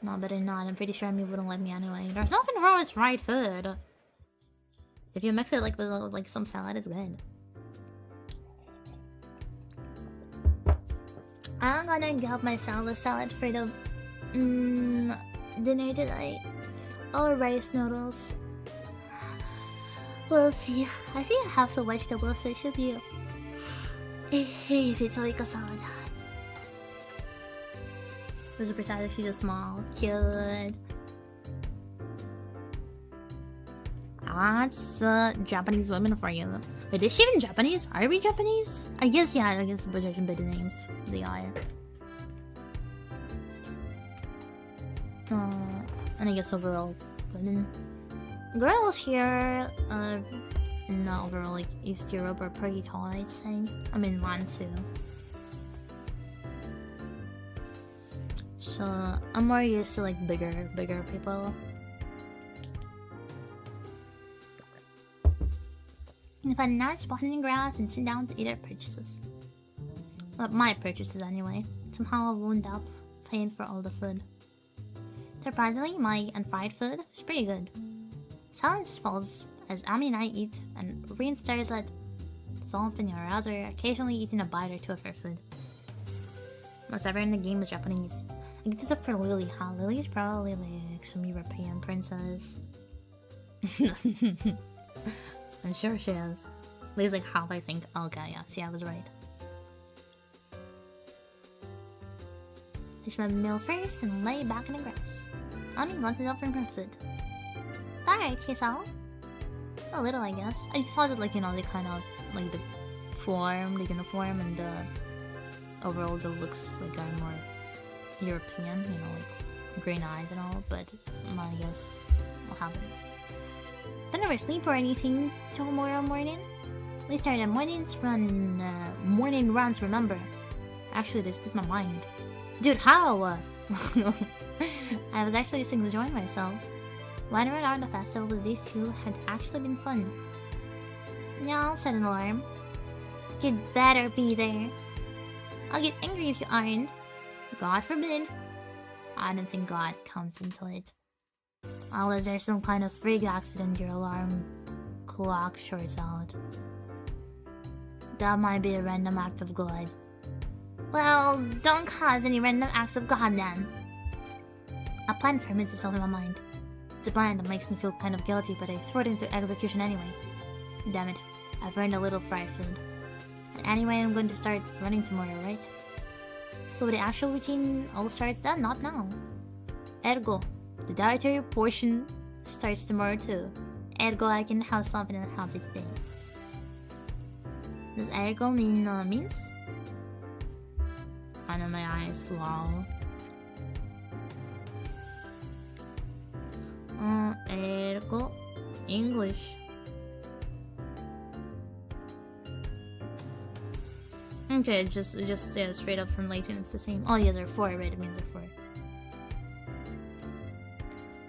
No, better not. I'm pretty sure Amy wouldn't let me anyway. There's nothing wrong with fried food. If you mix it like with like some salad, it's good. I'm gonna get myself a salad for the dinner tonight. Or rice noodles. We'll see. I think I have some vegetables, so it should be Easy to make a salad. There's a potato, she's just small. Cute. That's Japanese women for you. Wait, is she even Japanese? Are we Japanese? I guess, yeah, I guess, but judging by the names, they are. And I guess overall, women. Girls here, in the overall, like, East Europe are pretty tall, I'd say. I mean, land too. So, I'm more used to, like, bigger people. If I'm not spotting grass and sit down to eat our purchases. Well, my purchases anyway. Somehow I wound up paying for all the food. Surprisingly, my unfried food is pretty good. Silence falls as Ami and I eat, and Reen stares at something or other, occasionally eating a bite or two of her food. Most everyone in the game is Japanese. I guess except for Lily, huh? Lily's probably like some European princess. I'm sure she is. Lily's like half, I think. Okay, yeah, see, I was right. Finish my meal first and lay back in the grass. Ami glances up from her food. Alright, Kisao. A little, I guess. I just thought that, like, you know, they kind of, like, the form, the uniform, and the overall, the looks, like, are more European, you know, like, green eyes and all, but, I guess, what happens? Don't ever sleep or anything tomorrow morning. We start at morning runs, remember. Actually, they slipped my mind. Dude, how? I was actually just enjoying myself. Wandering around the festival with these two had actually been fun. Yeah, I'll set an alarm. You'd better be there. I'll get angry if you aren't. God forbid. I don't think God comes into it. Unless there's some kind of freak accident your alarm clock shorts out. That might be a random act of God. Well, don't cause any random acts of God then. A plan ferments itself in my mind. It's a plan that makes me feel kind of guilty, but I throw it into execution anyway. Damn it, I've earned a little fried food. And anyway, I'm going to start running tomorrow, right? So the actual routine all starts then, not now. Ergo, the dietary portion starts tomorrow too. Ergo, I can have something in the house each day. Does ergo mean means? I know my eyes, lol. Ergo, English. Okay, it just yeah, straight up from Latin, it's the same. Oh yes, there are four, right? It means there are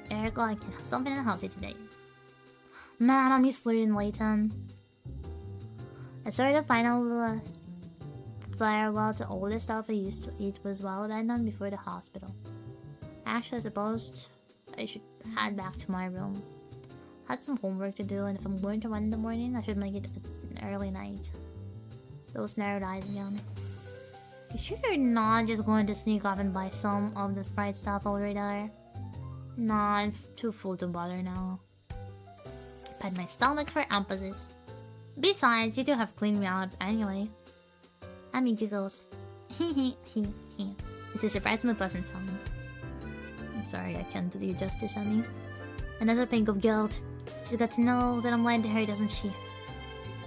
four. Ergo, I can have something in the house today. Man, I'm used to learning Latin. I started the final farewell to all the stuff I used to eat was well abandoned before the hospital. Actually, I suppose I should head back to my room. Had some homework to do, and if I'm going to run in the morning, I should make it an early night. Those narrowed eyes again. You sure you're not just going to sneak off and buy some of the fried stuff over there? Nah, I'm too full to bother now. Pat my stomach for emphasis. Besides, you two have cleaned me out anyway. Ami giggles. It's a surprisingly pleasant sound. I'm sorry, I can't do you justice, Ami. Another pang of guilt. She's got to know that I'm lying to her, doesn't she?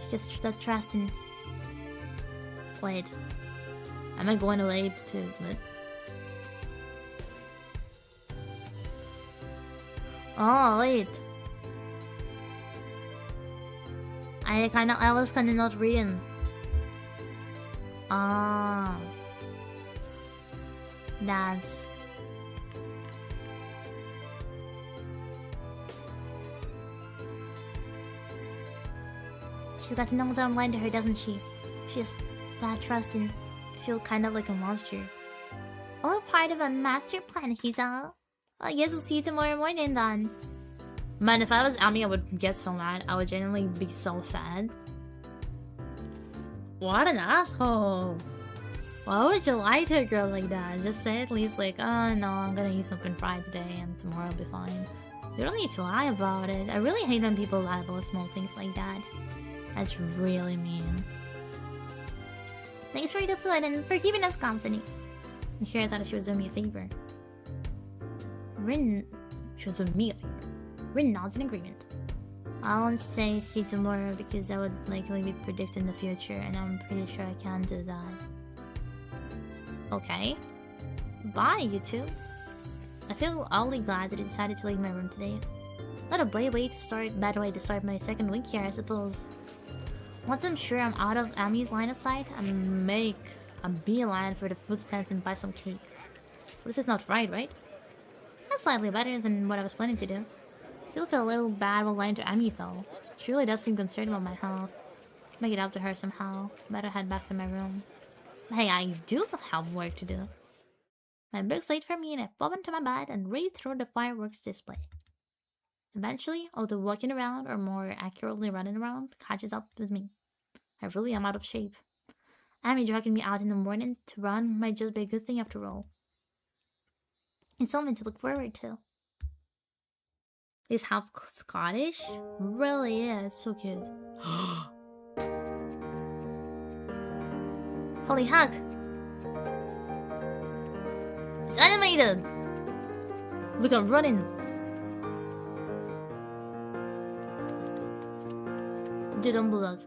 She's just that trusting. Wait. Am I going away to... What? Oh, wait. I was kinda not reading. Ah. That's... She's got to know that I'm lying to her, doesn't she? She's that trusting. Feel kind of like a monster. All part of a master plan, Hiza. I guess I'll see you tomorrow morning then. Man, if I was Ami, I would get so mad. I would genuinely be so sad. What an asshole. Why would you lie to a girl like that? Just say at least like, oh no, I'm gonna eat something fried today and tomorrow I'll be fine. You don't need to lie about it. I really hate when people lie about small things like that. That's really mean. Thanks for the flood and for keeping us company. Here I thought she was doing me a favor. She was doing me a favor. Rin nods in agreement. I won't say see tomorrow because that would likely be predicting the future, and I'm pretty sure I can't do that. Okay. Bye, you two. I feel oddly glad that I decided to leave my room today. Not a bad way to start my second week here, I suppose. Once I'm sure I'm out of Ami's line of sight, I make a beeline for the food stands and buy some cake. This is not fried, right? That's slightly better than what I was planning to do. Still feel a little bad while lying to Ami though. She really does seem concerned about my health. Make it up to her somehow. Better head back to my room. Hey, I do have work to do. My books wait for me and I pop into my bed and read through the fireworks display. Eventually, although walking around, or more accurately running around, catches up with me. I really am out of shape. Ami dragging me out in the morning to run might just be a good thing after all. It's something to look forward to. He's half Scottish? Really is, so cute. Holy heck! It's animated! Look, I'm running! Dude, don't do that.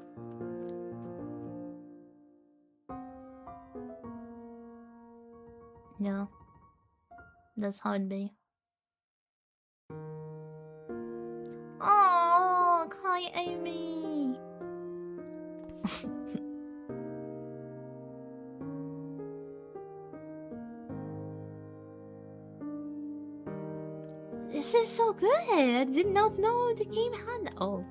No. That's how it be. Oh, Kai Amy! This is so good! I did not know the game had that. Oh.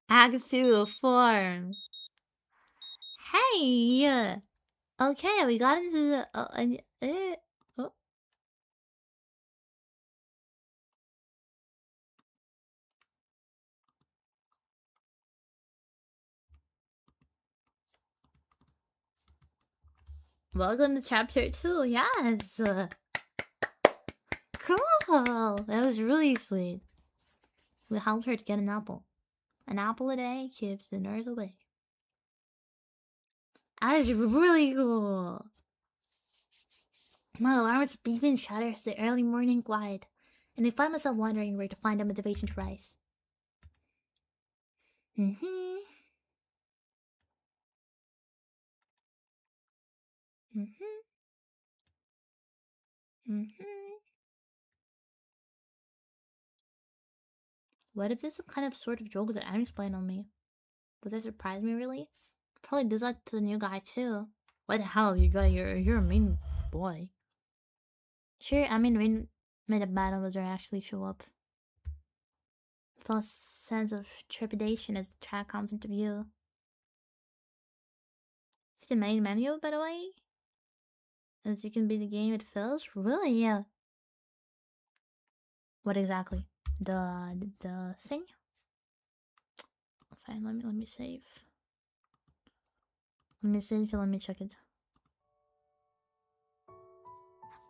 Act 2 form. Hey! Okay, we got into the... oh. Welcome to chapter 2, yes! Cool! That was really sweet. We helped her to get an apple. An apple a day keeps the nurse away. That is really cool! My alarm's beeping shatters the early morning quiet, and I find myself wondering where to find the motivation to rise. What if this is some kind of sort of joke that Ami's playing on me? Would that surprise me really? Probably does that to the new guy too. What the hell, you guy? You're a mean boy. Sure, I mean, Rin made a bad was actually show up. Felt a sense of trepidation as the track comes into view. See the main menu, by the way? As you can beat the game, it feels really, yeah. What exactly? The thing? Fine, let me save. Let me save. Let me check it.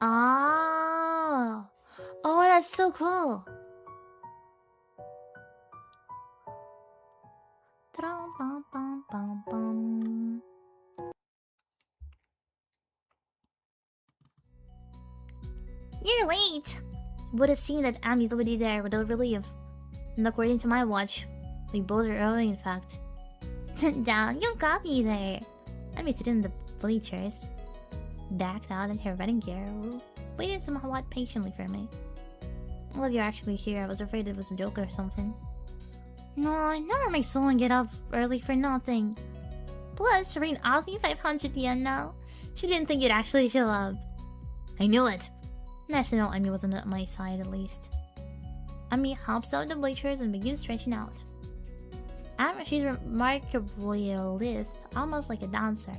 Ah, oh, that's so cool. You're late! Would have seemed that Ami's already there without relief. And according to my watch, we both are early in fact. Down, you got me there! Ami sitting in the bleachers, backed out in her wedding gear, waiting somewhat patiently for me. Well, you're actually here. I was afraid it was a joke or something. No, I never make someone get up early for nothing. Plus, Rain asked me 500 yen now. She didn't think you'd actually show up. I knew it. Nice to know Ami wasn't at my side at least. Ami hops out of the bleachers and begins stretching out. She's remarkably lithe, almost like a dancer.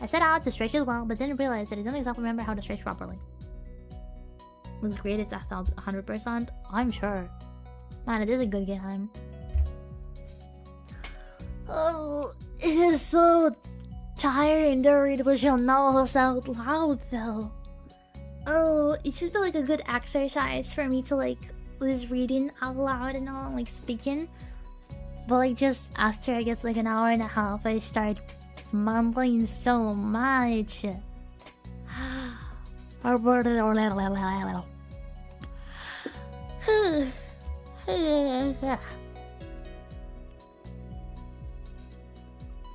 I set out to stretch as well, but didn't realize that I don't exactly remember how to stretch properly. was created at 100%, I'm sure. Man, it is a good game. Oh, it is so tiring to read visual novels out loud though. Oh, it should be like a good exercise for me to like was reading out loud and all, like speaking. But like just after I guess like an hour and a half, I start mumbling so much.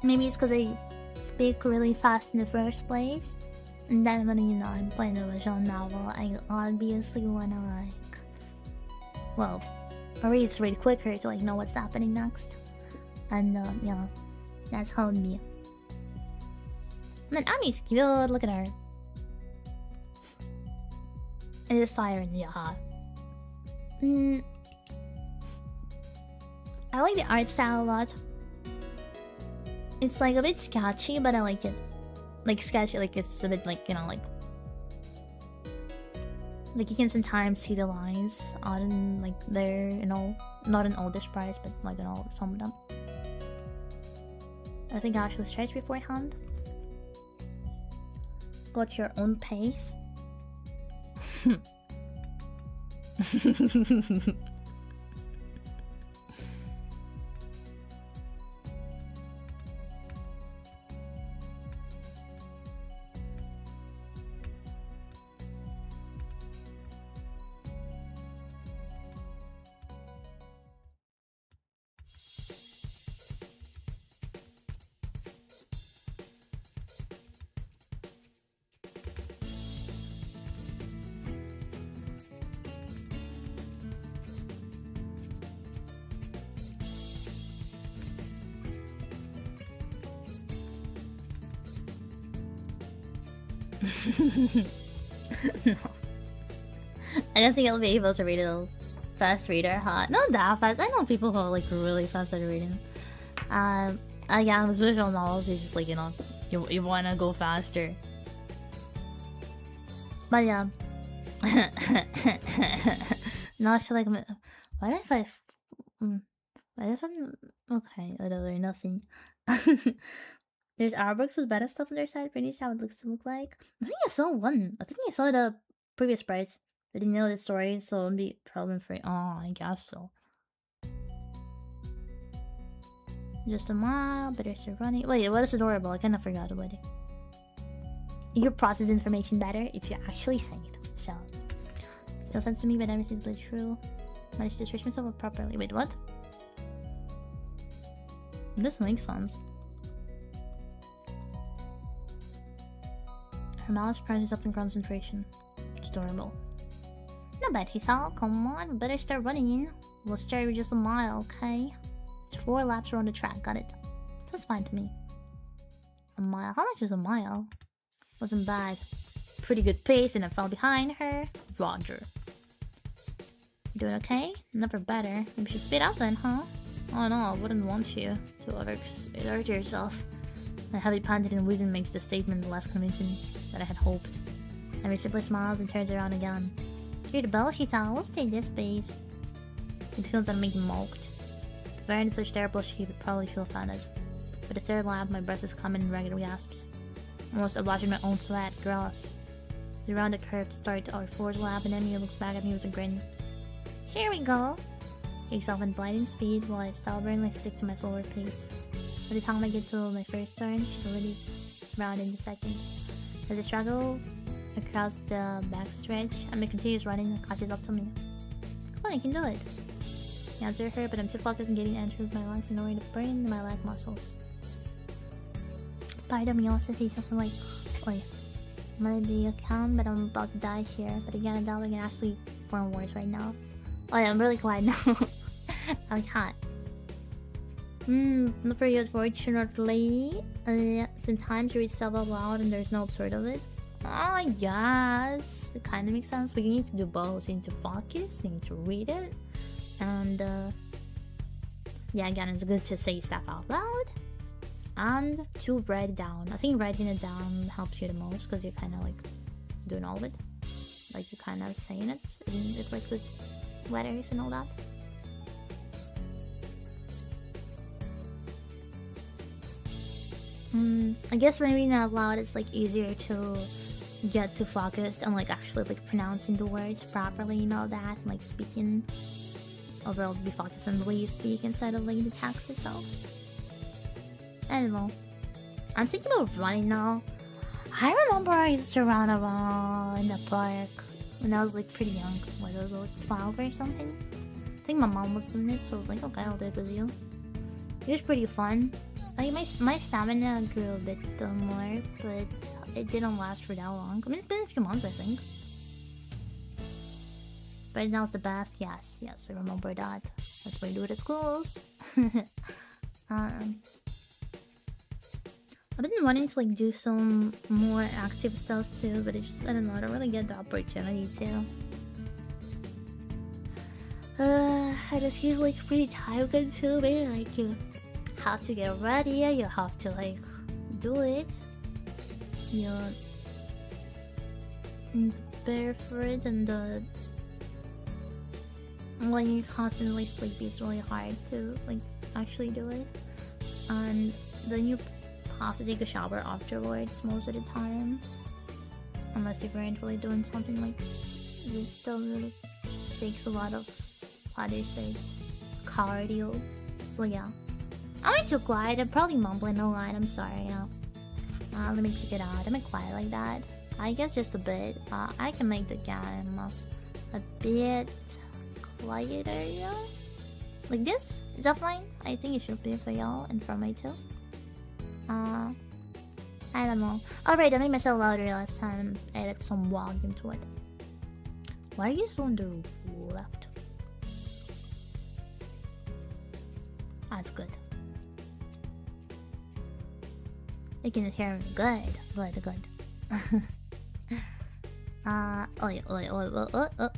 Maybe it's because I speak really fast in the first place. And then when you know I'm playing a visual novel, I obviously wanna like, well, I read through it quicker to like know what's happening next. And yeah, that's how it be. And then Ami's cute, look at her. And the siren, yeah. I like the art style a lot. It's like a bit sketchy, but I like it. Like sketchy, like it's a bit like, you know, like you can sometimes see the lines out in like there, you know, not in all the sprites, but like in all some of them. I think I actually stretch beforehand. Got your own pace. No. I don't think I'll be able to read it fast reader, huh? Not that fast. I know people who are like really fast at reading. Again, with visual novels, it's just like, you know, you wanna go faster. But yeah. Not sure like what if I'm okay, whatever, nothing. There's artworks with better stuff on their side, pretty sure how it looks to look like. I think I saw one. I think I saw the previous sprites. I didn't know the story, so it'd be problem free. Oh, I guess so. Just a mile, better still running. Wait, what is adorable? I kind of forgot already. You process information better if you actually say it. So, it's no sense to me, but everything's really true. Managed to search myself up properly. Wait, what? This makes sense. Her mouth crunches up in concentration. It's adorable. Not bad, Hisal. Come on, we better start running. We'll start with just a mile, okay? It's 4 laps around the track, got it. That's fine to me. A mile? How much is a mile? Wasn't bad. Pretty good pace, and I fell behind her. Roger. You doing okay? Never better. Maybe you should speed up then, huh? Oh no, I wouldn't want you to exert yourself. My heavy panting and wheezing makes the statement less convincing than I had hoped. Every simply smiles and turns around again. Hear the bell, Hisal. Let's take this space. It feels that I'm being mocked. Wearing such terrible shape, would probably feel offended. For the third lap, my breath is coming in ragged gasps. Almost watching my own sweat. Gross. We round the curve to start our 4th lap, and Emmy looks back at me with a grin. Here we go! Takes off in blinding speed while I stubbornly stick to my slower pace. By the time I get to my first turn, she's already round in the second. As I struggle across the backstretch, Emmy continues running and catches up to me. Come on, I can do it! I answer her, but I'm too focused on getting entry with my lungs in order to burn my leg muscles. Part of me wants to say something like, "Oi, maybe you can, but I'm about to die here." But again, I doubt I can actually form words right now. Oh yeah, I'm really quiet now. I can't. Not very unfortunately. Sometimes you read stuff out loud and there's no absurd of it. I guess it kind of makes sense, but you need to do both. You need to focus, you need to read it, and yeah, again, it's good to say stuff out loud and to write it down. I think writing it down helps you the most because you're kind of like doing all of it. like you kind of saying it. It's like with letters and all that. I guess when reading out loud, it's like easier to get too focused on like actually like pronouncing the words properly, you know that, and, like speaking. Overall, be focused on the way you speak instead of like the text itself. I don't know. I'm thinking about running now. I remember I used to run around in the park when I was like pretty young, when I was like 12 or something. I think my mom was doing it, so I was like, okay, I'll do it with you. It was pretty fun. Like my stamina grew a bit more, but it didn't last for that long. I mean, it's been a few months, I think. But now it's the best. Yes, I remember that. That's why I do it at schools. I've been wanting to like do some more active stuff too, but I don't know, I don't really get the opportunity to. I just usually like pretty time consuming. Like you have to get ready, you have to like do it. You're prepare for it, and when you're constantly sleepy, it's really hard to like actually do it. And then you have to take a shower afterwards most of the time, unless you weren't really doing something like that takes a lot of, how do you say, cardio. So yeah, I went to glide. I'm probably mumbling a lot, I'm sorry. Let me check it out. Am I quiet like that? I guess just a bit. I can make the game a bit quieter, yeah? Like this? Is that fine? I think it should be for y'all and for me too. I don't know. Alright, I made myself louder last time. I added some volume to it. Why are you so on the left? That's good. You can hear me. Good.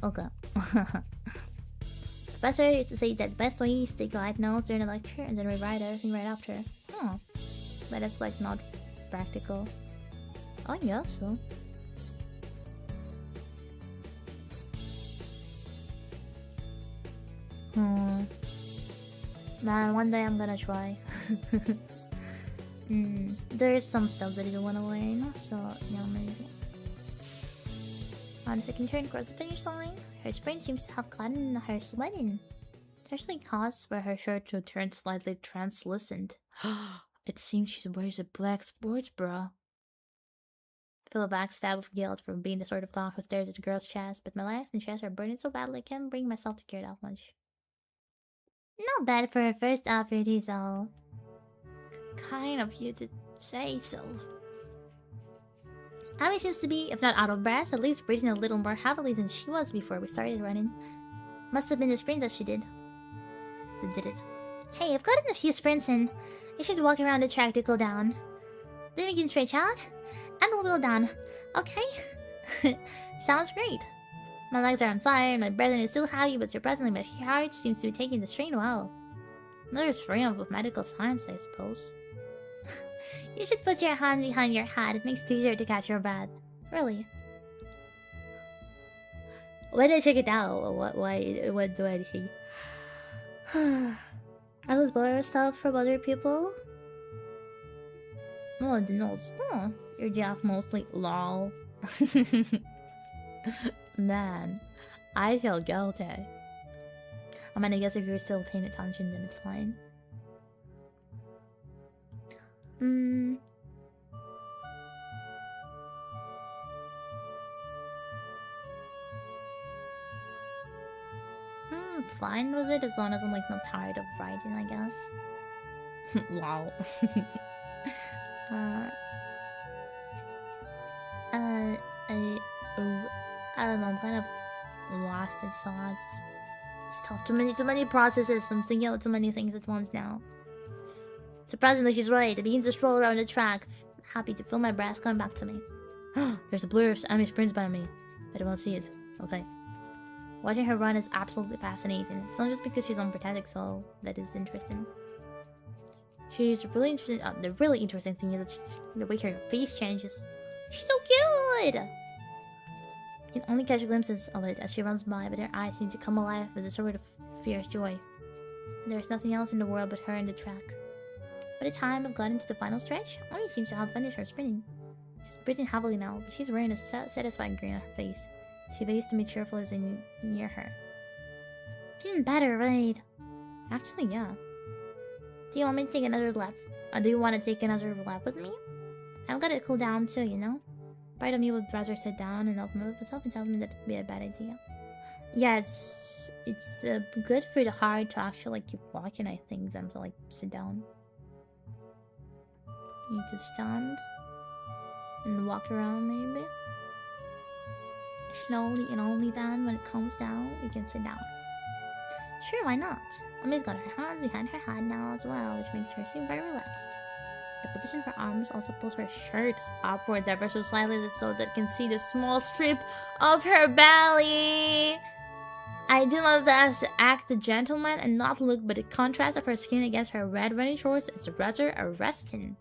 Okay. Professor used to say that the best way is to glide notes during the lecture and then rewrite everything right after. But that's like not practical. I guess so. Man, one day I'm gonna try. There's some stuff that I don't wanna learn, so yeah, maybe. On the second turn across the finish line, her sprain seems to have gotten her sweating. There's like cause for her shirt to turn slightly translucent. It seems she wears a black sports bra. I feel a backstab of guilt for being the sort of clown who stares at the girl's chest, but my legs and chest are burning so badly I can't bring myself to care that much. Not bad for her first outfit, he's all. It's kind of you to say so. Abby seems to be, if not out of breath, at least breathing a little more heavily than she was before we started running. Must have been the sprint that she did. That did it. Hey, I've gotten a few sprints in. You should walk around the track to cool down. Then we can stretch out, and we'll wheel down. Okay? Sounds great. My legs are on fire, my breathing is still heavy, but surprisingly my heart seems to be taking the strain well. Another strain of medical science, I suppose. You should put your hand behind your head, it makes it easier to catch your breath. Really. When did I check it out? What do I see? I was borrow stuff from other people? Oh, the notes. Oh, you're Jack mostly. Lol. Man, I feel guilty. I mean, I guess if you're still paying attention, then it's fine. Fine with it as long as I'm like not tired of writing, I guess. Wow. I don't know, I'm kind of lost in thoughts. It's tough, too many processes. I'm thinking about too many things at once now. Surprisingly, she's right. It begins to stroll around the track, happy to feel my breath coming back to me. There's a blur of enemy sprints by me. I don't see it. Okay. Watching her run is absolutely fascinating. It's not just because she's unprotected, so that is interesting. She's really interesting. The really interesting thing is that the way her face changes. She's so cute! You can only catch glimpses of it as she runs by, but her eyes seem to come alive with a sort of fierce joy. There is nothing else in the world but her and the track. By the time I've gotten to the final stretch, Oni seems to have finished her sprinting. She's breathing heavily now, but she's wearing a satisfied grin on her face. She waits to make sure Phil is near her. Feeling better, right? Actually, yeah. Do you want me to take another lap? Or do you want to take another lap with me? I've got to cool down too, you know? Part of me would rather sit down and not move, but something tells me that it'd be a bad idea. Yeah, it's good for the heart to actually keep walking, I think, than to sit down. You need to stand and walk around, maybe. Slowly, and only then, when it calms down, you can sit down. Sure, why not? Ami's got her hands behind her head now as well, which makes her seem very relaxed. The position of her arms also pulls her shirt upwards ever so slightly so that you can see the small strip of her belly. I do my best to act the gentleman and not look, but the contrast of her skin against her red running shorts is rather arresting.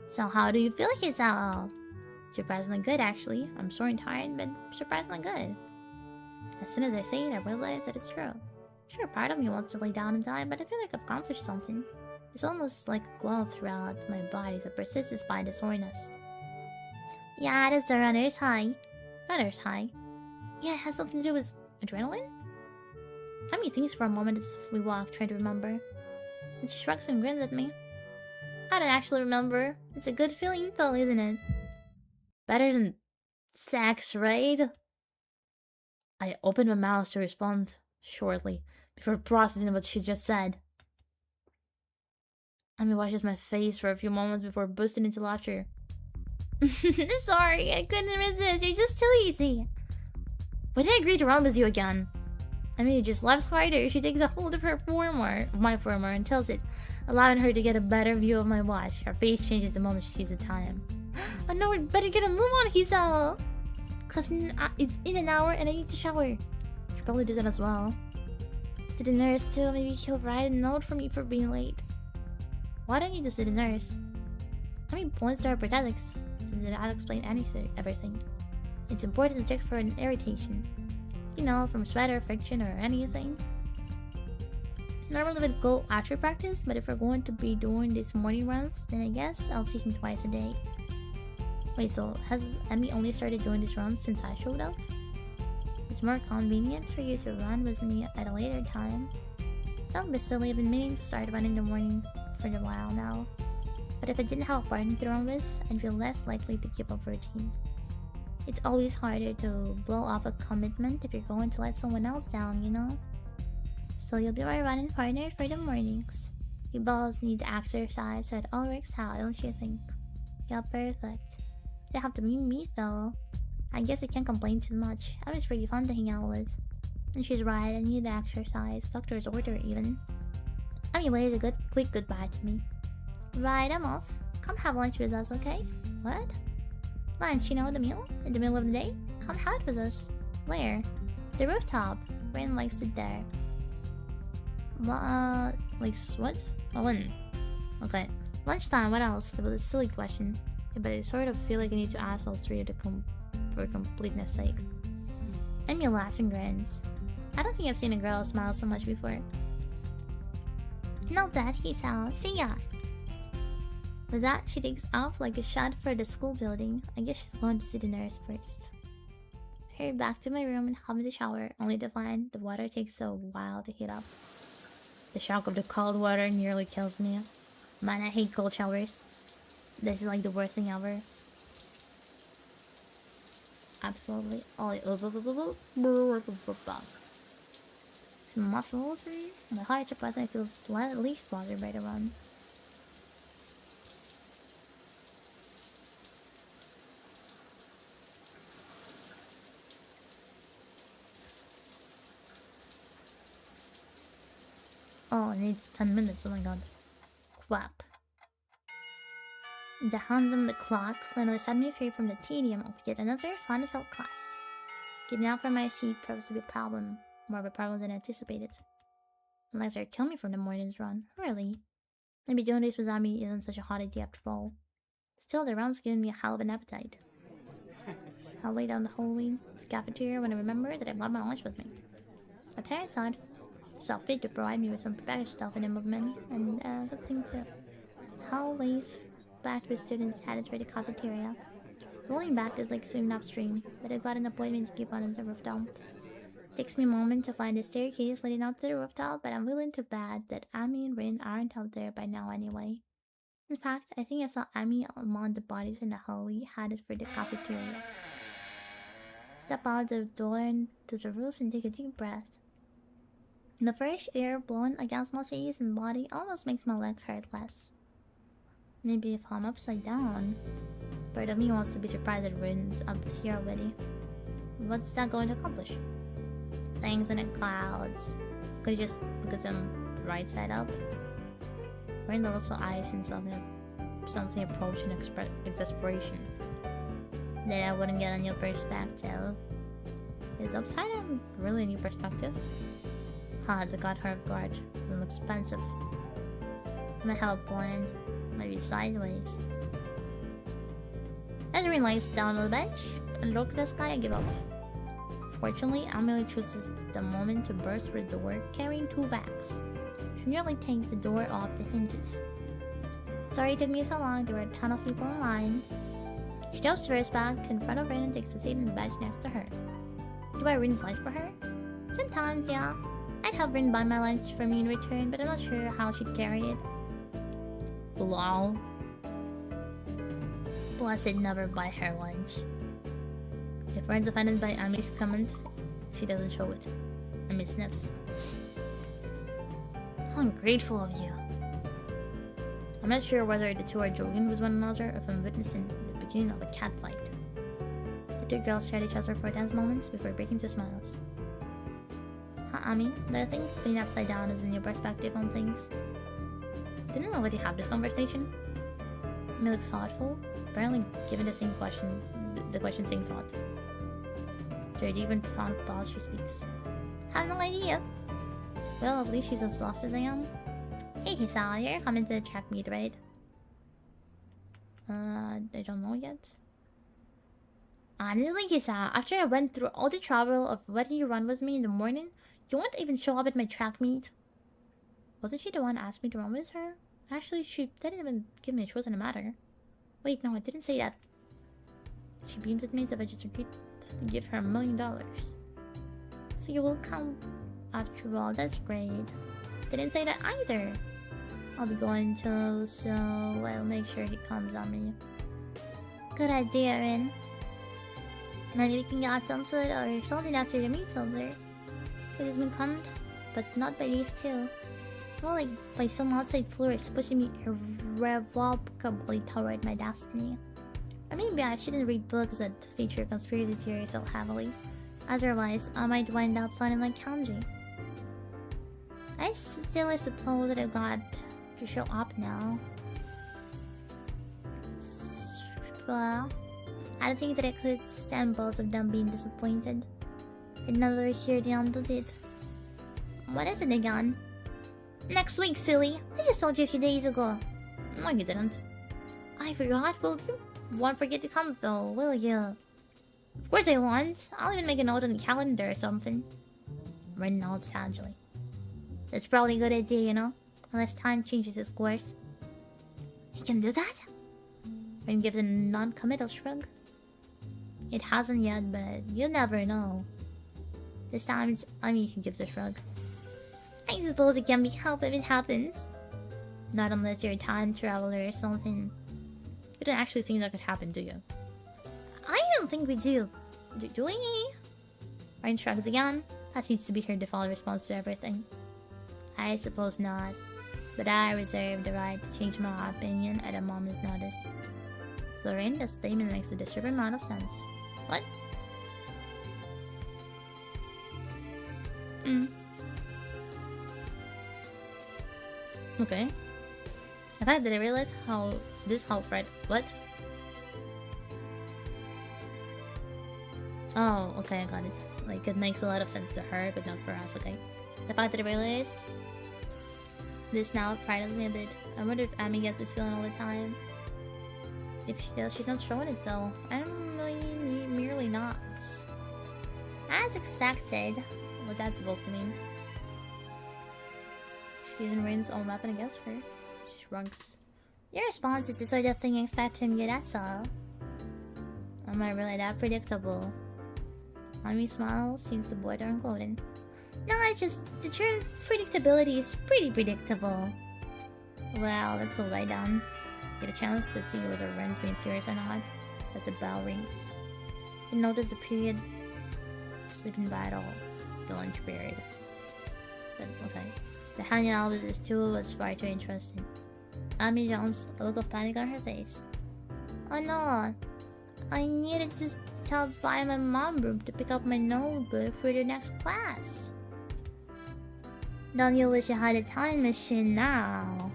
So how do you feel yourself? Surprisingly good, actually. I'm sore and tired, but surprisingly good. As soon as I say it, I realize that it's true. Sure, part of me wants to lay down and die, but I feel like I've accomplished something. It's almost like a glow throughout my body that persists despite the soreness. Yeah, that's the runner's high. Runner's high. Yeah, it has something to do with adrenaline? Amy thinks for a moment as we walk, trying to remember. Then she shrugs and grins at me. I don't actually remember. It's a good feeling though, isn't it? Better than sex, right? I opened my mouth to respond shortly, before processing what she just said. Amy washes my face for a few moments before bursting into laughter. Sorry, I couldn't resist. You're just too easy. Why did I agree to run with you again? Amy just laughs harder. She takes a hold of my forearm, and tilts it, allowing her to get a better view of my watch. Her face changes the moment she sees the time. Oh no, we better get a move on, Hisao! Cause it's in an hour and I need to shower. She probably does that as well. To the nurse too, maybe he'll write a note for me for being late. Why do I need to see the nurse? I mean, points to her prosthetics. I'll explain everything. It's important to check for an irritation. You know, from sweat or friction or anything. Normally we'd go after practice, but if we're going to be doing these morning runs, then I guess I'll see him twice a day. Wait, so has Emmy only started doing these runs since I showed up? It's more convenient for you to run with me at a later time. Don't be silly, I've been meaning to start running in the morning for a while now. But if I didn't have a partner to run with, I'd be less likely to keep up a routine. It's always harder to blow off a commitment if you're going to let someone else down, you know? So you'll be my running partner for the mornings. You both need to exercise so it all works out, don't you think? Yeah, perfect. You don't have to be me though. I guess I can't complain too much. I was pretty fun to hang out with. And she's right, I need the exercise. Doctor's order even. Anyways, a quick goodbye to me. Right, I'm off. Come have lunch with us, okay? What? Lunch, you know, the meal? In the middle of the day? Come have it with us. Where? The rooftop. Rain likes it there. Like what? Oh, when? Okay. Lunchtime, what else? That was a silly question. Yeah, but I sort of feel like I need to ask all three for completeness sake. Emmy laughs and grins. I don't think I've seen a girl smile so much before. Not bad, Hisao. See ya! With that, she takes off like a shot for the school building. I guess she's going to see the nurse first. I hurry back to my room and hop in the shower, only to find the water takes a while to heat up. The shock of the cold water nearly kills me. Man, I hate cold showers. This is like the worst thing ever. Absolutely. Muscles and my heart surprisingly feels at least bothered by the run. Oh, it needs 10 minutes, oh my god. Crap. The hands on the clock finally set me free from the tedium of yet another fun-filled class. Getting out from my seat proves to be a problem. More of a problem than anticipated. Unless they'll kill me from the morning's run. Really? Maybe doing this without me isn't such a hot idea after all. Still, the run's giving me a hell of an appetite. I'll lay down the hallway to the cafeteria when I remember that I brought my lunch with me. My parents saw fit to provide me with some packaged stuff in the movement, and good thing too. Hallways packed with students headed for the cafeteria. Rolling back is like swimming upstream, but I've got an appointment to keep on the rooftop. Takes me a moment to find the staircase leading up to the rooftop, but I'm willing to bet that Amy and Rin aren't out there by now anyway. In fact, I think I saw Amy among the bodies in the hallway headed for the cafeteria. Step out the door and to the roof and take a deep breath. The fresh air blowing against my face and body almost makes my leg hurt less. Maybe if I'm upside down. Part of me wants to be surprised that Rin's up here already. What's that going to accomplish? Things in the clouds. Could you just put some right side up? Rin also eyes and something approaching exasperation. That I wouldn't get a new perspective. Is upside down really a new perspective? It's got her off guard. It looks expensive. My help blend. Maybe sideways. As Rin lays down on the bench and look at the sky, I give up. Fortunately, Amelie chooses the moment to burst through the door, carrying 2 bags. She nearly takes the door off the hinges. Sorry it took me so long, there were a ton of people in line. She jumps first back in front of Rin and takes a seat in the bench next to her. Do I Rin's lunch for her? Sometimes, yeah. I'd help Rin buy my lunch for me in return, but I'm not sure how she'd carry it. Lol. Plus, I'd never buy her lunch. If Rin's offended by Ami's comment, she doesn't show it. Ami sniffs. How ungrateful of you. I'm not sure whether the two are joking with one another or if I'm witnessing the beginning of a catfight. The 2 girls stare at each other for a tense moments before breaking into smiles. Ami, do you think being upside down is a new perspective on things? Didn't we already have this conversation? Ami looks thoughtful, apparently given the same question, same thought. After a deep and profound pause, she speaks. Have no idea. Well, at least she's as lost as I am. Hey Hisa, you're coming to the track meet, right? I don't know yet. Honestly, Hisa, after I went through all the trouble of letting you run with me in the morning, you won't even show up at my track meet. Wasn't she the one who asked me to run with her? Actually, she didn't even give me a choice in the matter. Wait, no, I didn't say that. She beams at me as if I just agreed to give her $1 million. So you will come after all, that's great. Didn't say that either. I'll be going to, so I'll make sure he comes on me. Good idea, Rin. Maybe we can get some food or something after the meet's over. It has been calmed, but not by these two. More like by some outside force pushing me irrevocably toward my destiny. Or maybe I shouldn't read books that feature conspiracy theories so heavily. Otherwise, I might wind up sounding like Kanji. I still suppose that I've got to show up now. Well, I don't think that I could stand both of them being disappointed. I'd never hear the end of it. What is it again? Next week, silly. I just told you a few days ago. No, you didn't. I forgot. Well, you won't forget to come though, will you? Of course I won't. I'll even make a note on the calendar or something. Rin nods sagely. That's probably a good idea, you know? Unless time changes its course. He can do that? Rin gives a non-committal shrug. It hasn't yet, but you never know. This time it's Ami who gives a shrug. I suppose it can be helped if it happens. Not unless you're a time traveler or something. You don't actually think that could happen, do you? I don't think we do. Do we? Rin shrugs again. That seems to be her default response to everything. I suppose not. But I reserve the right to change my opinion at a moment's notice. Florin, the statement makes a disturbing amount of sense. What? Okay. In fact, did I realize how Fred... What? Oh, okay, I got it. Like, it makes a lot of sense to her, but not for us, okay? The fact that I realize this now frightens me a bit. I wonder if Amy gets this feeling all the time. If she does, she's not showing it though. I don't really clearly not. As expected. What's that supposed to mean? She even rains own weapon against her. Shrugs. Your response is the sort of thing I expect from you, that's all. Am I really that predictable? Ami's smile seems to border on gloating. No, it's just the term predictability is pretty predictable. Well, that's all right then. Get a chance to see whether Ren's being serious or not as the bell rings. You notice the period slipping by at all. The lunch period. Said, okay. The hanging out with this tool was far too interesting. Ami jumps, a look of panic on her face. Oh no, I needed to stop by my mom room to pick up my notebook for the next class. Don't you wish you had a time machine now?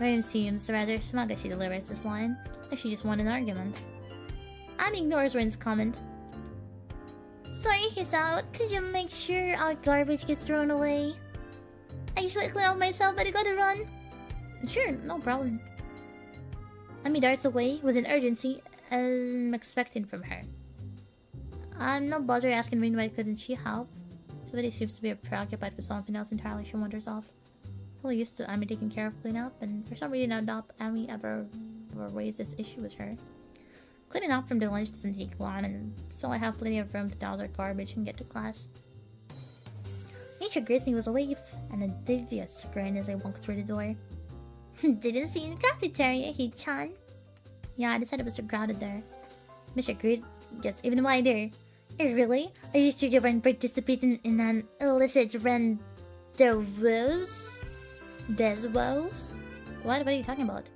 Ren seems rather smug as she delivers this line, like she just won an argument. Ami ignores Ren's comment. Sorry, Hisao, could you make sure our garbage gets thrown away? I usually clean up myself, but I gotta run. Sure, no problem. Ami darts away with an urgency I'm expecting from her. I'm not bothered asking Rin why couldn't she help. Somebody seems to be preoccupied with something else entirely she wanders off. Probably used to Ami taking care of cleanup, and for some reason I doubt Ami ever raised this issue with her. Cleaning up from the lunch doesn't take long, and so I have plenty of room to toss our garbage and get to class. Nature greets me with a wave and a devious grin as I walk through the door. Didn't see you in the cafeteria, Hee-chan. Yeah, I decided it was too crowded there. Mr. Grid gets even wider. Really? Are you sure you weren't participating in an illicit rendezvous? Desvos? What are you talking about?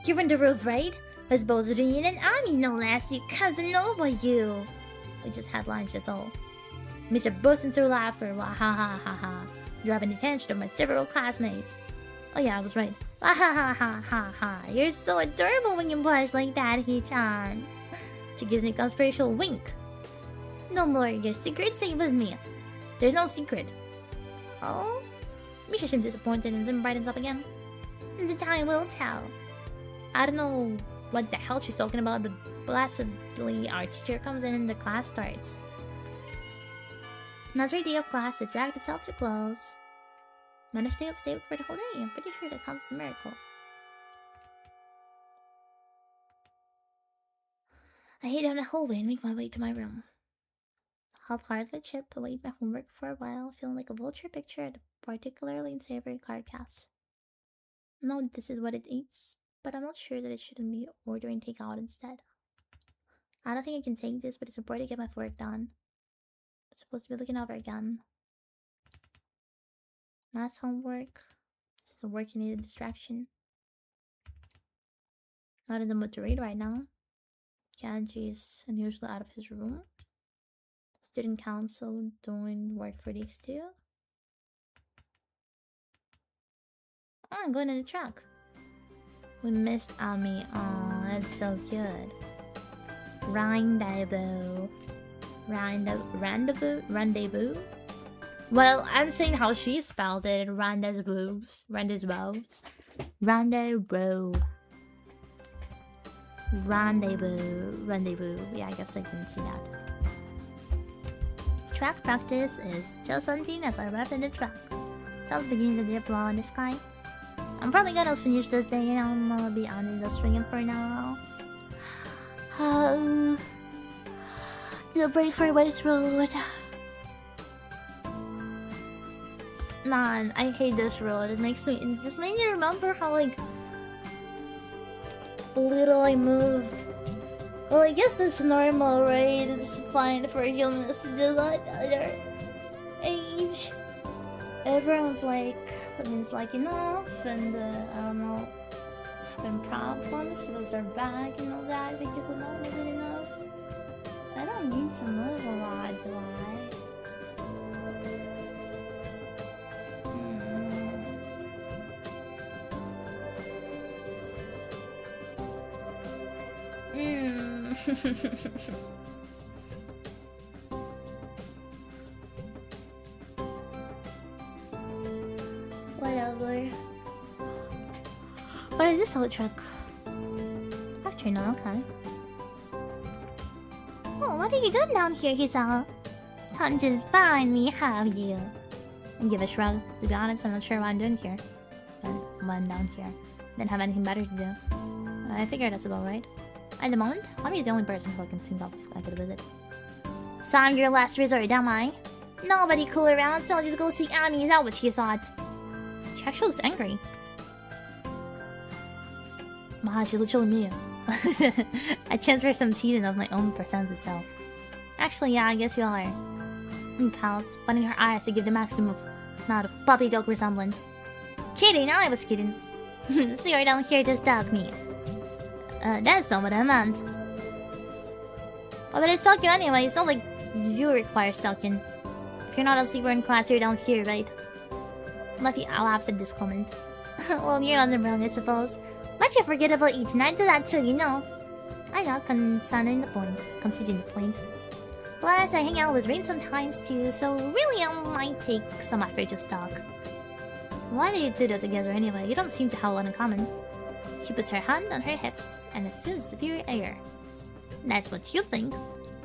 You're in the roof, right? Was both Rin and Ami no less, you Casanova, you! We just had lunch, that's all. Mr. burst into laughter, wah ha ha ha ha, driving the attention of my several classmates. Oh yeah, I was right. Wah ha ha ha ha ha, you're so adorable when you blush like that, Hee-chan. She gives me a conspirational wink. No more your secret, say with me. There's no secret. Oh? Misha seems disappointed and then brightens up again. The time will tell. I don't know what the hell she's talking about, but blessedly our teacher comes in and the class starts. Another day of class that dragged itself to close. I'm gonna stay up safe for the whole day. I'm pretty sure that counts as a miracle. I head down the hallway and make my way to my room. Half-heartedly chip await my homework for a while, feeling like a vulture picture at a particularly unsavory card cast. No, this is what it eats, but I'm not sure that it shouldn't be ordering takeout instead. I don't think I can take this, but it's important to get my work done. I'm supposed to be looking over again. Math homework. Just a work you need a distraction. Not in the mood to read right now. Kanji is unusually out of his room. Student council doing work for these two. Oh, I'm going in the truck. We missed Ami. Oh, that's so good. Rendezvous. Rendezvous? Well, I'm saying how she spelled it. Rendezvous. Rendezvous. Rendezvous. Rendezvous. Yeah, I guess I can see that. Track practice is just something as I wrap in the truck. Sun's beginning to dip low in the sky. I'm probably gonna finish this day and I'm gonna be on the swinging for now. Need a break for my throat. Man, I hate this road. It just makes me remember how like little I move. Well, I guess it's normal, right? It's fine for humans to do that at their age. Everyone's like, it's like enough, and I don't know, having problems with their back and all that because I'm not moving enough. I don't need to move a lot, do I? Whatever. What is this old truck? Afternoon, okay. Oh, what are you doing down here, Hisa? Come just find me, have you? And give a shrug. To be honest, I'm not sure what I'm doing here. But I'm down here. Didn't have anything better to do. I figure that's about right. At the moment, Hobby's the only person who I can think of I could visit. So I'm your last resort, am I? Nobody cool around, so I'll just go see Ami. Is that what you thought? She actually looks angry. Ma, she's literally me. I transfer some season of my own presence itself. Actually, yeah, I guess you are. And pals, butting her eyes to give the maximum amount of puppy dog resemblance. Kidding, I was kidding. So you're down here to stalk me. That's not what I meant. Oh, but it's stalking anyway. It's not like you require stalking. If you're not a sleeper in class, you're down here, right? Luffy laughs at this comment. Well, you're not wrong, I suppose. But you forget about eating. I do that too, you know. I got conceding the point. Plus, I hang out with Rain sometimes too, so really I might take some effort to stalk. Why do you two do it together anyway? You don't seem to have a lot in common. She puts her hand on her hips and assumes superior air. That's what you think.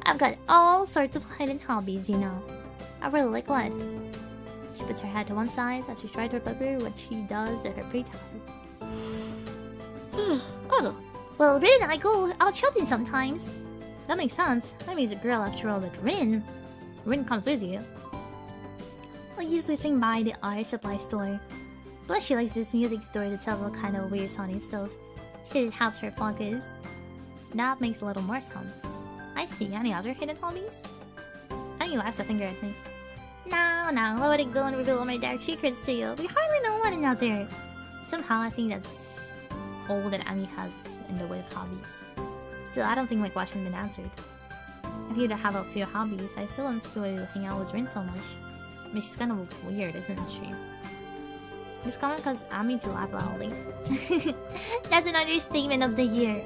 I've got all sorts of hidden hobbies, you know. I really like what? She puts her head to one side as she tries to remember what she does at her free time. Oh, well, Rin and I go out shopping sometimes. That makes sense. I mean, he's a girl after all, but Rin comes with you. I usually swing by the art supply store. Plus, she likes this music store that sells all kind of weird sounding stuff. She said it helps her focus. That makes a little more sense. I see. Any other hidden hobbies? And you asked a finger at me. No, I let it go and reveal all my dark secrets to you. We hardly know one another. Somehow, I think that's all that Ami has in the way of hobbies. Still, I don't think my question has been answered. If you have a few hobbies, I still enjoy hang out with Rin so much. I mean, she's kind of weird, isn't she? This comment caused Ami to laugh loudly. That's an understatement of the year.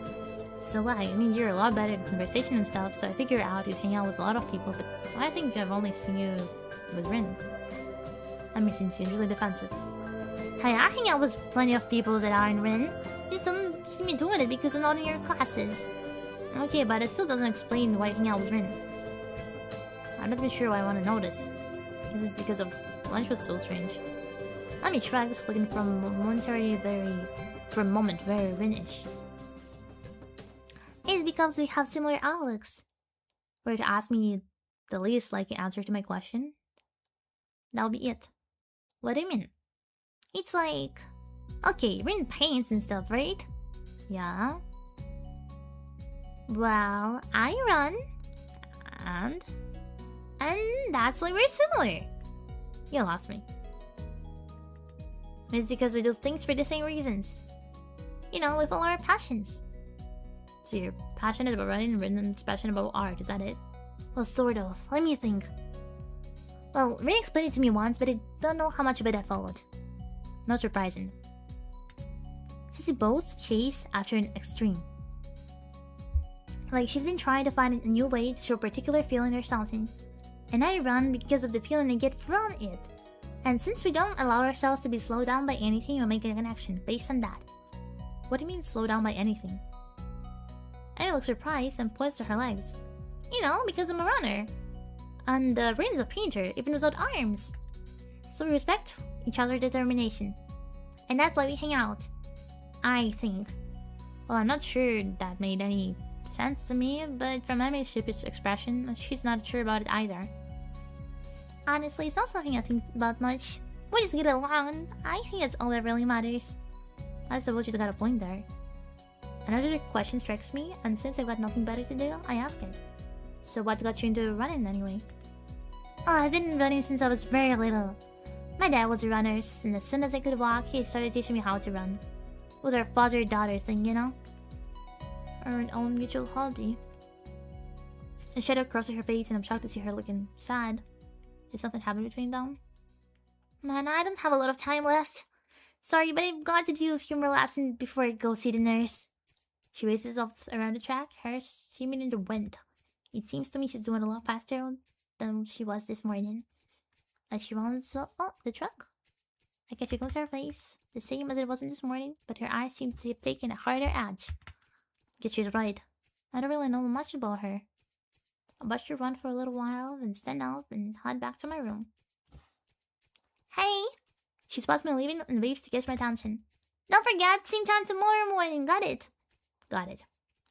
So what? I mean, you're a lot better in conversation and stuff, so I figured out you'd hang out with a lot of people, but I think I've only seen you with Rin. That makes you really defensive. Hey, I hang out with plenty of people that aren't Rin. You just don't see me doing it because I'm not in your classes. Okay, but it still doesn't explain why you hang out with Rin. I'm not even sure why I want to know this. Is this because of lunch was so strange? Let me try this, looking for a moment very Rin-ish. It's because we have similar outlooks. Were to ask me the least likely answer to my question, that'll be it. What do you mean? It's like... Okay, Rin paints and stuff, right? Yeah. Well, I run. And that's why we're similar. You lost me. It's because we do things for the same reasons. You know, we follow our passions. So you're passionate about running and Rin's passionate about art, is that it? Well, sort of. Let me think. Well, Rin explained it to me once, but I don't know how much of it I followed. Not surprising. Since we both chase after an extreme. Like, she's been trying to find a new way to show a particular feeling or something. And I run because of the feeling I get from it. And since we don't allow ourselves to be slowed down by anything, we'll make a connection based on that. What do you mean slow down by anything? Annie looks surprised and points to her legs. You know, because I'm a runner. And Rin is a painter, even without arms. So we respect each other's determination. And that's why we hang out. I think. Well, I'm not sure that made any sense to me, but from Emily's sheepish expression, she's not sure about it either. Honestly, it's not something I think about much. We just get along. I think that's all that really matters. I suppose she's got a point there. Another question strikes me, and since I've got nothing better to do, I ask it. So what got you into running anyway? Oh, I've been running since I was very little. My dad was a runner, and as soon as I could walk, he started teaching me how to run. It was our father-daughter thing, you know? Our own mutual hobby. A shadow crosses her face, and I'm shocked to see her looking sad. Did something happen between them? Man, I don't have a lot of time left. Sorry, but I've got to do a few more laps before I go see the nurse. She races off around the track, hair streaming in the wind. It seems to me she's doing a lot faster than she was this morning. As she runs up the truck, I catch a glimpse of her face, the same as it wasn't this morning, but her eyes seem to have taken a harder edge. Guess she's right. I don't really know much about her. I'll brush your run for a little while, then stand up and head back to my room. Hey! She spots me leaving and waves to catch my attention. Don't forget, same time tomorrow morning, got it? Got it.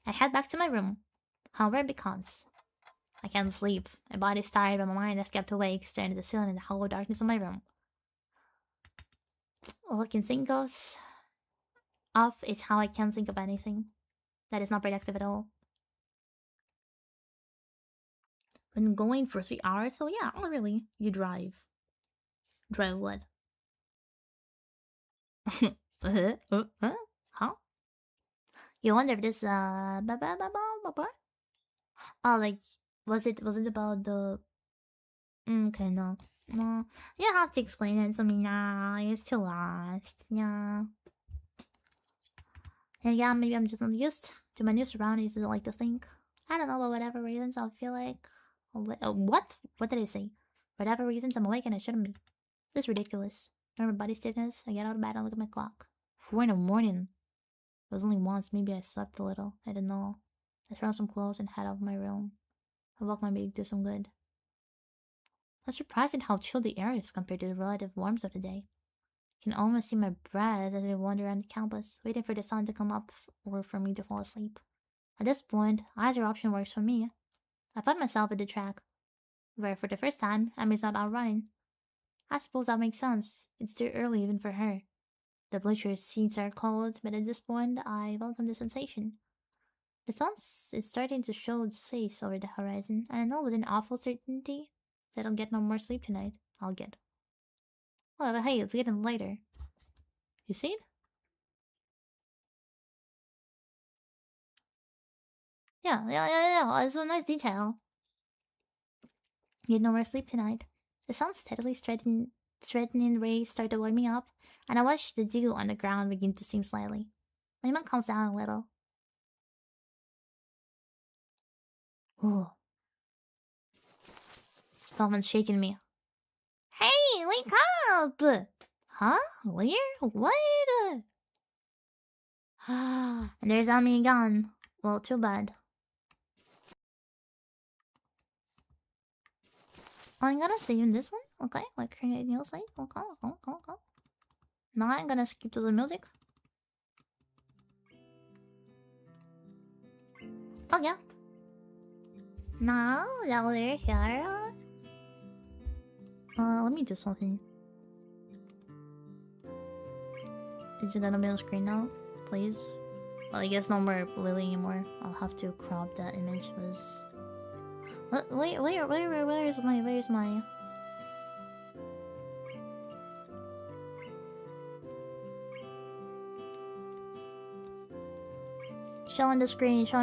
I head back to my room. However, because I can't sleep. My body's tired, but my mind has kept awake, staring at the ceiling in the hollow darkness of my room. All I can think of is how I can't think of anything. That is not productive at all. Been going for 3 hours? Oh yeah, oh really? You drive. Drive what? Huh? You wonder if this oh, like was it about the okay, no. You have to explain it to me now. You're too lost. Yeah. And yeah, maybe I'm just not used to my new surroundings, as I like to think. I don't know, but whatever reasons, I feel like... what? What did I say? Whatever reasons, I'm awake and I shouldn't be. This is ridiculous. During my body stiffness, I get out of bed and look at my clock. 4 in the morning. It was only once, maybe I slept a little. I don't know. I throw on some clothes and head out of my room. I walk my baby to do some good. I'm surprised at how chill the air is compared to the relative warmth of the day. I can almost see my breath as I wander around the campus, waiting for the sun to come up or for me to fall asleep. At this point, either option works for me. I find myself at the track, where for the first time, Emmy's not out running. I suppose that makes sense. It's too early even for her. The bleachers seats are cold, but at this point, I welcome the sensation. The sun is starting to show its face over the horizon, and I know with an awful certainty that I'll get no more sleep tonight. Oh, but hey, it's getting later. You see it? Yeah. It's a nice detail. Get no more sleep tonight. The sun's steadily threatening rays start to warm me up, and I watch the dew on the ground begin to steam slightly. My mind calms down a little. Oh. Someone's shaking me. Hey, wake up! Huh? Where? What? And there's Ami again. Well, too bad. I'm gonna save in this one, okay? Like create new site, okay. Now I'm gonna skip to the music. Oh yeah. Now that we're here, let me do something. Is it gonna be on screen now, please? Well, I guess no more Lily anymore. I'll have to crop that image. Where's my... Show on the screen. Show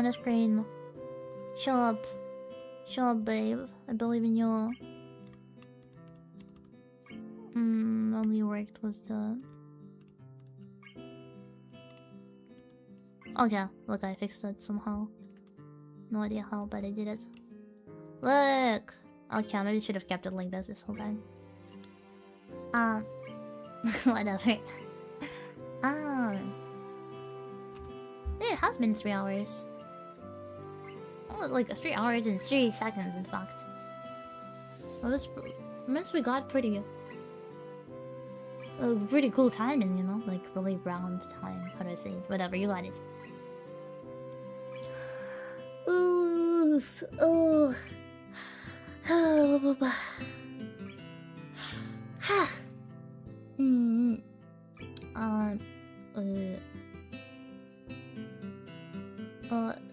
up, babe. I believe in you. Only worked was the... Oh yeah, look, I fixed it somehow. No idea how, but I did it. Look! Okay, maybe should have kept it like this whole time. Whatever. It has been 3 hours. Oh, like 3 hours and 3 seconds, in fact. It means we got pretty cool timing, you know? Like, really round time. How do I say it? Whatever, you got it. Ooh. Oh.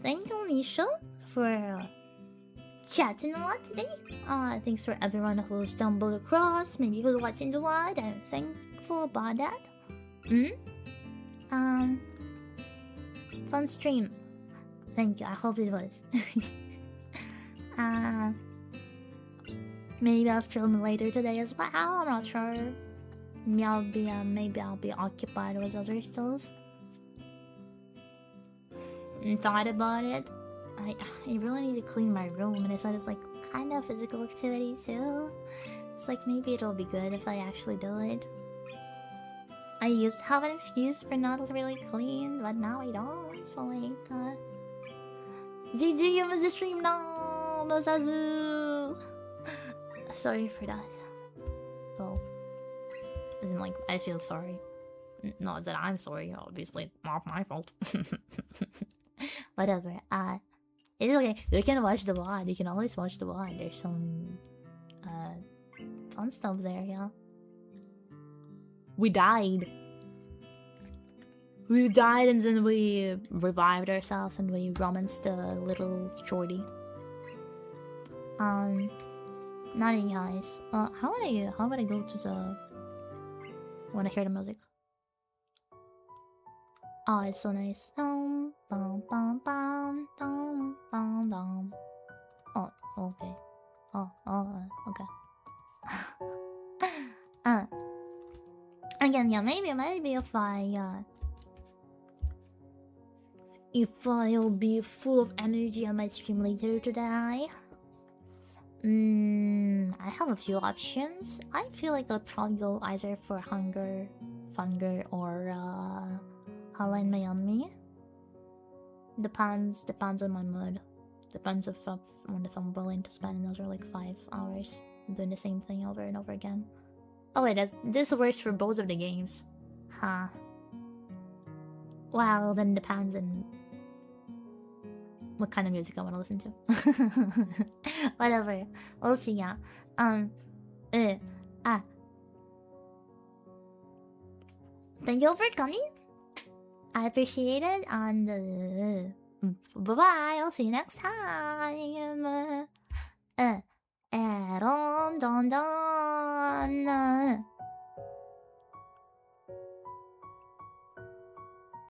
Thank you, Misha, for chatting a lot today. Thanks for everyone who stumbled across, maybe who's watching the VOD. I'm thankful about that. Fun stream. Thank you. I hope it was. Maybe I'll stream later today as well. I'm not sure. Maybe I'll be occupied with other stuff. And thought about it. I really need to clean my room, and I thought it's like kind of physical activity too. It's like maybe it'll be good if I actually do it. I used to have an excuse for not really clean, but now I don't. So like, did you miss the stream? No. Masazu. Sorry for that. Well, isn't like I feel sorry. Not that I'm sorry, obviously not my fault. Whatever. It's okay. You can watch the VOD. You can always watch the VOD. There's some fun stuff there, yeah. We died. We died and then we Revived ourselves and we romanced the little shorty. Nothing guys. How would I go to the when I hear the music? Oh, it's so nice. Dum, bum, bum, bum, dum, bum, dum. Oh, okay. Okay. Again, yeah, maybe if I'll be full of energy on my stream later today. I have a few options. I feel like I'll probably go either for Funger or Hotline Miami. Depends on my mood. Depends if I'm willing to spend another like 5 hours doing the same thing over and over again. Oh wait, this works for both of the games. Huh. Well, then depends on what kind of music I want to listen to. Whatever. We'll see, yeah. Thank you all for coming. I appreciate it, and bye-bye. I'll see you next time. Eron-don-don.